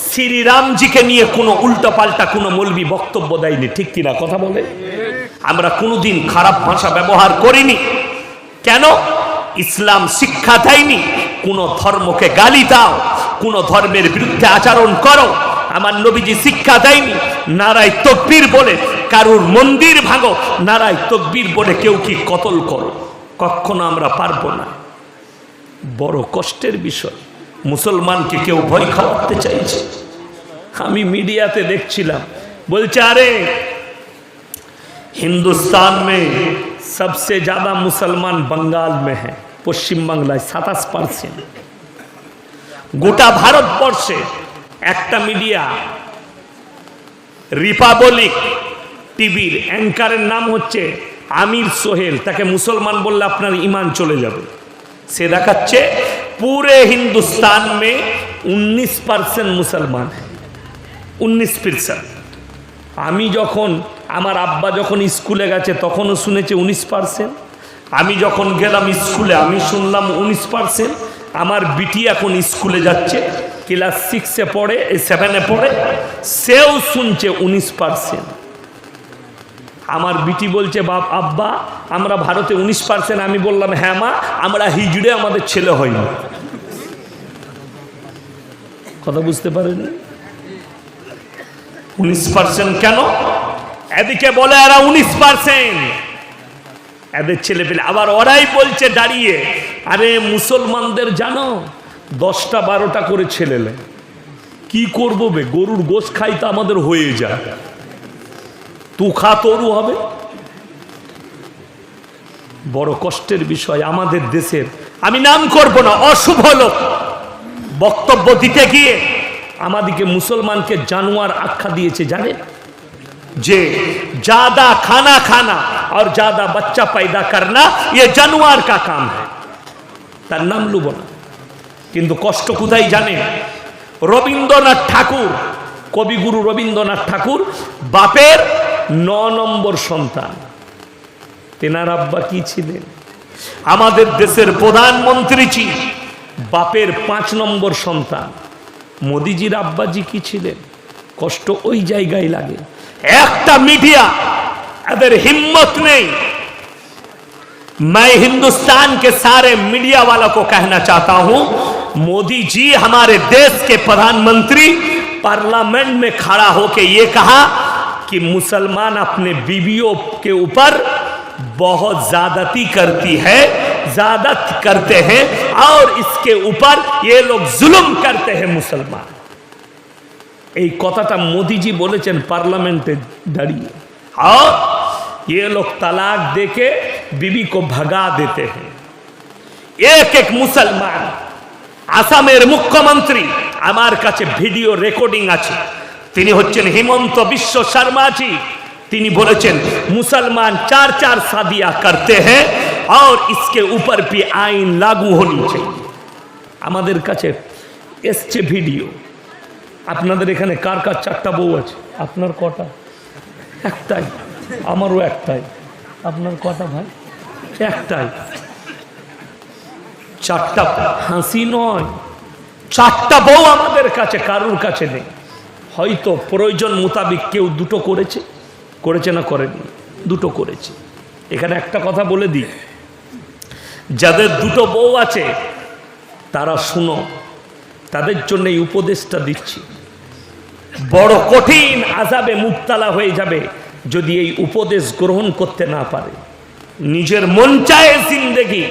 শ্রী রামজিকে নিয়ে কোনো উল্টো পাল্টা কোনো মৌলবি বক্তব্য দেয়নি, ঠিক কিনা কথা বলে? আমরা কোনোদিন খারাপ ভাষা ব্যবহার করিনি। কেন? ইসলাম শিক্ষা দেয়নি কোন ধর্মকে গালি দাও, কোন ধর্মের বিরুদ্ধে আচরণ করো। আমার নবীজি শিক্ষা দেয়নি নারাই তাকবীর বলে কারুর মন্দির ভাঙো, নারাই তাকবীর বলে কেউ কি কতল করো। কখনো আমরা পারবো না। বড় কষ্টের বিষয়, মুসলমানকে কেউ ভয় খাওয়াতে চাইছে। আমি মিডিয়াতে দেখছিলাম, বলছে আরে हिंदुस्तान में सबसे ज्यादा मुसलमान बंगाल में है, पश्चिम बांग्लाয় 27%। গোটা ভারতবর্ষে একটা মিডিয়া রিপাবলিক টিভির অ্যাঙ্কারের নাম হচ্ছে আমির সোহেল, তাকে মুসলমান বললে আপনার ইমান চলে যাবে। সে দেখাচ্ছে पूरे हिंदुस्तान में 19% मुसलमान है, 19%। আমি যখন, আমার আব্বা যখন স্কুলে গেছে তখনও শুনেছে 19%। আমি যখন গেলাম স্কুলে আমি শুনলাম 19%। আমার বিটি এখন স্কুলে যাচ্ছে, ক্লাস 6-এ পড়ে, 7-এ পড়ে, সেও শুনছে 19%। আমার বিটি বলছে বাপ আব্বা আমরা ভারতে 19%। আমি বললাম হ্যাঁ মা, আমরা হিজড়ে আমাদের ছেলে হয়নি। কথা বুঝতে পারেন? 19% কেন? এদিকে বলে এরা 19%, এদের ছেলে পেলে। আবার ওরাই বলছে দাঁড়িয়ে, আরে মুসলমানদের জানো 10টা 12টা করে ছেলে। কি করবো বে, গরুর গোশ খাই তো আমাদের হয়ে যায়, তু খা তরু হবে। বড় কষ্টের বিষয় আমাদের দেশের, আমি নাম করব না, অশুভ লোক বক্তব্য দিতে গিয়ে আমাদেরকে মুসলমানকে জানোয়ার আখ্যা দিয়েছে। জানেন যে ज्यादा खाना खाना और ज्यादा बच्चा पैदा करना ये जानवर का काम है। তার নাম লুব না, কিন্তু কষ্ট কোথায় জানেন? রবীন্দ্রনাথ ঠাকুর, কবিগুরু রবীন্দ্রনাথ ঠাকুর বাপের 9 নম্বর সন্তান। তেনার আব্বা কি ছিলেন? আমাদের দেশের প্রধানমন্ত্রী ছিল, বাপের 5 নম্বর সন্তান। মোদিজির আব্বাজি কি ছিলেন? কষ্ট ওই জায়গায় লাগে। একটা মিডিয়া এদের হিম্মত নেই। मैं हिंदुस्तान के सारे मीडिया वालों को कहना चाहता हूं, मोदी जी हमारे देश के प्रधानमंत्री पार्लियामेंट में खड़ा होकर ये कहा कि मुसलमान अपने बीवियों के ऊपर बहुत ज्यादती करती है, ज्यादत करते हैं और इसके ऊपर ये लोग जुल्म करते हैं मुसलमान। এই কথাটা মোদিজি বলেছেন পার্লামেন্টে দাঁড়িয়ে। और ये लोग तलाक देके बीवी को भगा देते हैं। एक एक मुसलमान, আসামের মুখ্যমন্ত্রী, আমার কাছে ভিডিও রেকর্ডিং আছে, তিনি হচ্ছেন হিমন্ত বিশ্ব শর্মাজি। তিনি বলেছেন मुसलमान 4-4 शादियां करते हैं और इसके ऊपर भी आईन लागू होनी चाहिए। আমাদের কাছে এসছে ভিডিও। আপনাদের এখানে কার কার 4টা বউ আছে? আপনার কটা? একটাই। আমারও একটাই। আপনার কটা ভাই? একটাই। 4টা হাসি নয়, 4টা বউ আমাদের কাছে, কারুর কাছে নেই। হয়তো প্রয়োজন মোতাবেক কেউ 2টো করেছে, করেছে না করেনি, 2টো করেছে। এখানে একটা কথা বলে দিই, যাদের 2টো বউ আছে তারা শুনো, তাদের জন্য এই উপদেশটা দিচ্ছি। বড় কঠিন আযাবে মুবতালা হয়ে যাবে যদি এই উপদেশ গ্রহণ করতে না পারে। নিজের মন চায় জিন্দেগি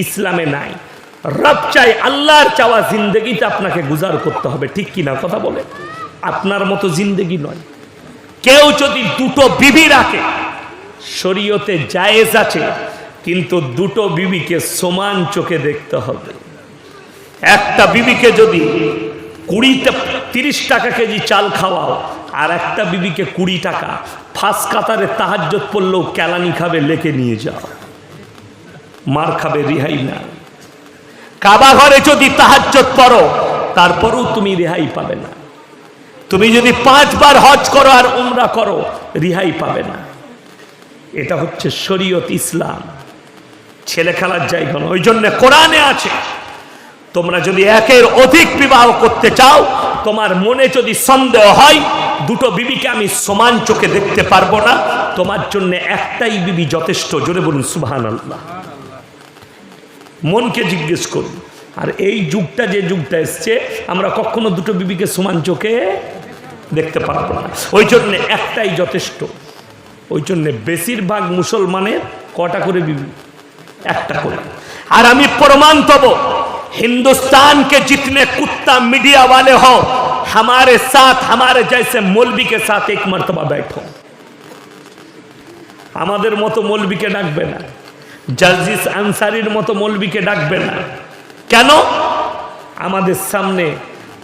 ইসলামে নাই, রব চাই আল্লাহর চাওয়া জিন্দেগিতে আপনাকে গুজার করতে হবে, ঠিক কিনা কথা বলে? আপনার মতো জিন্দেগি নয়। কেউ যদি 2টো বিবি রাখে, শরীয়তে জায়েজ আছে, কিন্তু 2টো বিবিকে সমান চোখে দেখতে হবে। একটা বিবিকে যদি 30 টাকা কেজি চাল খাওয়াও আর একটা বিবিকে 20 টাকা, ফার্স্ট কাতারে তাহাজ্জুদ পড়লেও কেলানি খাবে, লেকে নিয়ে যাও, মার খাবে, রেহাই না। কাবা ঘরে যদি তাহাজ্জুদ পড়ো তারপরেও তুমি রেহাই পাবে না। তুমি যদি 5 বার হজ করো আর উমরা করো, রেহাই পাবে না। এটা হচ্ছে শরীয়ত, ইসলাম, ছেলে খেলার জায়গা নয়। ওই জন্য কোরআনে আছে, তোমরা যদি একের অধিক বিবাহ করতে চাও, তোমার মনে যদি সন্দেহ হয় 2টো বিবিকে আমি সমান চোখে দেখতে পারবো না, তোমার জন্য একটাই বিবি যথেষ্ট। জোরে বলুন সুবহানাল্লাহ। মনকে জিজ্ঞেস করুন। আর এই যুগটা, যে যুগটা এসছে, আমরা কখনো 2টো বিবিকে সমান চোখে দেখতে পারবো না। ওই জন্য একটাই যথেষ্ট। ওই জন্য বেশিরভাগ মুসলমানের কটা করে বিবি? একটা করে। আর আমি প্রমাণ দেবো, हिंदुस्तान के जितने कुत्ता मीडिया वाले हो, हमारे साथ, हमारे जैसे मौलवी के साथ एक मर्तबा बैठो। আমাদের মতো মৌলবীকে ডাকবে না, জাজিস আনসারীর মতো মৌলবীকে ডাকবে না। কেন? আমাদের সামনে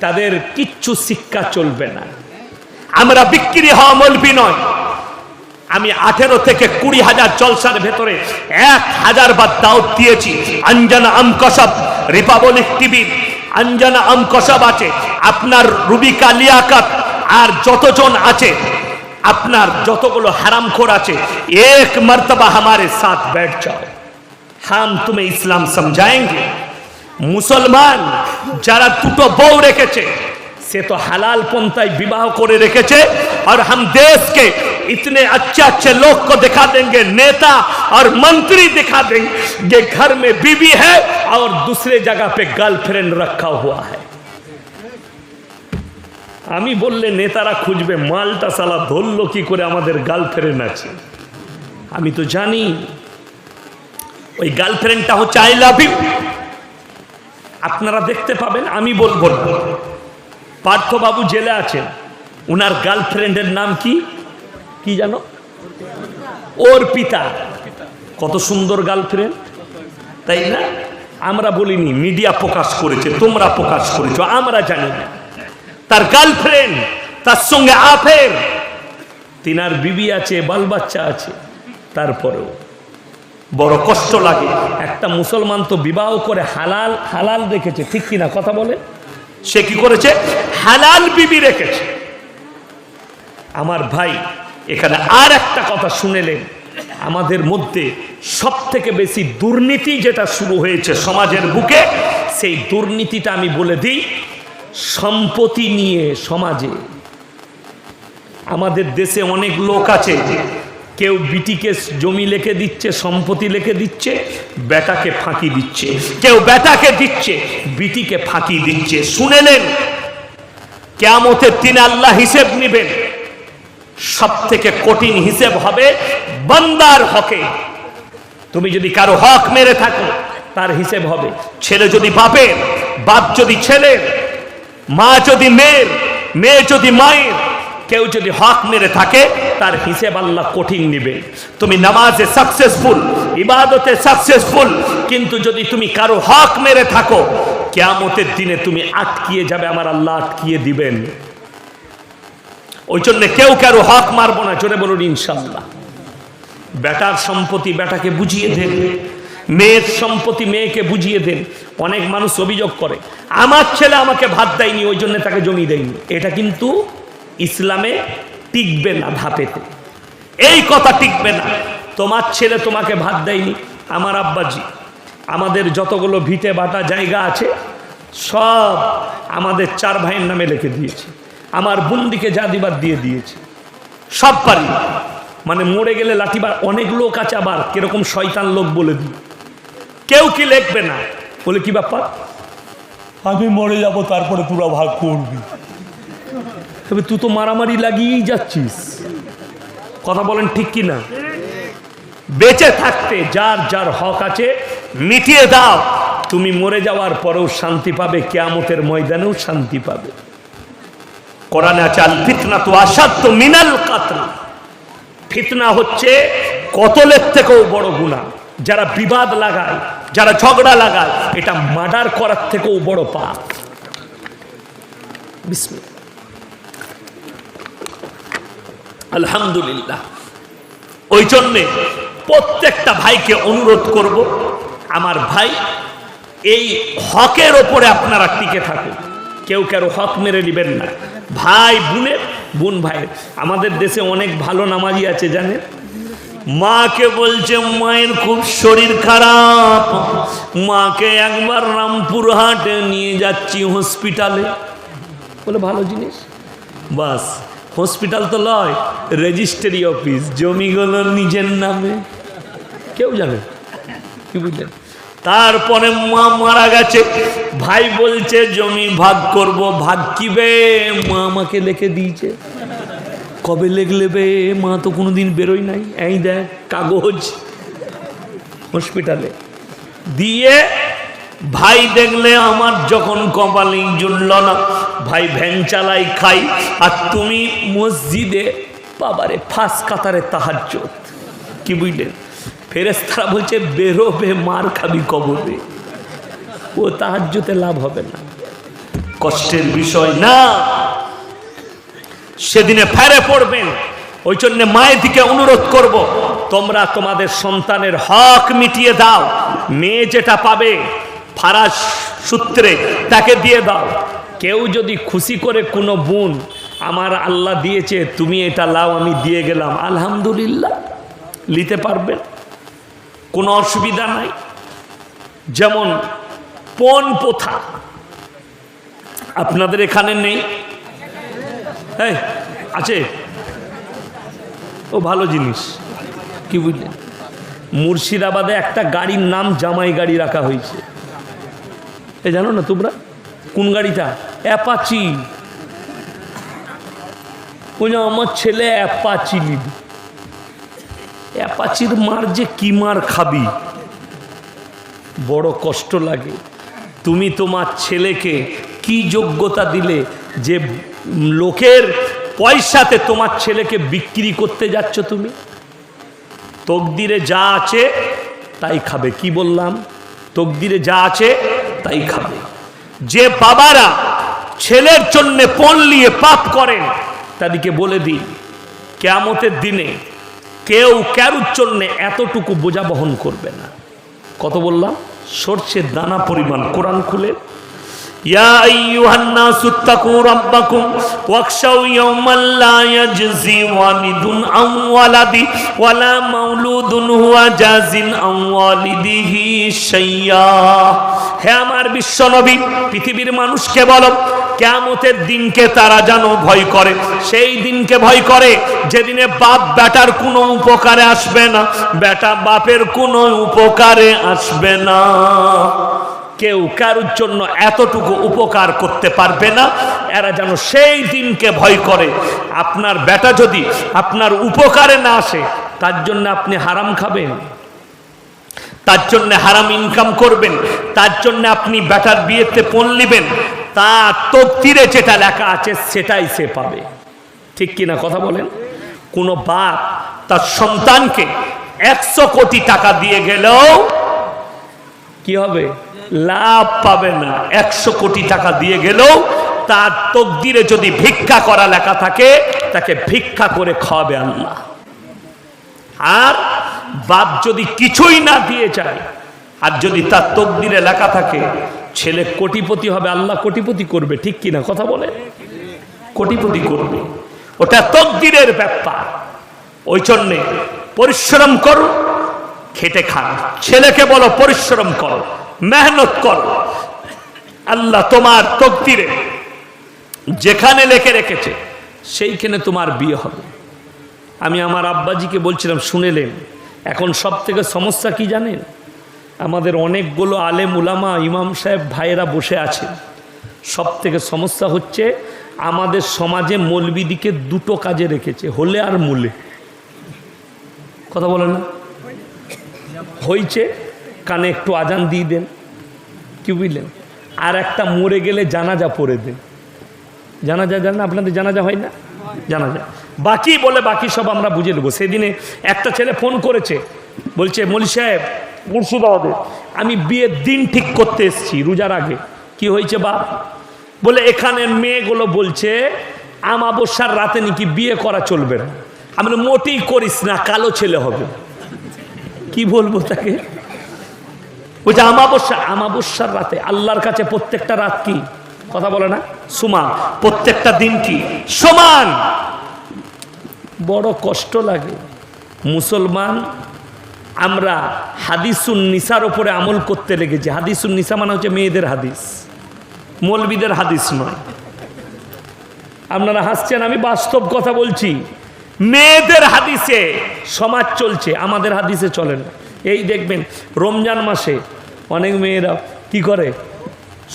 তাদের কিচ্ছু শিক্ষা চলবে না। আমরা বিক্রি হওয়া মৌলবী নয়। আমি 18 থেকে 20,000 জলসার ভেতরে 1000 বার দাওয়াত দিয়েছি। আঞ্জানা আমকসব, রিপাবলিক টিভি, আঞ্জানা আমকসব আছে, আপনার রুবিকা লিয়াকত, আর যতজন আছে, আপনার যতগুলো হারামখোর আছে, এক মর্তবা हमारे साथ बैठ जाओ, हम तुम्हें इस्लाम समझाएंगे। মুসলমান যারা 2টো বউ রেখেছে से तो हलाल पंथाई विवाह करे रेखेছে। और हम देश के इतने अच्छे अच्छे लोग को दिखा देंगे, नेता और मंत्री दिखा देंगे, घर में बीवी है और दूसरे जगह पे गर्लफ्रेंड रखा हुआ है। আমি বললে নেতারা খুঁজবে, মালটা সালা ধরলো কি করে আমাদের গার্লফ্রেন্ড আছে। আমি তো জানি ওই গার্লফ্রেন্ডটা হচ্ছে আই লাভ ইউ। আপনারা দেখতে পাবেন, আমি বলবো না। পার্থবাবু জেলে আছেন, উনার গার্লফ্রেন্ডের নাম কি কি জানো? অর্পিতা। কত সুন্দর গার্লফ্রেন্ড, তাই না? আমরা বলিনি, মিডিয়া প্রকাশ করেছে, তোমরা প্রকাশ করেছো, আমরা জানি না। তার গার্লফ্রেন্ড, তার সঙ্গে আফের, তিনার বিবি আছে, বাল বাচ্চা আছে, তারপরেও বড় কষ্ট লাগে। একটা মুসলমান তো বিবাহ করে হালাল হালাল রেখেছে, ঠিক কিনা কথা বলে? সে কি করেছে? হালাল বিবি রেখেছে। আমার ভাই, এখানে আর একটা কথা শুনেলেন, আমাদের মধ্যে সব থেকে বেশি দুর্নীতি যেটা শুরু হয়েছে সমাজের বুকে, সেই দুর্নীতিটা আমি বলে দিই, সম্পত্তি নিয়ে। সমাজে আমাদের দেশে অনেক লোক আছে, কেউ বিটিকে জমি লিখে দিচ্ছে, সম্পত্তি লিখে দিচ্ছে, বেটাকে ফাঁকি দিচ্ছে, কেউ বেটাকে দিচ্ছে, বিটিকে ফাঁকি দিচ্ছে। শুনেলেন, কিয়ামতের দিনে আল্লাহ হিসেব নেবেন, সব থেকে কঠিন হিসেব হবে বান্দার হকে। তুমি যদি কারো হক মেরে থাকো, তার হিসেব হবে। ছেলে যদি বাপের, বাপ যদি ছেলের, মা যদি মেয়ের, মেয়ে যদি মায়ের, কেউ যদি হক মেরে থাকে, তার হিসেব আল্লাহ কঠিন নিবে। তুমি নামাজে সাকসেসফুল, ইবাদতে সাকসেসফুল, কিন্তু যদি তুমি কারো হক মেরে থাকো, কিয়ামতের দিনে তুমি আটকিয়ে যাবে, আমার আল্লাহ আটকিয়ে দিবেন। ওই জন্য কেউ কারো হক মারবো না, জোরে বলুন ইনশাআল্লাহ। বেটার সম্পত্তি বেটাকে বুঝিয়ে দেন, মেয়ের সম্পত্তি মেয়েকে বুঝিয়ে দেন। অনেক মানুষ অভিযোগ করে, আমার ছেলে আমাকে ভাত দেয়নি, ওই জন্য তাকে জমি দেয়নি। এটা কিন্তু ইসলামে টিকবে না, ধাপেতে এই কথা টিকবে না। তোমার ছেলে তোমাকে ভাত দেয়নি, আমার আব্বাজি আমাদের যতগুলো ভিটে বাটা জায়গা আছে সব আমাদের 4 ভাইয়ের নামে লিখে দিয়েছে, আমার বুন্দিকে যা দিবার দিয়ে দিয়েছে, সব পারি। মানে মরে গেলে লাঠিবার। অনেক লোক আছে আবার কিরকম শয়তান লোক, বলে দিই, কেউ কি লিখবে না, বলে কি ব্যাপার, আমি মরে যাব তারপরে তোরা ভাগ করবি। তবে তুই তো মারামারি লাগিয়েই যাচ্ছিস, কথা বলেন ঠিক কি না? বেঁচে থাকতে যার যার হক আছে মিটিয়ে দাও, তুমি মরে যাওয়ার পরেও শান্তি পাবে, কিয়ামতের ময়দানেও শান্তি পাবে। কোরআনে আছে, আল ফিতনা তো আসাদ্দ মিনাল কাতল। ফিতনা হচ্ছে কতলের থেকেও বড় গুনাহ। যারা বিবাদ লাগায়, যারা ঝগড়া লাগায়, এটা মার্ডার করার থেকেও বড় পাপ। বিসমিল্লাহ, আলহামদুলিল্লাহ। ওই জন্যে প্রত্যেকটা ভাইকে অনুরোধ করব, আমার ভাই, এই হকের ওপরে আপনারা টিকে থাকুন, কেউ কারো হক মেরে নেবেন না। ভাই বোনের, বোন ভাইয়ের। আমাদের দেশে অনেক ভালো নামাজি আছে জানেন, মাকে বলছে মায়ের খুব শরীর খারাপ, মাকে একবার রামপুরহাটে নিয়ে যাচ্ছি হসপিটালে। বলে ভালো জিনিস, বাস হসপিটাল তো লয়, রেজিস্ট্রি অফিস, জমিগুলো নিজের নামে। কেউ জানে কি বুঝলেন? তারপরে মা মারা গেছে, ভাই বলছে জমি ভাগ করব, ভাগ কিবে? মা আমাকে লিখে দিয়েছে। কবে লেখলেবে? মা তো কোনোদিন বেরোই নাই। এই দেখ কাগজ, হসপিটালে দিয়ে ভাই দেখলে আমার যখন কপালে জুড়ল না, ভাই ভ্যান চালাই, খাই, আর তুমি মসজিদে বাবারে ফাঁস কাতারে তাহাজ্জুদ। কি বুঝলেন? ফেরেশতারা বলছে বেরোবে, মার খাবি কবরে, ও তাহাজ্জুদে লাভ হবে না। কষ্টের বিষয় না, সেদিনে ফেরে পড়বেন। ওই জন্য মায়ের দিকে অনুরোধ করব, তোমরা তোমাদের সন্তানের হক মিটিয়ে দাও। মেয়ে যেটা পাবে ফারাজ সূত্রে তাকে দিয়ে দাও। কেউ যদি খুশি করে কোনো বোন, আমার আল্লাহ দিয়েছে তুমি এটা লাও, আমি দিয়ে গেলাম, আলহামদুলিল্লাহ, নিতে পারবেন, কোনো অসুবিধা নাই। যেমন পণ প্রথা আপনাদের এখানে নেই, হ্যাঁ আছে, ও ভালো জিনিস। কি বুঝলেন? মুর্শিদাবাদে একটা গাড়ির নাম জামাই গাড়ি রাখা হয়েছে, এ জানো না তোমরা? কোন গাড়িটা? অ্যাপাচি। ওই যে আমার ছেলে অ্যাপাচি নিবি। অ্যাপাচির মার যে কি মার খাবি, বড় কষ্ট লাগে। তুমি তোমার ছেলেকে কি যোগ্যতা দিলে যে লোকের পয়সাতে তোমার ছেলেকে বিক্রি করতে যাচ্ছ তুমি? তকদিরে যা আছে তাই খাবে। কি বললাম? তকদিরে যা আছে তাই খাবে। যে বাবারা ছেলের জন্য পণ নিয়ে পাপ করেন তাদেরকে বলে দিই, কিয়ামতের দিনে কেউ কারুর জন্য এতটুকু বোঝা বহন করবে না। কত বললাম? সরষের দানা পরিমাণ। কোরআন খুলে, ইয়া আইয়ুহান নাসু তাকু রাব্বাকুম ওয়াখশাউ ইয়াওমান লা ইয়াজজি ওয়ালিদুন আন ওয়ালাদি ওয়ালা মাউলুদুন হুয়া জাজিন আন ওয়ালিদিহি শাইয়্যা। হে আমার বিশ্ব নবী, পৃথিবীর মানুষকে বলো, কিয়ামতের দিনকে তারা যেন ভয় করে। সেই দিনকে ভয় করে যেদিনে বাপ বেটার কোনো উপকারে আসবে না, বেটা বাপের কোনো উপকারে আসবে না। কেউ কারোর জন্য এতটুকু উপকার করতে পারবে না। এরা যেন সেই দিনকে ভয় করে। আপনার বেটা যদি আপনার উপকারে না আসে, তার জন্য আপনি হারাম খাবেন, তার জন্য হারাম ইনকাম করবেন, তার জন্য আপনি বেটার বিয়েতে পণ নিবেন, তার তকদিরে যেটা লেখা আছে সেটাই সে পাবে। ঠিক কিনা কথা বলেন? কোনো বাপ তার সন্তানকে 100 কোটি টাকা দিয়ে গেলেও কি হবে? লাভ পাবে না। 100 কোটি টাকা দিয়ে গেলেও তার তকদিরে যদি ভিক্ষা করা লেখা থাকে, তাকে ভিক্ষা করে খাওয়াবে আল্লাহ। আর বাপ যদি কিছুই না দিয়ে যায়, আর যদি তার তকদিরে লেখা থাকে ছেলে কোটিপতি হবে, আল্লাহ কোটিপতি করবে। ঠিক কিনা কথা বলে? কোটিপতি করবে, ওটা তকদিরের ব্যাপার। ওই জন্যে পরিশ্রম করো, খেটে খান। ছেলেকে বলো পরিশ্রম করো, মেহনত করো। আল্লাহ তোমার তকদিরে যেখানে লিখে রেখেছে সেইখানে তোমার বিয়ে হবে। আমি আমার আব্বাজিকে বলছিলাম, শুনেলেন? এখন সব থেকে সমস্যা কি জানেন? আমাদের অনেকগুলো আলেম উলামা ইমাম সাহেব ভাইয়েরা বসে আছেন। সব থেকে সমস্যা হচ্ছে আমাদের সমাজে মৌলবিদিকে দুটো কাজে রেখেছে, হলে আর মূলে। কথা বলে না? হয়েছে কানে একটু আজান দিয়ে দেন, কি বুঝলেন? আর একটা মরে গেলে জানাজা পড়ে দেন। জানাজা জানেন? আপনাদের জানাজা হয় না? জানাজা বাকি বলে বাকি সব আমরা বুঝে নেবো। সেদিনে একটা ছেলে ফোন করেছে, বলছে মৌলী সাহেব মুর্শিদাবাদে আমি বিয়ের দিন ঠিক করতে এসেছি রোজার আগে। কি হয়েছে বাপ? বলে এখানে মেয়েগুলো বলছে আমাবস্যার রাতে নাকি বিয়ে করা চলবে না। আমি মোটেই করিস না, কালো ছেলে হবে। কি বলবো তাকে? বলছে আমাবস্যার রাতে। আল্লাহর কাছে প্রত্যেকটা রাত কি? কথা বলে না? সমান। প্রত্যেকটা দিন কি? সমান। বড় কষ্ট লাগে। মুসলমান আমরা হাদিসুন নিসার ওপরে আমল করতে লেগেছি। হাদিসুন নিসা মানে হচ্ছে মেয়েদের হাদিস, মৌলবীদের হাদিস নয়। আপনারা হাসছেন, আমি বাস্তব কথা বলছি। মেয়েদের হাদিসে সমাজ চলছে, আমাদের হাদিসে চলে না। এই দেখবেন রমজান মাসে অনেক মেয়েরা কি করে?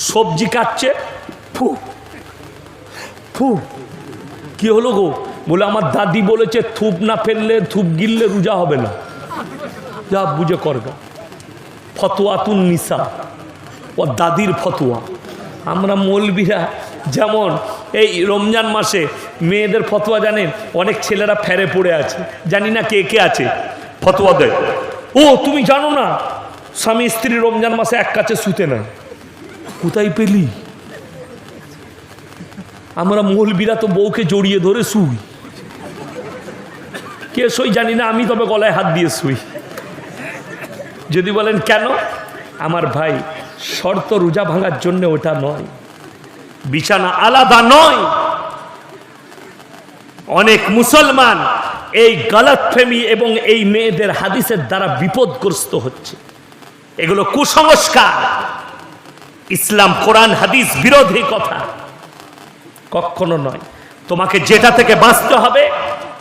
সবজি কাটছে, ফু ফু। কি হলো গো? বলে আমার দাদি বলেছে থুপ না ফেললে, থুপ গিললে রোজা হবে না। যা বুঝে করবে। ফতোয়াতুন নিসা, ও দাদির ফতোয়া। আমরা মৌলবীরা যেমন এই রমজান মাসে মেয়েদের ফতোয়া জানেন, অনেক ছেলেরা ফেরে পড়ে আছে, জানি না কে কে আছে, ফতোয়া দেয়। ও তুমি জানো না স্বামী স্ত্রী রমজান মাসে এক কাছে শুতে না? কোথায় পেলি? আমরা মৌলবীরা তো বউকে জড়িয়ে ধরে শুই। কে শুই জানি না, আমি তবে গলায় হাত দিয়ে শুই। যদি বলেন কেন? আমার ভাই, শর্ত রোজা ভাঙার জন্য ওটা নয়, বিছানা আলাদা নয়। অনেক মুসলমান এই গলতফেমি এবং এই মেয়েদের হাদিসের দ্বারা বিপদগ্রস্ত হচ্ছে। এগুলো কুসংস্কার, ইসলাম কোরআন হাদিস বিরোধী কথা, কখনো নয়। তোমাকে যেটা থেকে বাঁচতে হবে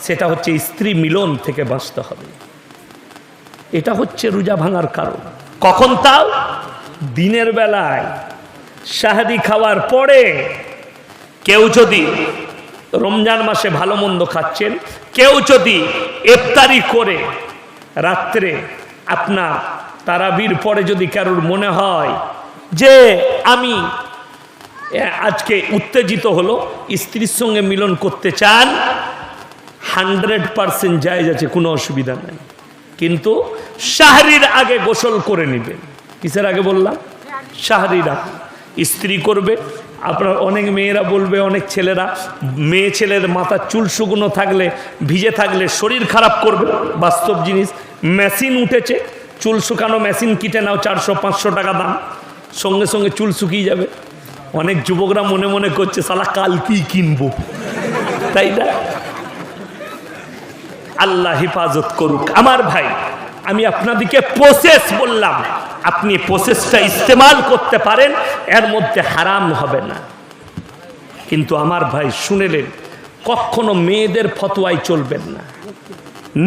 সেটা হচ্ছে স্ত্রী মিলন থেকে বাঁচতে হবে। এটা হচ্ছে রোজা ভাঙার কারণ। কখন? তাও দিনের বেলায় শাহাদি খাওয়ার পরে। কেউ যদি রমজান মাসে ভালো মন্দ খাচ্ছেন, কেউ যদি ইফতারি করে রাত্রে আপনার তারাবির পরে যদি কারোর মনে হয় যে আমি আজকে উত্তেজিত হলো, স্ত্রীর সঙ্গে মিলন করতে চান, 100% জায়েজ আছে, কোনো অসুবিধা নেই, কিন্তু শাহরির আগে গোসল করে নেবেন। কিসের আগে বললাম? শাহরির আগে। স্ত্রী করবে। আপনার অনেক মেয়েরা বলবে, অনেক ছেলেরা, মেয়ে ছেলের মাথার চুল শুকনো থাকলে, ভিজে থাকলে শরীর খারাপ করবে। বাস্তব জিনিস, মেশিন উঠেছে, চুল শুকানো মেশিন কিনে নাও, 400-500 টাকা দাম, সঙ্গে সঙ্গে চুল শুকিয়ে যাবে। অনেক যুবকরা মনে মনে করছে শালা কালকেই কিনবো, তাই না? আল্লাহ হেফাজত করুক। আমার ভাই, আমি আপনাদেরকে প্রসেস বললাম, আপনি প্রসেসটা ইস্তেমাল করতে পারেন, এর মধ্যে হারাম হবে না। কিন্তু আমার ভাই শুনেলেন, কখনো মেয়েদের ফতোয়ায় চলবেন না,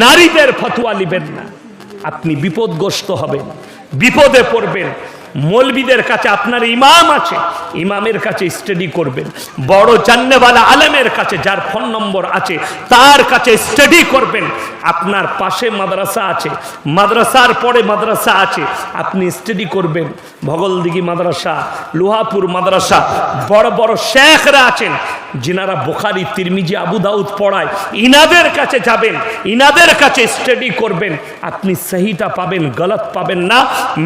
নারীদের ফতোয়া নেবেন না, আপনি বিপদগ্রস্ত হবেন, বিপদে পড়বেন। মৌলবীদের কাছে আপনার ইমাম আছে, ইমামের কাছে স্টাডি করবেন। বড় জান্নেওয়ালা আলেমের কাছে, যার ফোন নম্বর আছে, তার কাছে স্টাডি করবেন। আপনার পাশে মাদ্রাসা আছে, মাদ্রাসার পরে মাদ্রাসা আছে, আপনি স্টাডি করবেন। ভগলদিঘি মাদ্রাসা, লোহাপুর মাদ্রাসা, বড় বড় শেখরা আছেন যিনারা বুখারী, তিরমিজি, আবু দাউদ পড়ায়, ইনাদের কাছে যাবেন, ইনাদের কাছে স্টাডি করবেন। আপনি সহিটা পাবেন, গলত পাবেন না।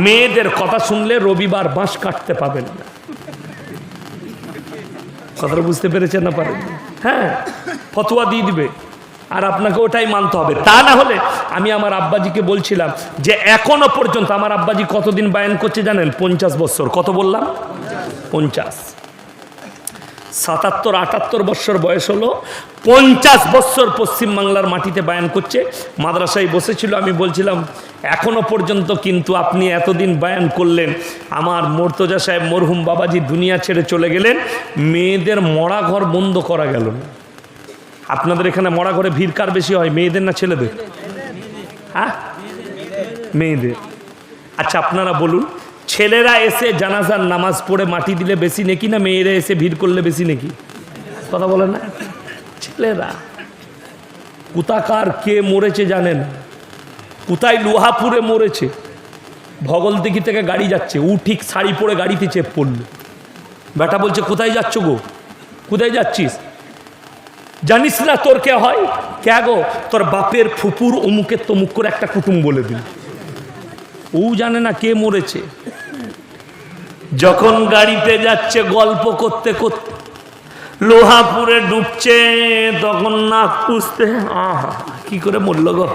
মেয়েদের কথা শুনলে রবিবার বাঁশ কাটতে পাবেন না। কথাটা বুঝতে পেরেছেন না? পারেন? হ্যাঁ, ফতোয়া দিয়ে দিবে, আর আপনাকে ওটাই মানতে হবে। তা না হলে, আমি আমার আব্বাজিকে বলছিলাম যে এখনো পর্যন্ত আমার আব্বাজি কতদিন বায়ান করছে জানেন? 50 বছর। কত বললাম? 50। 77-78 বছর বয়স হলো, 50 বছর পশ্চিমবাংলার মাটিতে বায়ান করছে। মাদ্রাসায় বসেছিল, আমি বলছিলাম এখনো পর্যন্ত কিন্তু আপনি এতদিন বায়ান করলেন, আমার মুর্তজা সাহেব মরহুম বাবাজি দুনিয়া ছেড়ে চলে গেলেন, মেয়েদের মরা ঘর বন্ধ করা গেল না। আপনাদের এখানে মরা ঘরে ভিড় কার বেশি হয়, মেয়েদের না ছেলেদের? হ্যাঁ, মেয়েদের। আচ্ছা আপনারা বলুন, ছেলেরা এসে জানাজার নামাজ পড়ে মাটি দিলে বেশি নেকি, না মেয়েরা এসে ভিড় করলে বেশি নেকি? কথা বলেন না? ছেলেরা। কোথাকার কে মরেছে জানেন? কোথায়? লোহাপুরে মরেছে। ভগলদিঘি থেকে গাড়ি যাচ্ছে, ও ঠিক শাড়ি পরে গাড়িতে চেপ পড়ল। বেটা বলছে কোথায় যাচ্ছ গো? কোথায় যাচ্ছিস? জানিস না তোর কে হয়? কে গো? তোর বাপের ফুপুর অমুকের তমুক করে একটা কুটুম বলে দিল। ও জানে না কে মরেছে। যখন গাড়িতে যাচ্ছে গল্প করতে করতে লোহাপুরে ডুবছে, তখন নাক পুষতে আহা কি করে মরল গো।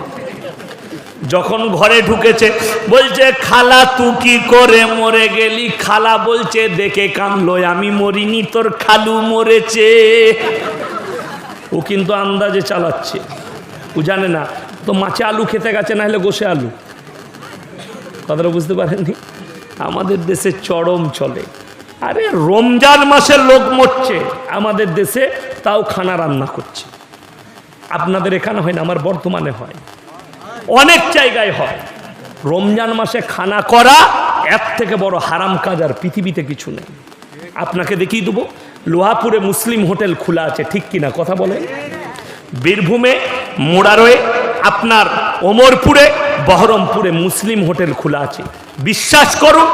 যখন ঘরে ঢুকেছে বলছে খালা তুই কি করে মরে গেলি? খালা বলছে দেখে কানলো, আমি মরিনি, তোর খালু মরেছে। ও কিন্তু আন্দাজে চালাচ্ছে, ও জানে না তো মাছে আলু খেতে গেছে, না হলে গোসে আলু। কথাটা বুঝতে পারেননি? আমাদের দেশে চরম চলে। আরে রমজান মাসের লোক মরছে আমাদের দেশে, তাও খানা রান্না করছে। আপনাদের এখানে হয় না, আমার বর্তমানে হয়, অনেক জায়গায় হয়। রমজান মাসে খানা করা এর থেকে বড় হারাম কাজ আর পৃথিবীতে কিছু নেই। আপনাকে দেখিয়ে দেবো, লোহাপুরে মুসলিম হোটেল খোলা আছে, ঠিক কিনা কথা বলেন? বীরভূমে, মোড়ারোয়ে, আপনার ওমরপুরে, বহরমপুরে মুসলিম হোটেল খোলা আছে। বিশ্বাস করুন,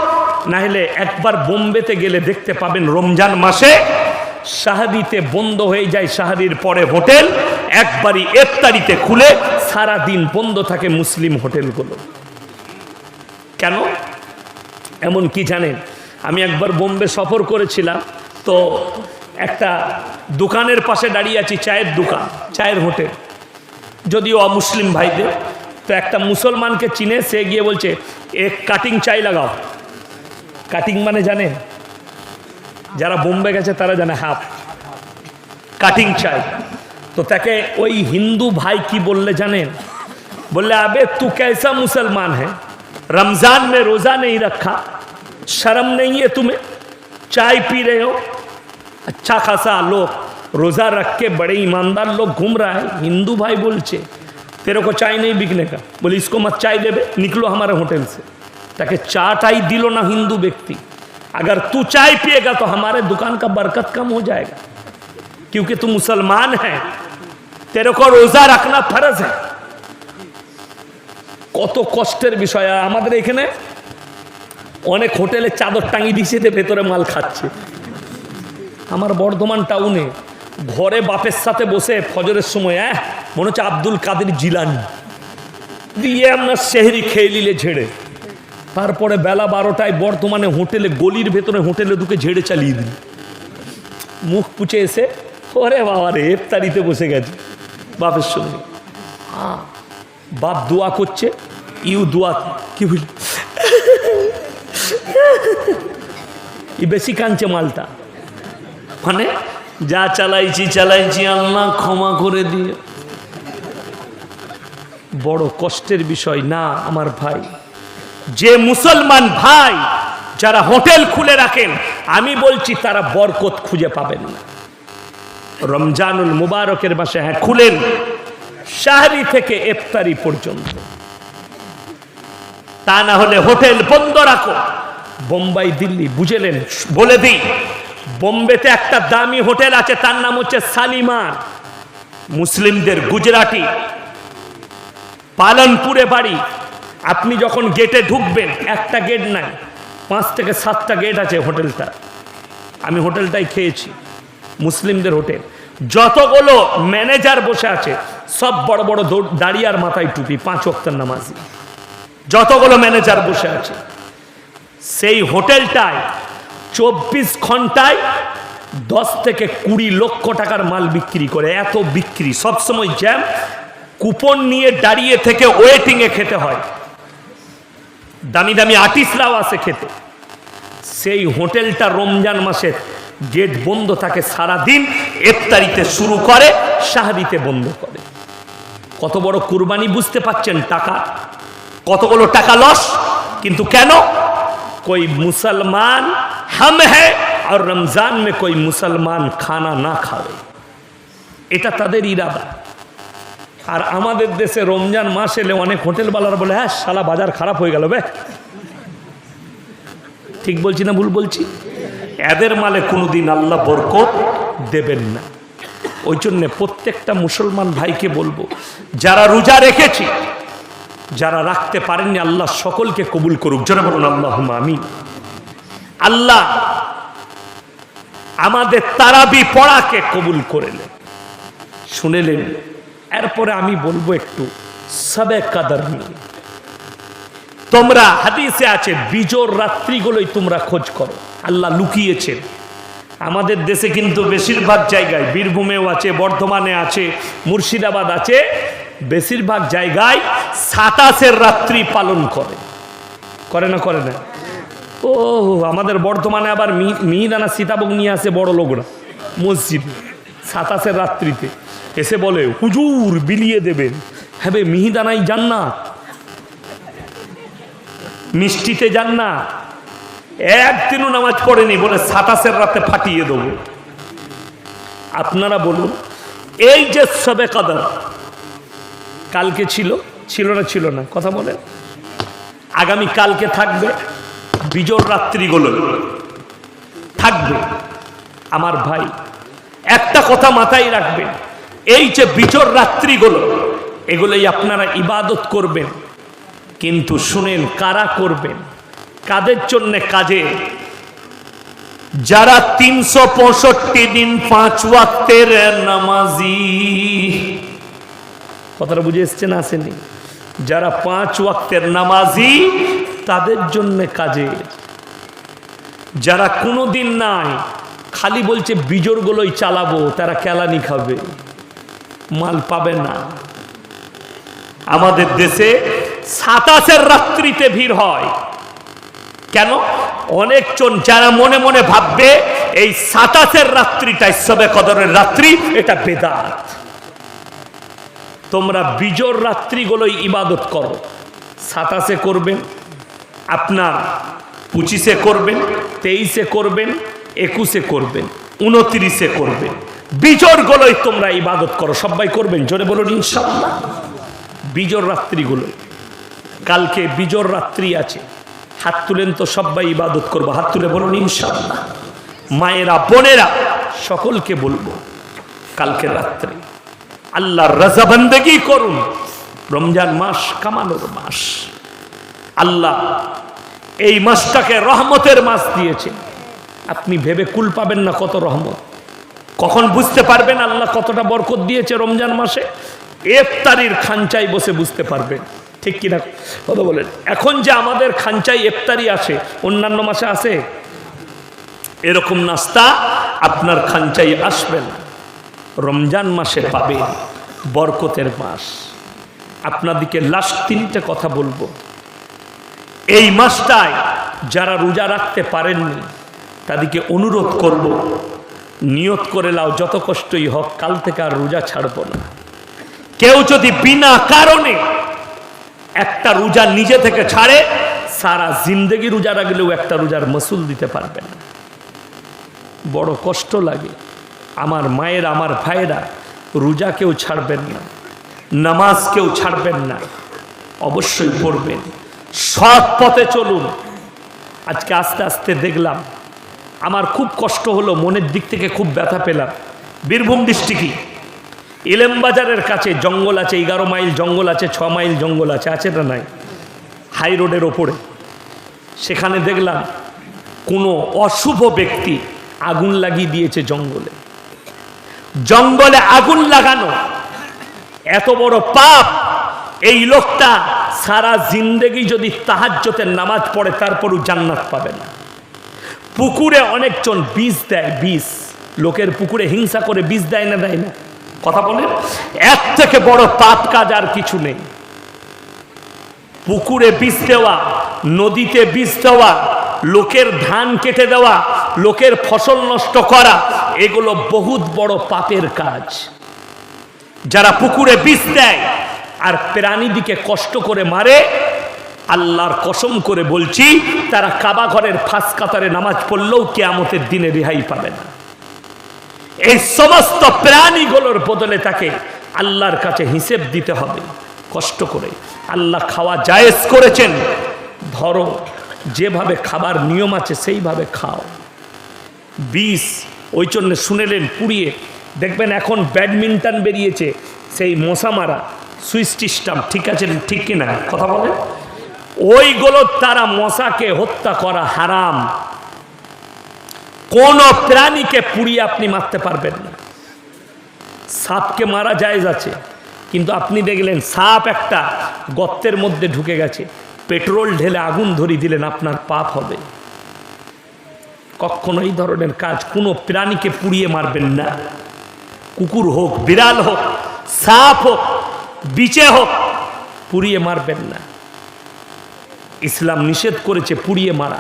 না হলে একবার বোম্বেতে গেলে দেখতে পাবেন রমজান মাসে সাহারিতে বন্ধ হয়ে যায়, সাহারির পরে হোটেল একবারই ইফতারিতে খুলে সারা দিন বন্ধ থাকে মুসলিম হোটেলগুলো। কেন? এমন কি জানেন? আমি একবার বোম্বে সফর করেছিলাম, তো একটা দোকানের পাশে দাঁড়িয়ে আছি, চায়ের দোকান, চায়ের হোটেল, যদিও অমুসলিম ভাইদের। তো একটা মুসলমানকে চিনে, সে গিয়ে বলছে এক কাটিং চাই লাগাও। কাটিং মানে জানেন? যারা বোম্বে গেছে তারা জানে, হাফ কাটিং চাই। তো তাকে ওই হিন্দু ভাই কি বললে জানেন? বললে আবে তু कैसा मुसलमान है, रमजान में रोजा नहीं रखा, शर्म नहीं है तुम्हें, चाय पी रहे हो? अच्छा खासा लोग रोजा रख के बड़े ईमानदार लोग घूम रहा है। हिंदू भाई बोलचे तेरे को चाय नहीं बिकने का, बोले इसको मत चाय देवे, निकलो हमारे होटल से। ताकि चाटाई दिलो ना हिंदू व्यक्ति, अगर तू चाय पिएगा तो हमारे दुकान का बरकत कम हो जाएगा, क्योंकि तू मुसलमान है, तेरे को रोजा रखना फर्ज है। কত কষ্টের বিষয়। আমাদের এখানে অনেক হোটেলে চাদর টাঙিয়ে দিয়েছে, ভেতরে মাল খাচ্ছে। আমার বর্ধমান টাউনে ঘরে বাপের সাথে বসে ফজরের সময় মনে হচ্ছে আব্দুল কাদের জিলানি দিয়ে আপনার সেহরি খেয়ে নিলে ঝেড়ে, তারপরে বেলা 12টায় বর্ধমানে হোটেলে, গলির ভেতরে হোটেলে ঢুকে ঝেড়ে চালিয়ে দিল। মুখ পুছে এসে ওরে বাবা রে ইফতারিতে বসে গেছে বাপের সঙ্গে। বাপ দোয়া করছে, ইউ দোয়া কি বুঝলি বেশি কাঁদছে মালটা, মানে যা চালাইছি আল্লাহ ক্ষমা করে দিয়ে। বড় কষ্টের বিষয় না আমার ভাই, যে মুসলমান ভাই যারা হোটেল খুলে রাখেন, আমি বলছি তারা বরকত খুঁজে পাবেন না। রমজানুল মুবারকের মাসে খুলেন সাহরি থেকে ইফতারি পর্যন্ত, তা না হলে হোটেল বন্ধ রাখো। বোম্বাই দিল্লি বুঝলেন, বলে দিই বোম্বেতে একটা দামি হোটেল আছে, তার নাম হচ্ছে শালিমার, মুসলিমদের গুজরাটি, পালনপুরে বাড়ি। আপনি যখন গেটে ঢুকবেন, একটা গেট নাই, 5 থেকে 7টা গেট আছে হোটেলটা। আমি হোটেলটাই খেয়েছি, মুসলিমদের হোটেল। যতগুলো ম্যানেজার বসে আছে সব বড় বড় দাড়ি আর মাথায় টুপি, 5 ওয়াক্তের নামাজি। যতগুলো ম্যানেজার বসে আছে সেই হোটেলটায় 24 ঘন্টায় 10 থেকে 20 লক্ষ টাকার মাল বিক্রি করে। এত বিক্রি, সবসময় জ্যাম, কুপন নিয়ে দাঁড়িয়ে থেকে ওয়েটিংয়ে খেতে হয়, দামি দামি আর্টিস্টরাও আসে খেতে। সেই হোটেলটা রমজান মাসের গেট বন্ধ থাকে সারাদিন, ইফতারিতে শুরু করে, সাহরিতে বন্ধ করে। কত বড় কুরবানি বুঝতে পাচ্ছেন? টাকা, কতগুলো টাকা লস। কিন্তু কেন? कोई मुसलमान हम है और रमजान में कोई मुसलमान खाना ना खावे, এটা তাদের ইরাদা। আর আমাদের দেশে রমজান মাস এলে অনেক হোটেলওয়ালারা বলে হ্যাঁ শালা বাজার খারাপ হয়ে গেল বে। ঠিক বলছি না ভুল বলছি? এদের মালে কোনোদিন আল্লাহ বরকত দেবেন না। ওই জন্যে প্রত্যেকটা মুসলমান ভাইকে বলবো, যারা রোজা রেখেছি, যারা রাখতে পারেননি, আল্লাহ সকলকে কবুল করুক। জোরে বলুন আল্লাহুম্মা আমিন। আল্লাহ আমাদের তারাবি পড়াকে কবুল করে নেন। শুনেলেন? এরপরে আমি বলবো একটু সবে কদর নিয়ে। তোমরা, হাদিসে আছে, বিজোর রাত্রিগুলোই তোমরা খোঁজ করো, আল্লাহ লুকিয়েছেন। আমাদের দেশে কিন্তু বেশিরভাগ জায়গায়, বীরভূমেও আছে, বর্ধমানে আছে, মুর্শিদাবাদ আছে, বেশিরভাগ জায়গায় 27 রাত্রি পালন করে না করে না? ও আমাদের বর্ধমানে আবার মিহিদানা সীতাভোগ নিয়ে আসে বড় লোকরা মসজিদ 27 রাত্রিতে, এসে বলে হুজুর বিলিয়ে দেবেন। হ্যাঁ বে, মিহিদানাই জান্নাত, মিষ্টিতে জান্নাত। একদিনও নামাজ পড়েনি, বলে 27 রাতে ফাটিয়ে দেব। আপনারা বলুন, এই যে সবে কদর কালকে ছিল না কথা বলে, আগামী কালকে থাকবে, বিজোর রাত্রিগুলো থাকবে। আমার ভাই একটা কথা মাথায় রাখবেন, এই যে বিজোর রাত্রিগুলো, এগুলোই আপনারা ইবাদত করবেন। কিন্তু শুনেন, কারা করবেন, কাদের জন্য? কাজে যারা 365 দিন 5 ওয়াক্তের নামাজি। কথাটা বুঝে এসছে না আসেনি? যারা 5 ওয়াক্তের নামাজি তাদের জন্য কাজে। যারা কোনোদিন নাই, খালি বলছে বিজোরগুলোই চালাবো, তারা কেলানি খাবে, মাল পাবে না। আমাদের দেশে 27 রাত্রিতে ভিড় হয়। কেন? অনেকজন যারা মনে মনে ভাববে এই 27 রাত্রিটাই সবে কদরের রাত্রি, এটা বেদাত। তোমরা বিজোর রাত্রিগুলোই ইবাদত করো। 27 করবেন, আপনার 25 করবেন, 23 করবেন, 21 করবেন, 29 করবেন। বিজোরগুলোই তোমরা ইবাদত করো। সবাই করবেন? জোরে বলুন ইনশাআল্লাহ। বিজোর রাত্রিগুলোই। কালকে বিজোর রাত্রি আছে, হাত তুলেন তো, সবাই ইবাদত করবো। হাত তুলে বলুন ইনশাআল্লাহ। মায়েরা, বোনেরা, সকলকে বলবো কালকে রাত্রে আল্লাহর রাজা বন্দেগী করুন। রমজান মাস কামানোর মাস। আল্লাহ এই মাসটাকে রহমতের মাস দিয়েছে। আপনি ভেবে কুল পাবেন না কত রহমত। কখন বুঝতে পারবেন আল্লাহ কতটা বরকত দিয়েছে রমজান মাসে? ইফতারির খাঞ্চায় বসে বুঝতে পারবেন, ঠিক কিনা কথা বলেন? এখন যে আমাদের খাঞ্চায় ইফতারি আসে, অন্যান্য মাসে আসে? এরকম নাস্তা আপনার খাঞ্চায় আসবে না, রমজান মাসে পাবেন, বরকতের মাস। আপনাদেরকে লাস্ট 3টে কথা বলবো। এই মাসটায় যারা রোজা রাখতে পারেননি তাদেরকে অনুরোধ করব, নিয়ত করে লাও যত কষ্টই হোক কাল থেকে আর রোজা ছাড়ব না। কেউ যদি বিনা কারণে একটা রোজা নিজে থেকে ছাড়ে, সারা জিন্দেগি রোজা রাখলেও একটা রোজার মাসুল দিতে পারবে না। বড় কষ্ট লাগে। আমার মায়ের, আমার ভাইয়েরা, রোজা কেউ ছাড়বেন না, নামাজ কেউ ছাড়বেন না, অবশ্যই পড়বেন, সৎ পথে চলুন। আজকে আস্তে আস্তে দেখলাম, আমার খুব কষ্ট হলো, মনের দিক থেকে খুব ব্যথা পেলাম। বীরভূম ডিস্ট্রিক্টই ইলেমবাজারের কাছে জঙ্গল আছে, 11 মাইল জঙ্গল আছে, 6 মাইল জঙ্গল আছে, আছে না নাই? হাই রোডের ওপরে। সেখানে দেখলাম কোনো অশুভ ব্যক্তি আগুন লাগিয়ে দিয়েছে জঙ্গলে। জঙ্গলে আগুন লাগানো এত বড় পাপ। এই লোকটা সারা জিন্দেগি যদি তাহাজ্জুদের নামাজ পড়ে তারপরও জান্নাত পাবে না। পুকুরে অনেকজন বিষ দেয়, বিষ, লোকের পুকুরে হিংসা করে বিষ দেয় না, দেয় না? কথা বলেন, এর থেকে বড় পাপ কাজ আর কিছু নেই। পুকুরে বিষ দেওয়া, নদীতে বিষ দেওয়া, লোকের ধান কেটে দেওয়া, লোকের ফসল নষ্ট করা, এগুলো বহুত বড় পাপের কাজ। যারা পুকুরে বিষ দেয় আর প্রাণীদিকে কষ্ট করে মারে, আল্লাহর কসম করে বলছি, তারা কাবা ঘরের ফাঁস কাতারে নামাজ পড়লেও কিয়ামতের দিনে রেহাই পাবে না। এই সমস্ত প্রাণীগুলোর বদলে তাকে আল্লাহর কাছে হিসেব দিতে হবে কষ্ট করে। আল্লাহ খাওয়া জায়েজ করেছেন, ধরো যেভাবে খাবার নিয়ম আছে সেইভাবে খাও। বিষ ওই জন্য শুনেলেন পুড়িয়ে দেখবেন। এখন ব্যাডমিন্টন বেরিয়েছে, সেই মশা মারা সুইচ সিস্টেম, ঠিক আছে, ঠিক কিনা কথা বলে? ওইগুলোর তারা মশাকে হত্যা করা হারাম। কোন প্রাণীকে পুড়িয়ে আপনি মারতে পারবেন না। সাপকে মারা জায়েজ আছে, কিন্তু আপনি দেখলেন সাপ একটা গর্তের মধ্যে ঢুকে গেছে, পেট্রোল ঢেলে আগুন ধরিয়ে দিলেন, আপনার পাপ হবে। কখনো এই ধরনের কাজ কোনো প্রাণীকে পুড়িয়ে মারবেন না। কুকুর হোক, বিড়াল হোক, সাপ হোক, বিছে হোক, পুড়িয়ে মারবেন না। ইসলাম নিষেধ করেছে পুড়িয়ে মারা।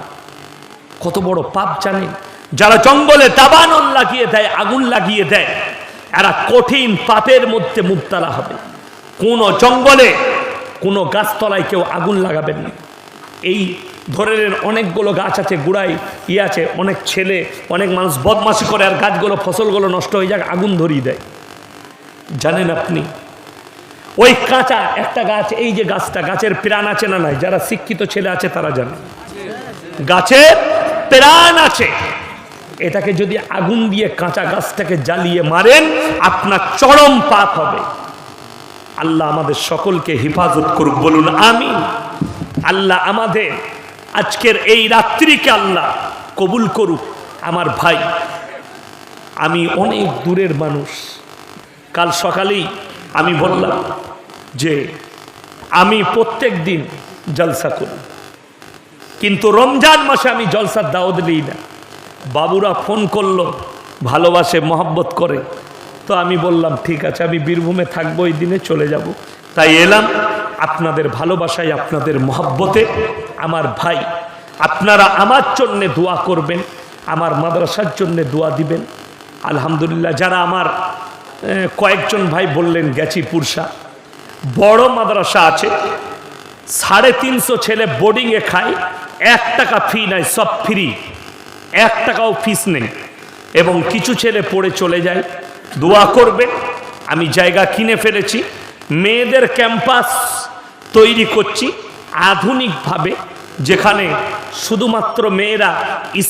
কত বড় পাপ জানেন? যারা জঙ্গলে দাবানল লাগিয়ে দেয়, আগুন লাগিয়ে দেয়, এরা কঠিন পাপের মধ্যে মুবতালা হবে। কোন জঙ্গলে, কোন গাছতলায় কেউ আগুন লাগাবেন না। এই ধরে নেন অনেকগুলো গাছ আছে, গুড়াই আছে, অনেক ছেলে, অনেক মানুষ বদমাশি করে আর গাছগুলো, ফসলগুলো নষ্ট হয়ে যায়, আগুন ধরিয়ে দেয়। জানেন আপনি ওই কাঁচা একটা গাছ, এই যে গাছটা, গাছের প্রাণ আছে না নাই? যারা শিক্ষিত ছেলে আছে তারা জানে, গাছের প্রাণ আছে। এটাকে যদি আগুন দিয়ে কাঁচা গাছটাকে জ্বালিয়ে মারেন, আপনার চরম পাপ হবে। আল্লাহ আমাদের সকলকে হেফাজত করুক, বলুন আমিন। আল্লাহ আমাদের আজকের এই রাত্রিকে আল্লাহ কবুল করুক। আমার ভাই, আমি অনেক দূরের মানুষ। কাল সকালেই আমি বললাম যে আমি প্রত্যেক দিন জলসা করি, কিন্তু রমজান মাসে আমি জলসার দাওয়াত দিই না। বাবুরা ফোন করলো, ভালোবাসে, মহব্বত করে, তো আমি বললাম ঠিক আছে, আমি বীরভূমে থাকবো, ওই দিনে চলে যাব। তাই এলাম আপনাদের ভালোবাসায়, আপনাদের মহব্বতে। আমার ভাই, আপনারা আমার জন্যে দোয়া করবেন, আমার মাদ্রাসার জন্যে দোয়া দিবেন। আলহামদুলিল্লাহ, যারা আমার কয়েকজন ভাই বললেন গেছি পুরসা, বড় মাদ্রাসা আছে, 350 ছেলে বোর্ডিংয়ে খায়, 1 টাকা ফি নাই, সব ফ্রি, 1 টাকাও ফিস নেই, এবং কিছু ছেলে পড়ে চলে যায়। দোয়া করবেন। আমি জায়গা কিনে ফেলেছি, মেয়েদের ক্যাম্পাস তৈরি করছি আধুনিকভাবে, যেখানে শুধুমাত্র মেয়েরা,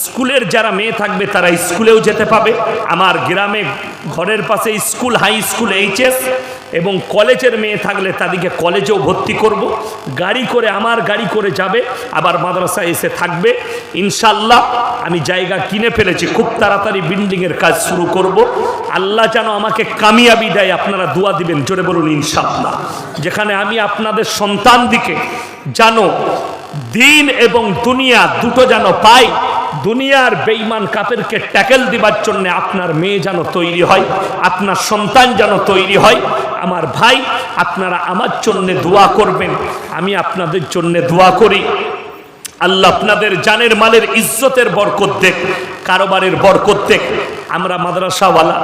স্কুলের যারা মেয়ে থাকবে তারা স্কুলেও যেতে পাবে। আমার গ্রামে ঘরের পাশে স্কুল, হাই স্কুল, এইচএস এবং কলেজের মেয়ে থাকলে তাদেরকে কলেজেও ভর্তি করব। গাড়ি করে, আমার গাড়ি করে যাবে, আবার মাদ্রাসা এসে থাকবে ইনশাল্লাহ। আমি জায়গা কিনে ফেলেছি, খুব তাড়াতাড়ি বিল্ডিংয়ের কাজ শুরু করব। আল্লাহ যেন আমাকে কামিয়াবি দেয়, আপনারা দোয়া দিবেন, জোরে বলুন ইনশাল্লাহ। যেখানে আমি আপনাদের সন্তান দিকে জানো দিন এবং দুনিয়া দুটো যেন পাই, দুনিয়ার বেঈমান কাফেরকে ট্যাকেল দিবার জন্য আপনার মেয়ে যেন তৈরি হয়, আপনার সন্তান যেন তৈরি হয়। আমার ভাই, আপনারা আমার জন্য দোয়া করবেন, আমি আপনাদের জন্য দোয়া করি। আল্লাহ আপনাদের জানের মালের ইজ্জতের বরকত দেখ, কারোবারের বরকত দেখ। আমরা মাদ্রাসাওয়ালা,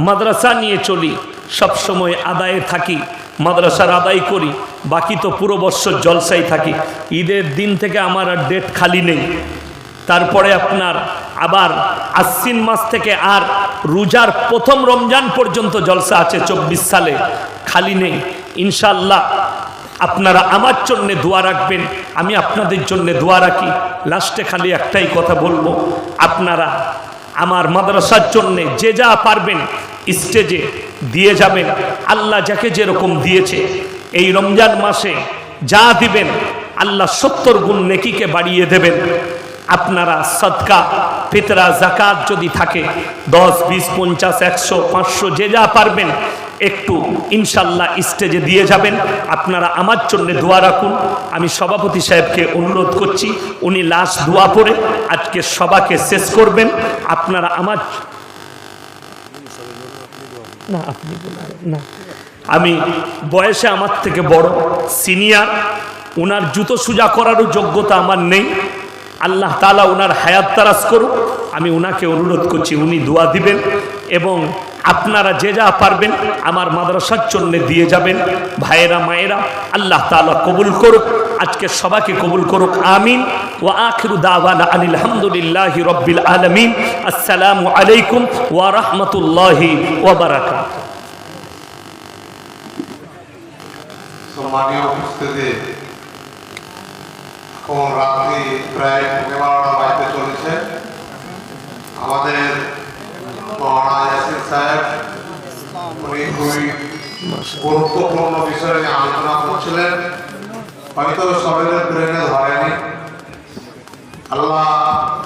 মাদ্রাসা নিয়ে চলি, সব সময় আদায়ে থাকি, মাদ্রাসার আদায় করি, বাকি তো পুরো বছর জলসাই থাকি। ঈদের দিন থেকে আমার আর ডেট খালি নেই। তারপরে আপনার আবার আশ্বিন মাস থেকে আর রোজার প্রথম রমজান পর্যন্ত জলসা আছে 24 সালে, খালি নেই ইনশাল্লাহ। আপনারা আমার জন্যে দোয়া রাখবেন, আমি আপনাদের জন্যে দোয়া রাখি। লাস্টে খালি একটাই কথা বলবো, আপনারা আমার মাদ্রাসার জন্যে যে যা পারবেন স্টেজে দিয়ে যাবেন। আল্লাহ যাকে যেরকম দিয়েছে এই রমজান মাসে যা দিবেন আল্লাহ 70 গুণ নেকিকে বাড়িয়ে দেবেন। আপনারা সদকা, ফিতরা, যাকাত যদি থাকে 10, 20, 50, 100, 500 যে যা পারবেন একটু ইনশাল্লাহ স্টেজে দিয়ে যাবেন। আপনারা আমার জন্য দোয়া রাখুন। আমি সভাপতি সাহেবকে অনুরোধ করছি, উনি লাস্ট দোয়া পড়ে আজকে সভাকে শেষ করবেন। আপনারা আমার না, আপনি না, আমি বয়সে আমার থেকে বড়, সিনিয়র, ওনার জুতো সুজা করারও যোগ্যতা আমার নেই। আল্লাহ তাআলা ওনার হায়াত দারাজ করুক। আমি ওনাকে অনুরোধ করছি, উনি দোয়া দিবেন এবং আপনারা যে যা পারবেন আমার মাদ্রাসার জন্য দিয়ে যাবেন। ভাইয়েরা, মায়েরা, আল্লাহ তাআলা কবুল করুক, আজকে সবাইকে কবুল করুক, আমিন। ওয়া আখিরু দাওয়ানা আনিল হামদুলিল্লাহি রাব্বিল আলামিন। আসসালামু আলাইকুম ওয়া রাহমাতুল্লাহি ওয়া বারাকাতুহু। সম্মানীয় উপস্থিতি, এখন রাত্রি প্রায় 12টা বাজতে চলেছে। আমাদের মহানা ইয়াসির সাহেব উনি খুবই গুরুত্বপূর্ণ বিষয় নিয়ে আলোচনা করছিলেন, হয়তো সবাই ব্রেনে ধরেনি। আল্লাহ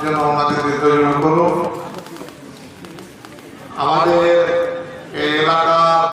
যেন ওনাদের হৃদয় করুন। আমাদের